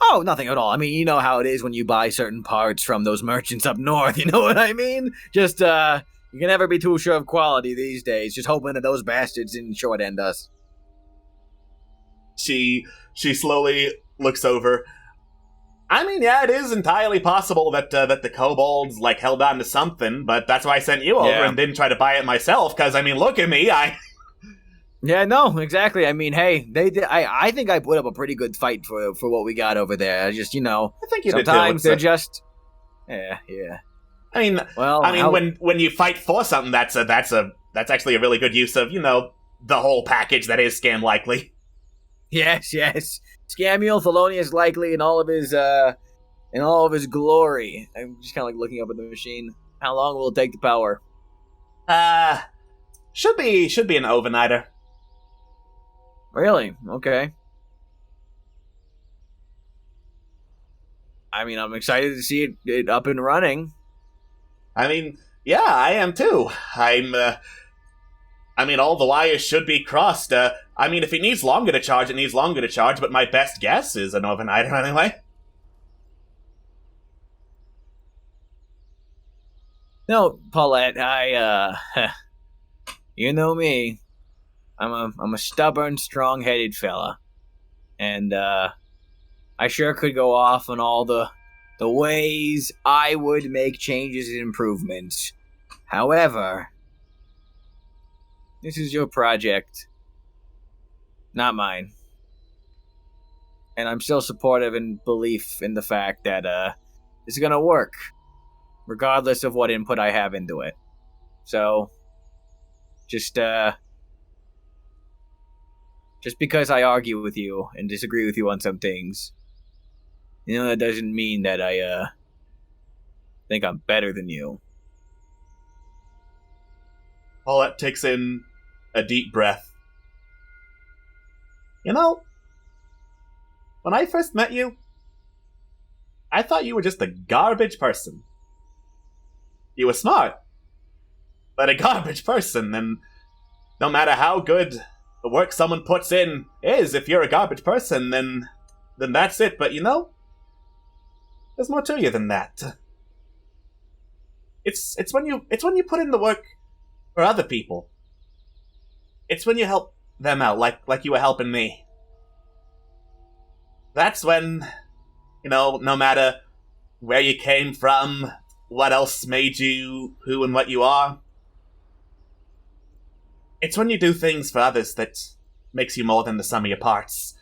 [SPEAKER 9] Oh, nothing at all. I mean, you know how it is when you buy certain parts from those merchants up north, you know what I mean? Just, you can never be too sure of quality these days, just hoping that those bastards didn't short-end us.
[SPEAKER 10] She slowly looks over. I mean, yeah, it is entirely possible that that the kobolds, like, held on to something, but that's why I sent you over and didn't try to buy it myself, because, I mean, look at me,
[SPEAKER 9] Yeah, no, exactly. I mean, hey, I think I put up a pretty good fight for what we got over there. I just,
[SPEAKER 10] I think you
[SPEAKER 9] sometimes
[SPEAKER 10] did too.
[SPEAKER 9] they're just... Yeah.
[SPEAKER 10] I mean, when you fight for something, that's actually a really good use of, the whole package that is scam likely.
[SPEAKER 9] Yes. Scamiel Thelonious likely in all of his glory. I'm just kind of like looking up at the machine. How long will it take to power?
[SPEAKER 10] Should be an overnighter.
[SPEAKER 9] Really? Okay. I mean, I'm excited to see it up and running.
[SPEAKER 10] I mean, yeah, I am too. I mean, all the wires should be crossed. I mean, if it needs longer to charge, it needs longer to charge, but my best guess is an overnighter anyway.
[SPEAKER 9] No, Paulette, you know me. I'm a stubborn, strong-headed fella. And, I sure could go off on all the ways I would make changes and improvements. However, this is your project, not mine. And I'm still supportive and belief in the fact that, this is gonna work, regardless of what input I have into it. So, just because I argue with you and disagree with you on some things, that doesn't mean that I, think I'm better than you.
[SPEAKER 10] Paulette takes in a deep breath. When I first met you, I thought you were just a garbage person. You were smart, but a garbage person, and no matter how good the work someone puts in is, if you're a garbage person, then that's it. But there's more to you than that. It's when you put in the work for other people. It's when you help them out, like you were helping me. That's when, no matter where you came from, what else made you who and what you are, it's when you do things for others that makes you more than the sum of your parts.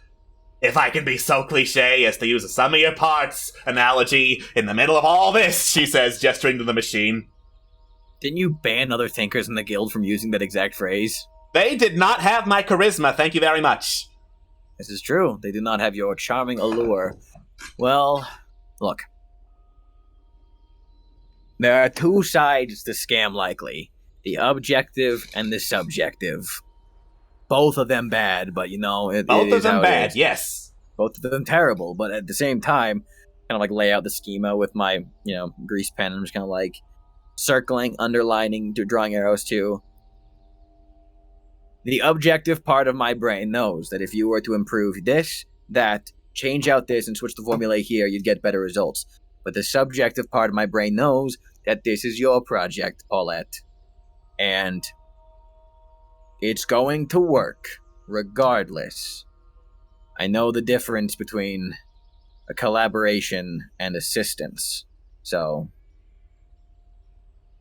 [SPEAKER 10] If I can be so cliche as to use a sum of your parts analogy in the middle of all this, she says, gesturing to the machine.
[SPEAKER 9] Didn't you ban other thinkers in the guild from using that exact phrase?
[SPEAKER 10] They did not have my charisma, thank you very much.
[SPEAKER 9] This is true. They do not have your charming allure. Well, look. There are two sides to scam likely. The objective and the subjective. Both of them bad, but
[SPEAKER 10] both of them bad, yes.
[SPEAKER 9] Both of them terrible, but at the same time, kind of like lay out the schema with my, grease pen. I'm just kind of like circling, underlining, drawing arrows too. The objective part of my brain knows that if you were to improve this, that, change out this, and switch the formula here, you'd get better results. But the subjective part of my brain knows that this is your project, Paulette. And it's going to work, regardless. I know the difference between a collaboration and assistance, so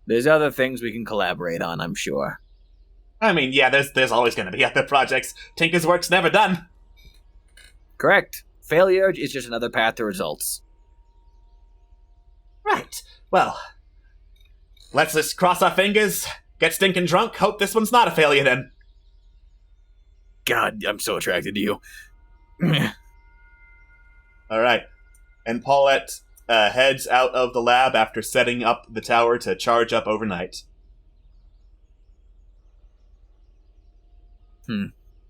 [SPEAKER 9] there's other things we can collaborate on, I'm sure.
[SPEAKER 10] I mean, yeah, there's always going to be other projects. Tinker's work's never done.
[SPEAKER 9] Correct. Failure is just another path to results.
[SPEAKER 10] Right. Well, let's just cross our fingers, get stinking drunk, hope this one's not a failure then.
[SPEAKER 9] God, I'm so attracted to you.
[SPEAKER 10] Alright. And Paulette heads out of the lab after setting up the tower to charge up overnight.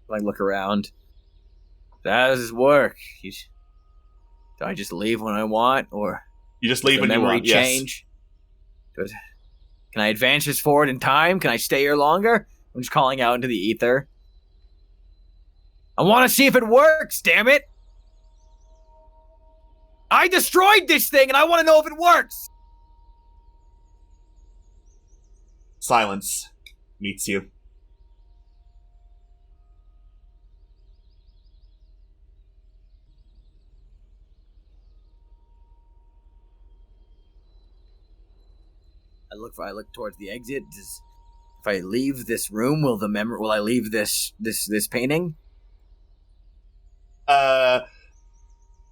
[SPEAKER 9] Like, look around. How does this work? Do I just leave when I want, or
[SPEAKER 10] you just leave when you want?
[SPEAKER 9] Change? Yes. Can I advance this forward in time? Can I stay here longer? I'm just calling out into the ether. I want to see if it works, damn it! I destroyed this thing, and I want to know if it works!
[SPEAKER 10] Silence meets you.
[SPEAKER 9] I look towards the exit. If I leave this room, will I leave this painting?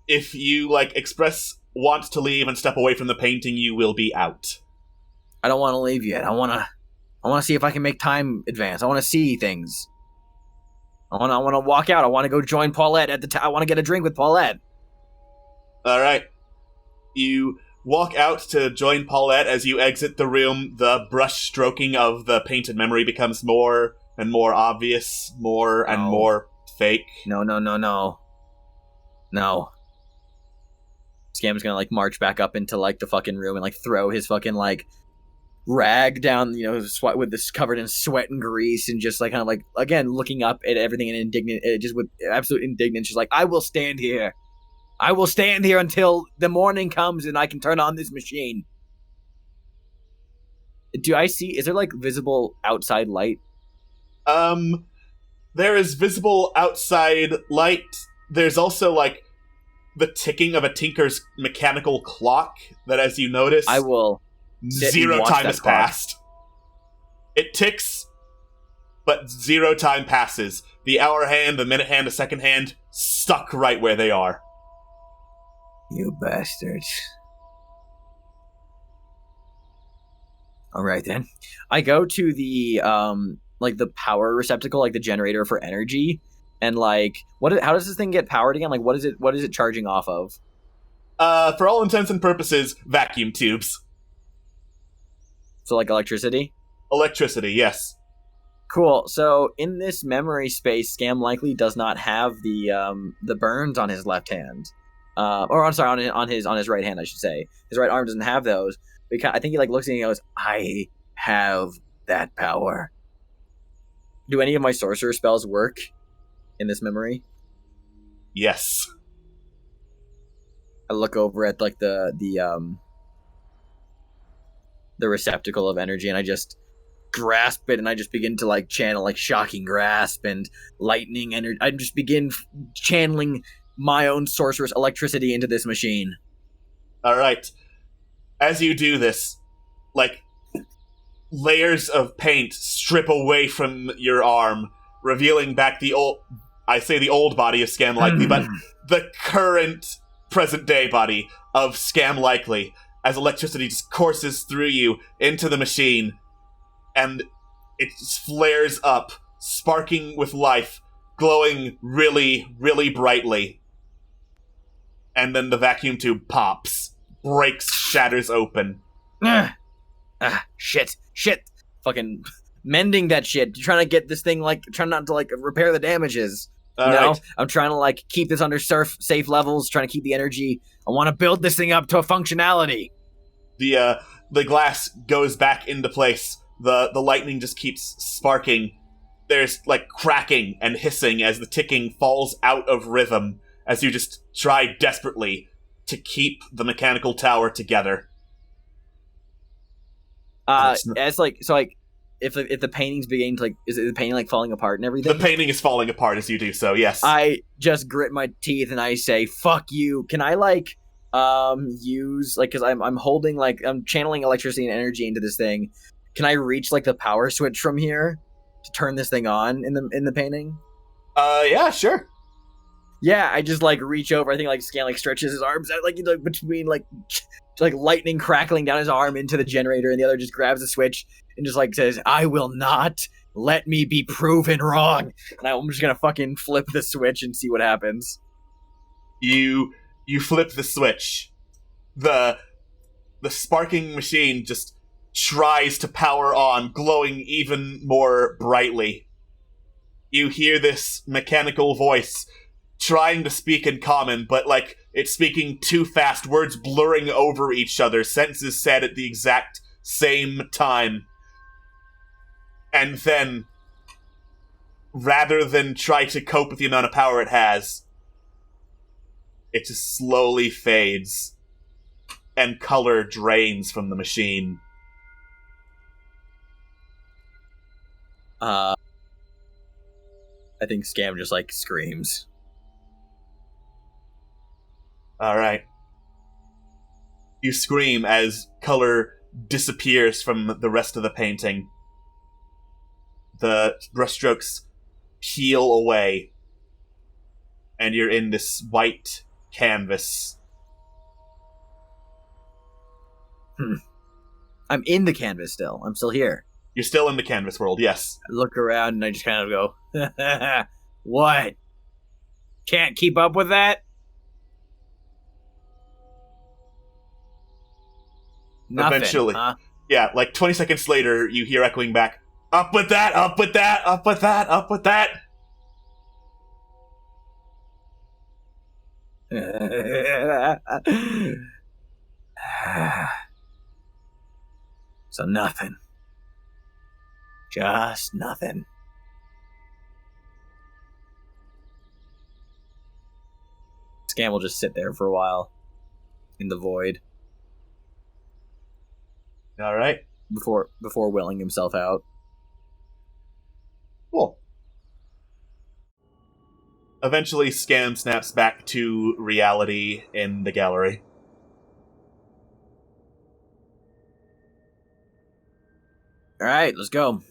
[SPEAKER 10] If you express want to leave and step away from the painting, you will be out.
[SPEAKER 9] I don't want to leave yet. I want to see if I can make time advance. I want to see things. I want to walk out. I want to go join Paulette I want to get a drink with Paulette.
[SPEAKER 10] All right. You walk out to join Paulette. As you exit the room, the brush stroking of the painted memory becomes more and more obvious, more and more fake.
[SPEAKER 9] No. Scam's gonna march back up into the fucking room and throw his fucking rag down, sweat with this covered in sweat and grease, and just again looking up at everything and indignant, just with absolute indignance, just I will stand here. I will stand here until the morning comes and I can turn on this machine. Is there visible outside light?
[SPEAKER 10] There is visible outside light. There's also the ticking of a tinker's mechanical clock that, as you notice,
[SPEAKER 9] I will
[SPEAKER 10] 0 time has passed. It ticks, but 0 time passes. The hour hand, the minute hand, the second hand, stuck right where they are.
[SPEAKER 9] You bastards. Alright then. I go to the the power receptacle, the generator for energy, and how does this thing get powered again? What is it charging off of?
[SPEAKER 10] For all intents and purposes, vacuum tubes.
[SPEAKER 9] So electricity?
[SPEAKER 10] Electricity, yes.
[SPEAKER 9] Cool. So in this memory space, Scam likely does not have the burns on his left hand. Or I'm sorry, on his right hand, I should say. His right arm doesn't have those. Because I think he looks at me and goes, "I have that power." Do any of my sorcerer spells work in this memory?
[SPEAKER 10] Yes.
[SPEAKER 9] I look over at the receptacle of energy, and I just grasp it, and I just begin to channel shocking grasp and lightning energy. I just begin channeling my own sorcerer's electricity into this machine.
[SPEAKER 10] All right. As you do this, layers of paint strip away from your arm, revealing back the old body of Scam Likely, but the current present-day body of Scam Likely, as electricity just courses through you into the machine, and it just flares up, sparking with life, glowing really, really brightly. And then the vacuum tube pops, breaks, shatters open.
[SPEAKER 9] Shit. Fucking mending that shit. Trying to get this thing, trying not to, repair the damages. You know? Right. I'm trying to, keep this under safe levels, trying to keep the energy. I want to build this thing up to a functionality.
[SPEAKER 10] The glass goes back into place. The lightning just keeps sparking. There's, cracking and hissing as the ticking falls out of rhythm, as you just try desperately to keep the mechanical tower together.
[SPEAKER 9] If the painting's beginning to is the painting falling apart and everything?
[SPEAKER 10] The painting is falling apart as you do so, yes.
[SPEAKER 9] I just grit my teeth and I say, "Fuck you." Can I use because I'm holding I'm channeling electricity and energy into this thing. Can I reach the power switch from here to turn this thing on in the painting?
[SPEAKER 10] Yeah, sure.
[SPEAKER 9] Yeah, I just reach over. I think Scam stretches his arms out between lightning crackling down his arm into the generator, and the other just grabs the switch and just says, "I will not let me be proven wrong." And I'm just gonna fucking flip the switch and see what happens.
[SPEAKER 10] You flip the switch. The sparking machine just tries to power on, glowing even more brightly. You hear this mechanical voice trying to speak in common, but it's speaking too fast, words blurring over each other, sentences said at the exact same time. And then rather than try to cope with the amount of power it has, it just slowly fades, and color drains from the machine.
[SPEAKER 9] I think Scam just, like, screams.
[SPEAKER 10] Alright. You scream as color disappears from the rest of the painting. The brushstrokes peel away, and you're in this white canvas.
[SPEAKER 9] I'm in the canvas still. I'm still here.
[SPEAKER 10] You're still in the canvas world, yes.
[SPEAKER 9] I look around and I just kind of go, what? Can't keep up with that? Nothing,
[SPEAKER 10] Eventually.
[SPEAKER 9] huh?
[SPEAKER 10] Yeah, like 20 seconds later, you hear echoing back, up with that, up with that, up with that, up with that.
[SPEAKER 9] So nothing. Just nothing. Scam will just sit there for a while in the void.
[SPEAKER 10] Alright.
[SPEAKER 9] Before willing himself out.
[SPEAKER 10] Cool. Eventually, Scam snaps back to reality in the gallery.
[SPEAKER 9] Alright, let's go.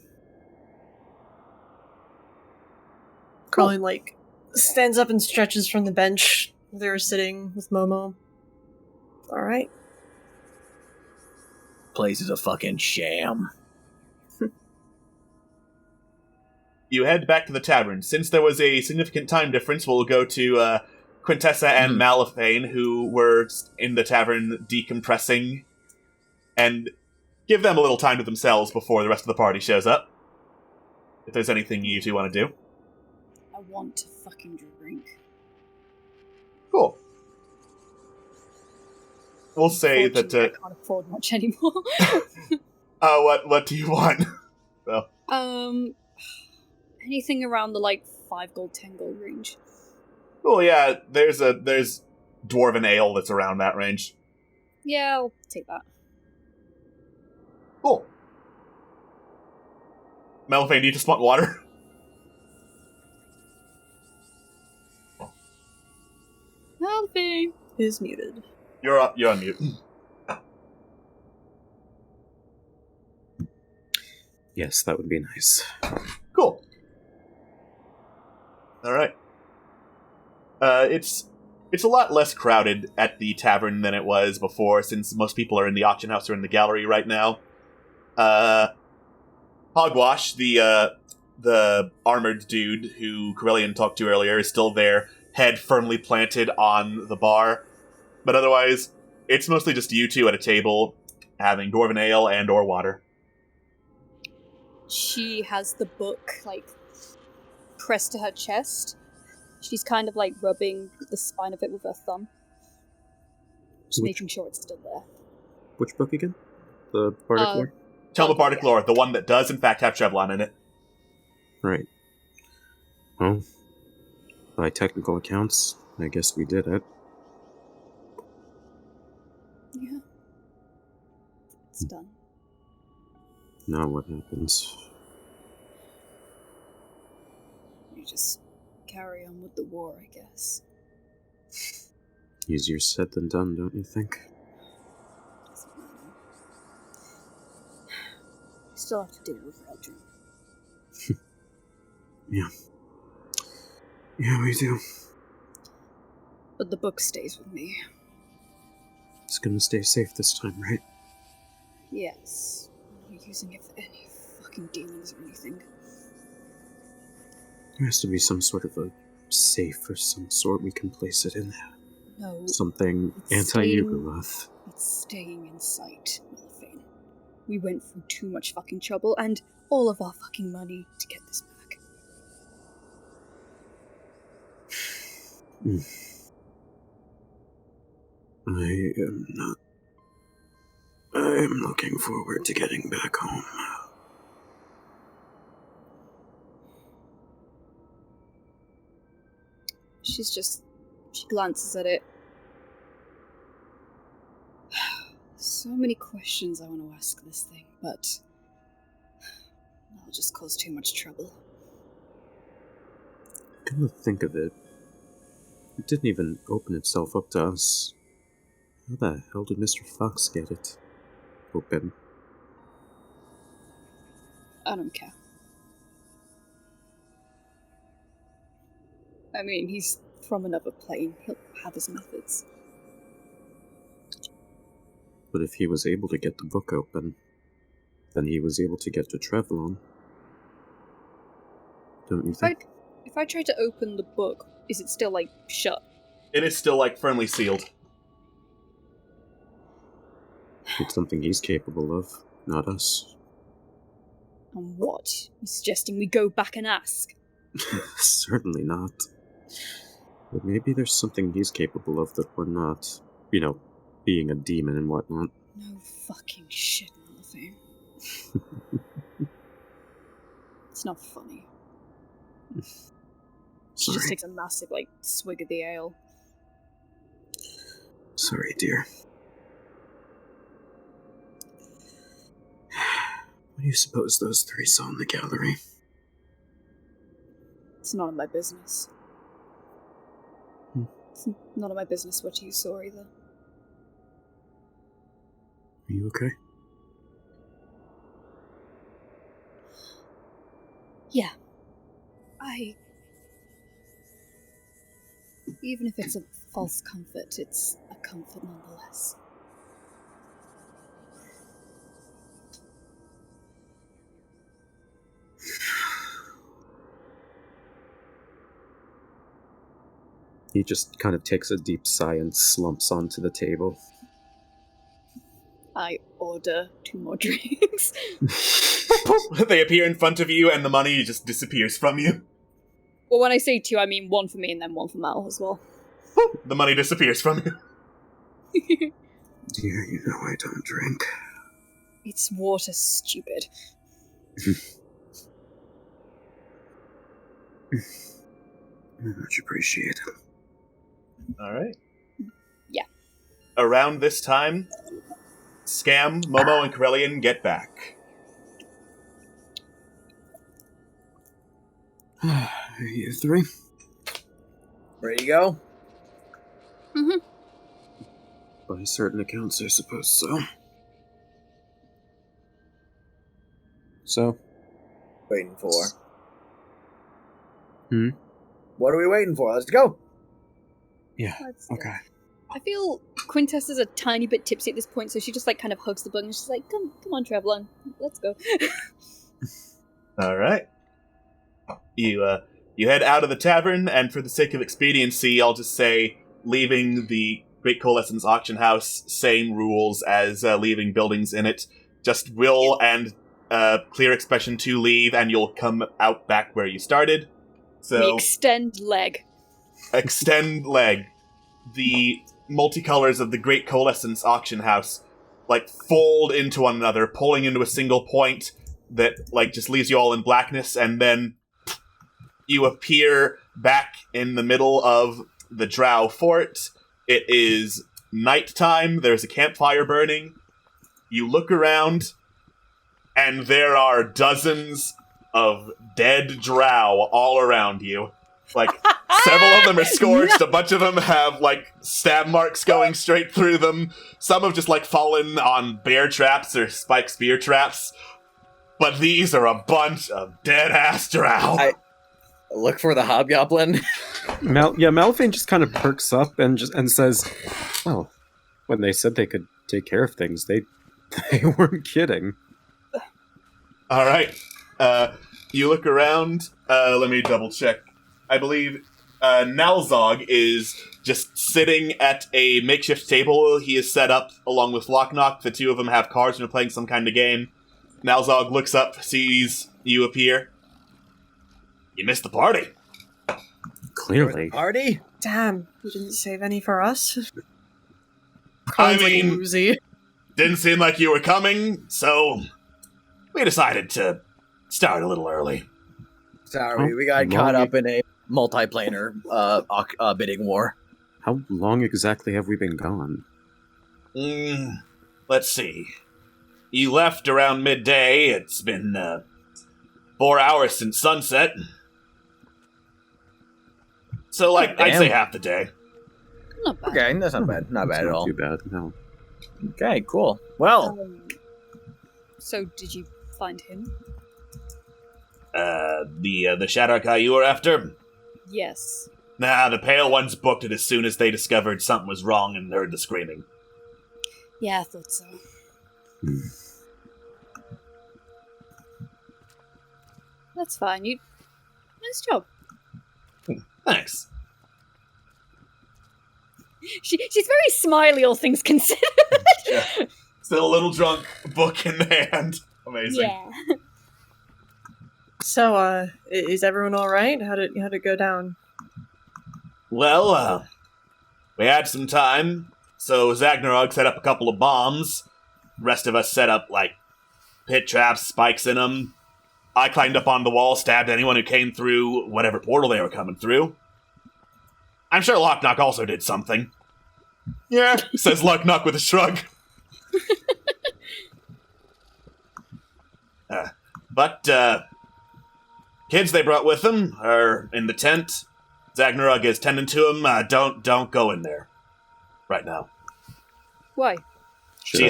[SPEAKER 7] Colin, like, stands up and stretches from the bench they were sitting with Momo. Alright.
[SPEAKER 9] Place is a fucking sham.
[SPEAKER 10] You head back to the tavern. Since there was a significant time difference, we'll go to Quintessa and Malifane, who were in the tavern decompressing, and give them a little time to themselves before the rest of the party shows up. If there's anything you two want to do.
[SPEAKER 6] I want to fucking drink.
[SPEAKER 10] Cool. We'll say that...
[SPEAKER 6] I can't afford much anymore.
[SPEAKER 10] What do you want? Well,
[SPEAKER 6] anything around the, like, 5 gold, 10 gold range.
[SPEAKER 10] oh yeah, there's dwarven ale that's around that range.
[SPEAKER 6] Yeah, I'll take that.
[SPEAKER 10] Cool. Malifane, do you just want water?
[SPEAKER 6] Malifane
[SPEAKER 7] is muted.
[SPEAKER 10] You're on mute.
[SPEAKER 4] Yes, that would be nice.
[SPEAKER 10] Cool. Alright. It's a lot less crowded at the tavern than it was before, since most people are in the auction house or in the gallery right now. Hogwash, the armored dude who Corellian talked to earlier, is still there, head firmly planted on the bar. But otherwise, it's mostly just you two at a table, having dwarven ale and or water.
[SPEAKER 6] She has the book, like, pressed to her chest. She's kind of, like, rubbing the spine of it with her thumb. Just making sure it's still there.
[SPEAKER 4] Which book again? The Bardic Lore?
[SPEAKER 10] Tell the Bardic Lore, the one that does in fact have Trevlon in it.
[SPEAKER 4] Right. Well, by technical accounts, I guess we did it.
[SPEAKER 6] Yeah. It's done.
[SPEAKER 4] Now what happens?
[SPEAKER 6] You just carry on with the war, I guess.
[SPEAKER 4] Easier said than done, don't you think?
[SPEAKER 6] Doesn't matter. I still have to deal with Eldrin.
[SPEAKER 4] Yeah. Yeah, we do.
[SPEAKER 6] But the book stays with me.
[SPEAKER 4] It's gonna stay safe this time, right?
[SPEAKER 6] Yes. I'm not using it for any fucking demons or anything.
[SPEAKER 4] There has to be some sort of a safe or some sort we can place it in.
[SPEAKER 6] No.
[SPEAKER 4] Something anti-Yugoloth.
[SPEAKER 6] It's staying in sight, Malifane. We went through too much fucking trouble and all of our fucking money to get this back.
[SPEAKER 4] I am not. I'm looking forward to getting back home.
[SPEAKER 6] She glances at it. So many questions I want to ask this thing, but that'll just cause too much trouble.
[SPEAKER 4] Come to think of it, it didn't even open itself up to us. How the hell did Mr. Fox get it open?
[SPEAKER 6] I don't care. I mean, he's from another plane. He'll have his methods.
[SPEAKER 4] But if he was able to get the book open, then he was able to get to Trevlon. Don't you think?
[SPEAKER 6] If I try to open the book, is it still, like, shut?
[SPEAKER 10] It is still, like, firmly sealed.
[SPEAKER 4] It's something he's capable of, not us.
[SPEAKER 6] And what? You're suggesting we go back and ask?
[SPEAKER 4] Certainly not. But maybe there's something he's capable of that we're not. You know, being a demon and whatnot.
[SPEAKER 6] No fucking shit, Malphine. It's not funny. She just takes a massive, like, swig of the ale.
[SPEAKER 4] Sorry, dear. What do you suppose those three saw in the gallery?
[SPEAKER 6] It's none of my business. It's none of my business what you saw either.
[SPEAKER 4] Are you okay?
[SPEAKER 6] Yeah. Even if it's a false comfort, it's a comfort nonetheless.
[SPEAKER 4] He just kind of takes a deep sigh and slumps onto the table.
[SPEAKER 6] I order 2 more drinks.
[SPEAKER 10] They appear in front of you, and the money just disappears from you.
[SPEAKER 6] Well, when I say 2, I mean 1 for me and then 1 for Mal as well.
[SPEAKER 10] The money disappears from you.
[SPEAKER 4] Dear, you know I don't drink.
[SPEAKER 6] It's water, stupid.
[SPEAKER 4] Much appreciated.
[SPEAKER 10] Alright.
[SPEAKER 6] Yeah.
[SPEAKER 10] Around this time, Scam, Momo, and Corellian get back.
[SPEAKER 4] You three?
[SPEAKER 9] Ready to go?
[SPEAKER 6] Mm-hmm.
[SPEAKER 4] By certain accounts, I suppose so. So?
[SPEAKER 9] Waiting for.
[SPEAKER 4] Hmm?
[SPEAKER 9] What are we waiting for? Let's go!
[SPEAKER 4] Yeah, okay.
[SPEAKER 6] I feel Quintess is a tiny bit tipsy at this point, so she just like kind of hugs the book and she's like, come on, Trevlon, let's go.
[SPEAKER 10] Alright. You head out of the tavern, and for the sake of expediency, I'll just say, leaving the Great Coalescence Auction House, same rules as leaving buildings in it. Just will and clear expression to leave, and you'll come out back where you started. So
[SPEAKER 6] we extend leg.
[SPEAKER 10] Extend leg. The multicolors of the Great Coalescence Auction House, like, fold into one another, pulling into a single point that, like, just leaves you all in blackness, and then you appear back in the middle of the Drow fort. It is nighttime. There's a campfire burning. You look around, and there are dozens of dead Drow all around you. Like, several of them are scorched. A bunch of them have, like, stab marks going straight through them. Some have just, like, fallen on bear traps or spike spear traps. But these are a bunch of dead-ass Drow.
[SPEAKER 9] I look for the hobgoblin.
[SPEAKER 4] Malphine just kind of perks up and says, "Well, when they said they could take care of things, they weren't kidding."
[SPEAKER 10] All right. You look around. Let me double check. I believe Nalzog is just sitting at a makeshift table he has set up along with Locknock. The two of them have cards and are playing some kind of game. Nalzog looks up, sees you appear. You missed the party.
[SPEAKER 4] Clearly.
[SPEAKER 9] Party?
[SPEAKER 7] Damn, you didn't save any for us.
[SPEAKER 10] I
[SPEAKER 7] Colin's
[SPEAKER 10] mean,
[SPEAKER 7] like woozy.
[SPEAKER 10] Didn't seem like you were coming, so we decided to start a little early.
[SPEAKER 9] Sorry, we got caught up in a multiplanar bidding war.
[SPEAKER 4] How long exactly have we been gone?
[SPEAKER 10] Let's see. You left around midday. It's been 4 hours since sunset. So, like, I'd say half the day.
[SPEAKER 6] Not bad.
[SPEAKER 9] Okay, that's not bad. Not
[SPEAKER 4] That's
[SPEAKER 9] bad at
[SPEAKER 4] not
[SPEAKER 9] all.
[SPEAKER 4] too bad, no.
[SPEAKER 9] Okay, cool. Well,
[SPEAKER 6] So did you find him?
[SPEAKER 10] The shadow guy you were after?
[SPEAKER 6] Yes.
[SPEAKER 10] Nah, the pale ones booked it as soon as they discovered something was wrong and heard the screaming.
[SPEAKER 6] Yeah, I thought so. That's fine. You. Nice job.
[SPEAKER 10] Thanks.
[SPEAKER 6] She's very smiley, all things considered.
[SPEAKER 10] Yeah. Still a little drunk, book in hand. Amazing.
[SPEAKER 6] Yeah.
[SPEAKER 7] So, is everyone all right? How'd it go down?
[SPEAKER 10] Well, we had some time, so Zagnarok set up a couple of bombs. The rest of us set up, like, pit traps, spikes in them. I climbed up on the wall, stabbed anyone who came through whatever portal they were coming through. I'm sure Locknock also did something. Yeah, says Locknock with a shrug. But kids they brought with them are in the tent. Zagnarug is tending to them. Don't go in there right now.
[SPEAKER 6] Why?
[SPEAKER 4] Should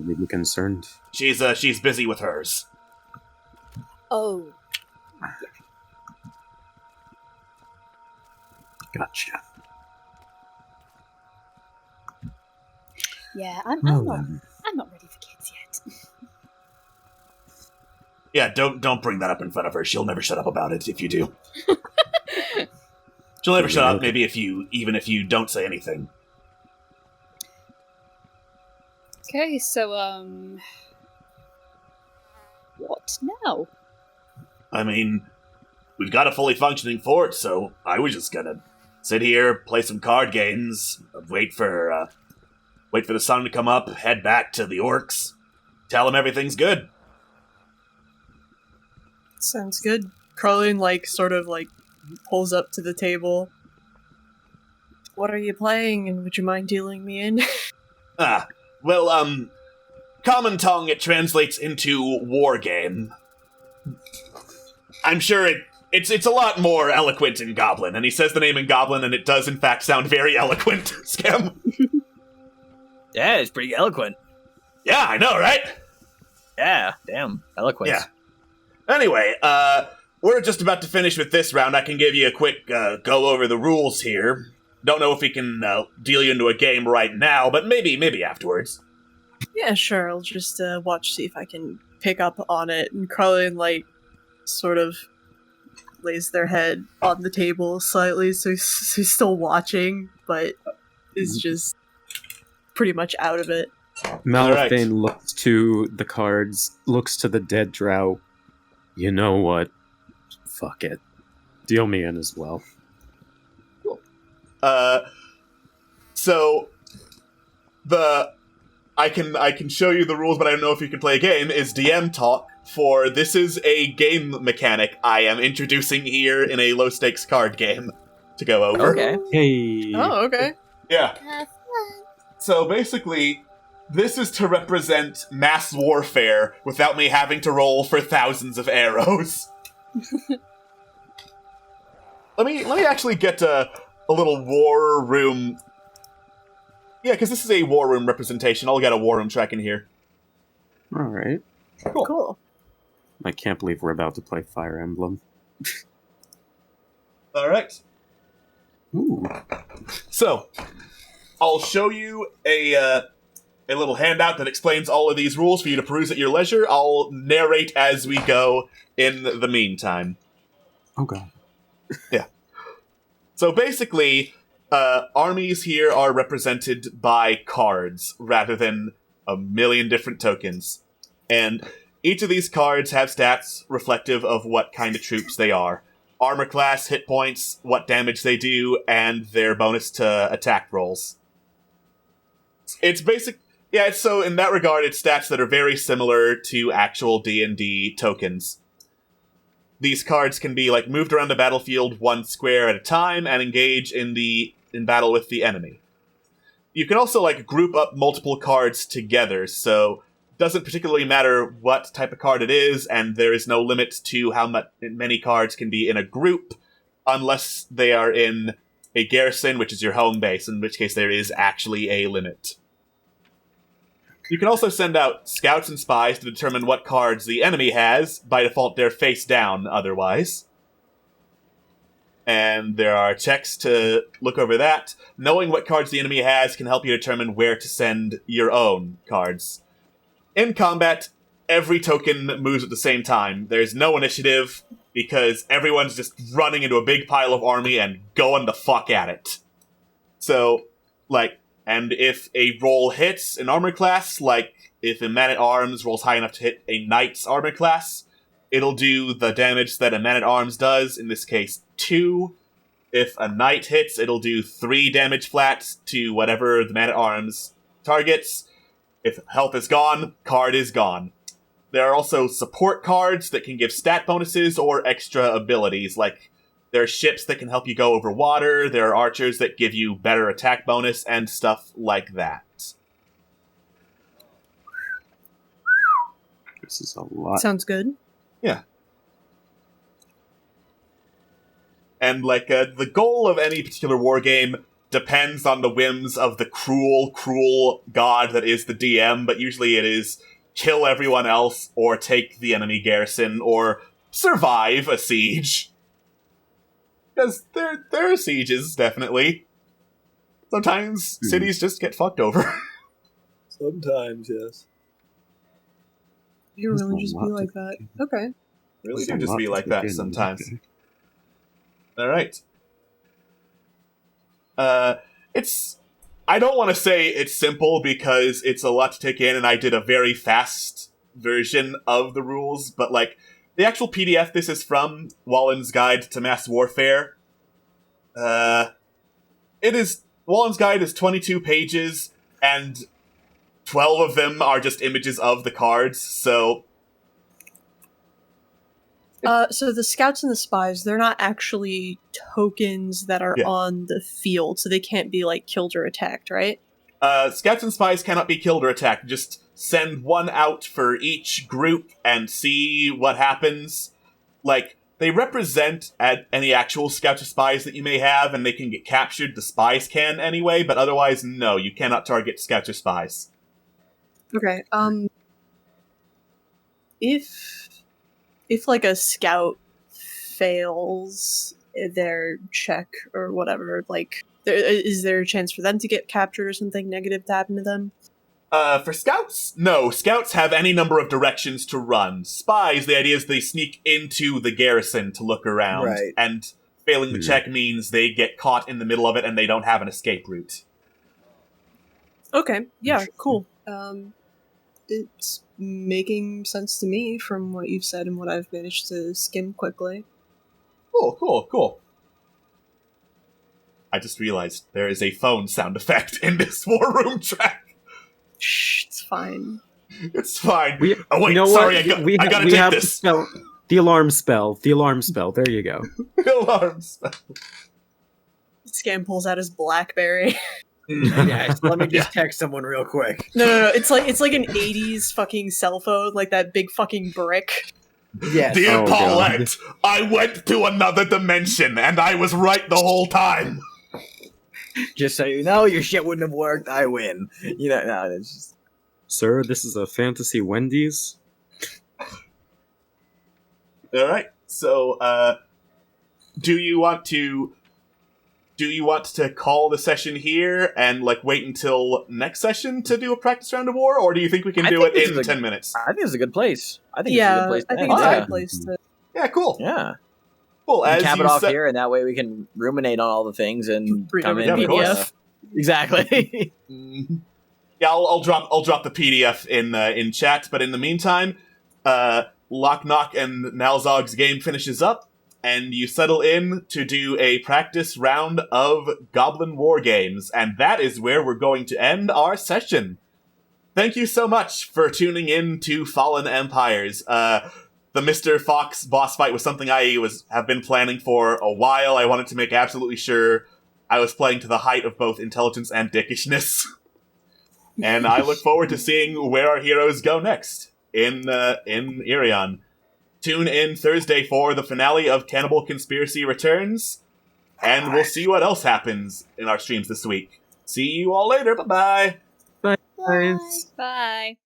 [SPEAKER 4] we be concerned?
[SPEAKER 10] She's busy with hers.
[SPEAKER 6] Oh.
[SPEAKER 4] Gotcha.
[SPEAKER 6] Yeah, I'm not ready for kids yet.
[SPEAKER 10] Yeah, don't bring that up in front of her. She'll never shut up about it if you do. She'll never shut up, maybe even if you don't say anything.
[SPEAKER 6] Okay, so what now?
[SPEAKER 10] I mean, we've got a fully functioning fort, so I was just gonna sit here, play some card games, wait for the sun to come up, head back to the orcs, tell them everything's good.
[SPEAKER 7] Sounds good. Carlin, sort of pulls up to the table. What are you playing, and would you mind dealing me in?
[SPEAKER 10] Well, common tongue, it translates into war game. I'm sure it's a lot more eloquent in Goblin, and he says the name in Goblin, and it does in fact sound very eloquent, Scam.
[SPEAKER 9] Yeah, it's pretty eloquent.
[SPEAKER 10] Yeah, I know, right?
[SPEAKER 9] Yeah, damn, eloquence.
[SPEAKER 10] Yeah. Anyway, we're just about to finish with this round. I can give you a quick go over the rules here. Don't know if we can deal you into a game right now, but maybe afterwards.
[SPEAKER 7] Yeah, sure. I'll just watch, see if I can pick up on it. And Carlin, sort of lays their head on the table slightly, so he's still watching, but is just pretty much out of it.
[SPEAKER 4] Malithane looks to the cards, looks to the dead drow. You know what? Fuck it. Deal me in as well.
[SPEAKER 10] Cool. So I can show you the rules, but I don't know if you can play a game, is DM talk, for this is a game mechanic I am introducing here in a low-stakes card game to go over.
[SPEAKER 9] Okay.
[SPEAKER 4] Hey.
[SPEAKER 7] Oh, okay.
[SPEAKER 10] Yeah. So basically, this is to represent mass warfare without me having to roll for thousands of arrows. Let me actually get a little war room. Yeah, because this is a war room representation. I'll get a war room track in here.
[SPEAKER 4] Alright.
[SPEAKER 7] Cool.
[SPEAKER 4] I can't believe we're about to play Fire Emblem.
[SPEAKER 10] Alright.
[SPEAKER 4] Ooh.
[SPEAKER 10] So, I'll show you a little handout that explains all of these rules for you to peruse at your leisure. I'll narrate as we go in the meantime.
[SPEAKER 4] Okay.
[SPEAKER 10] Yeah. So basically, armies here are represented by cards rather than a million different tokens. And each of these cards have stats reflective of what kind of troops they are. Armor class, hit points, what damage they do, and their bonus to attack rolls. It's basic... Yeah, so in that regard, it's stats that are very similar to actual D&D tokens. these cards can be like moved around the battlefield one square at a time and engage in battle with the enemy. You can also like group up multiple cards together, so it doesn't particularly matter what type of card it is, and there is no limit to how many cards can be in a group, unless they are in a garrison, which is your home base, in which case there is actually a limit. You can also send out scouts and spies to determine what cards the enemy has. By default, they're face down otherwise. And there are checks to look over that. Knowing what cards the enemy has can help you determine where to send your own cards. In combat, every token moves at the same time. There's no initiative, because everyone's just running into a big pile of army and going the fuck at it. So, and if a roll hits an armor class, like if a man-at-arms rolls high enough to hit a knight's armor class, it'll do the damage that a man-at-arms does, in this case 2. If a knight hits, it'll do 3 damage flat to whatever the man-at-arms targets. If health is gone, card is gone. There are also support cards that can give stat bonuses or extra abilities, like there are ships that can help you go over water, there are archers that give you better attack bonus, and stuff like that.
[SPEAKER 4] This is a lot.
[SPEAKER 7] Sounds good.
[SPEAKER 10] Yeah. And, the goal of any particular wargame depends on the whims of the cruel god that is the DM, but usually it is kill everyone else, or take the enemy garrison, or survive a siege. Because there are sieges, definitely. Sometimes cities just get fucked over.
[SPEAKER 9] Sometimes, yes.
[SPEAKER 7] You really just be like that. Okay.
[SPEAKER 10] Really do just be like that sometimes. Okay. Alright. I don't want to say it's simple because it's a lot to take in, and I did a very fast version of the rules, but the actual PDF this is from, Wallen's Guide to Mass Warfare. Wallen's Guide is 22 pages, and 12 of them are just images of the cards, so...
[SPEAKER 7] So the scouts and the spies, they're not actually tokens that are on the field, so they can't be, killed or attacked, right?
[SPEAKER 10] Scouts and spies cannot be killed or attacked. Just send one out for each group and see what happens. They represent any actual scouts or spies that you may have, and they can get captured. The spies can anyway, but otherwise, no, you cannot target scouts or spies.
[SPEAKER 7] Okay, if a scout fails their check or whatever, is there a chance for them to get captured or something negative to happen to them?
[SPEAKER 10] For scouts? No, scouts have any number of directions to run. Spies, the idea is they sneak into the garrison to look around,
[SPEAKER 9] right.
[SPEAKER 10] And failing the check means they get caught in the middle of it and they don't have an escape route.
[SPEAKER 7] Okay, yeah, cool. It's making sense to me from what you've said and what I've managed to skim quickly.
[SPEAKER 10] Cool. I just realized there is a phone sound effect in this war room track.
[SPEAKER 7] Shh, it's fine.
[SPEAKER 10] It's fine.
[SPEAKER 4] Sorry,
[SPEAKER 10] I gotta take this.
[SPEAKER 4] The alarm spell. There you go.
[SPEAKER 10] The alarm spell.
[SPEAKER 7] Scam pulls out his BlackBerry.
[SPEAKER 9] Yeah, let me just text someone real quick.
[SPEAKER 7] No. It's like an 80s fucking cell phone, that big fucking brick.
[SPEAKER 9] Yes.
[SPEAKER 10] Dear Paulette, God. I went to another dimension, and I was right the whole time.
[SPEAKER 9] Just so you know, your shit wouldn't have worked. I win. No, it's just...
[SPEAKER 4] Sir, this is a fantasy Wendy's.
[SPEAKER 10] Alright, so, do you want to call the session here and, wait until next session to do a practice round of war, or do you think we can do it in 10 minutes?
[SPEAKER 9] I think it's a good place.
[SPEAKER 7] I think it's a good place to...
[SPEAKER 10] Yeah, cool.
[SPEAKER 9] Yeah.
[SPEAKER 10] Well,
[SPEAKER 9] as cap it off here, and that way we can ruminate on all the things and come in.
[SPEAKER 7] PDF.
[SPEAKER 9] Exactly.
[SPEAKER 10] Yeah, I'll drop the PDF in chat. But in the meantime, Lock Knock and Nalzog's game finishes up, and you settle in to do a practice round of Goblin War Games, and that is where we're going to end our session. Thank you so much for tuning in to Fallen Empires. The Mr. Fox boss fight was something I have been planning for a while. I wanted to make absolutely sure I was playing to the height of both intelligence and dickishness. And I look forward to seeing where our heroes go next in Irion. Tune in Thursday for the finale of Cannibal Conspiracy Returns, and we'll see what else happens in our streams this week. See you all later. Bye-bye.
[SPEAKER 7] Bye.
[SPEAKER 8] Bye.
[SPEAKER 6] Bye.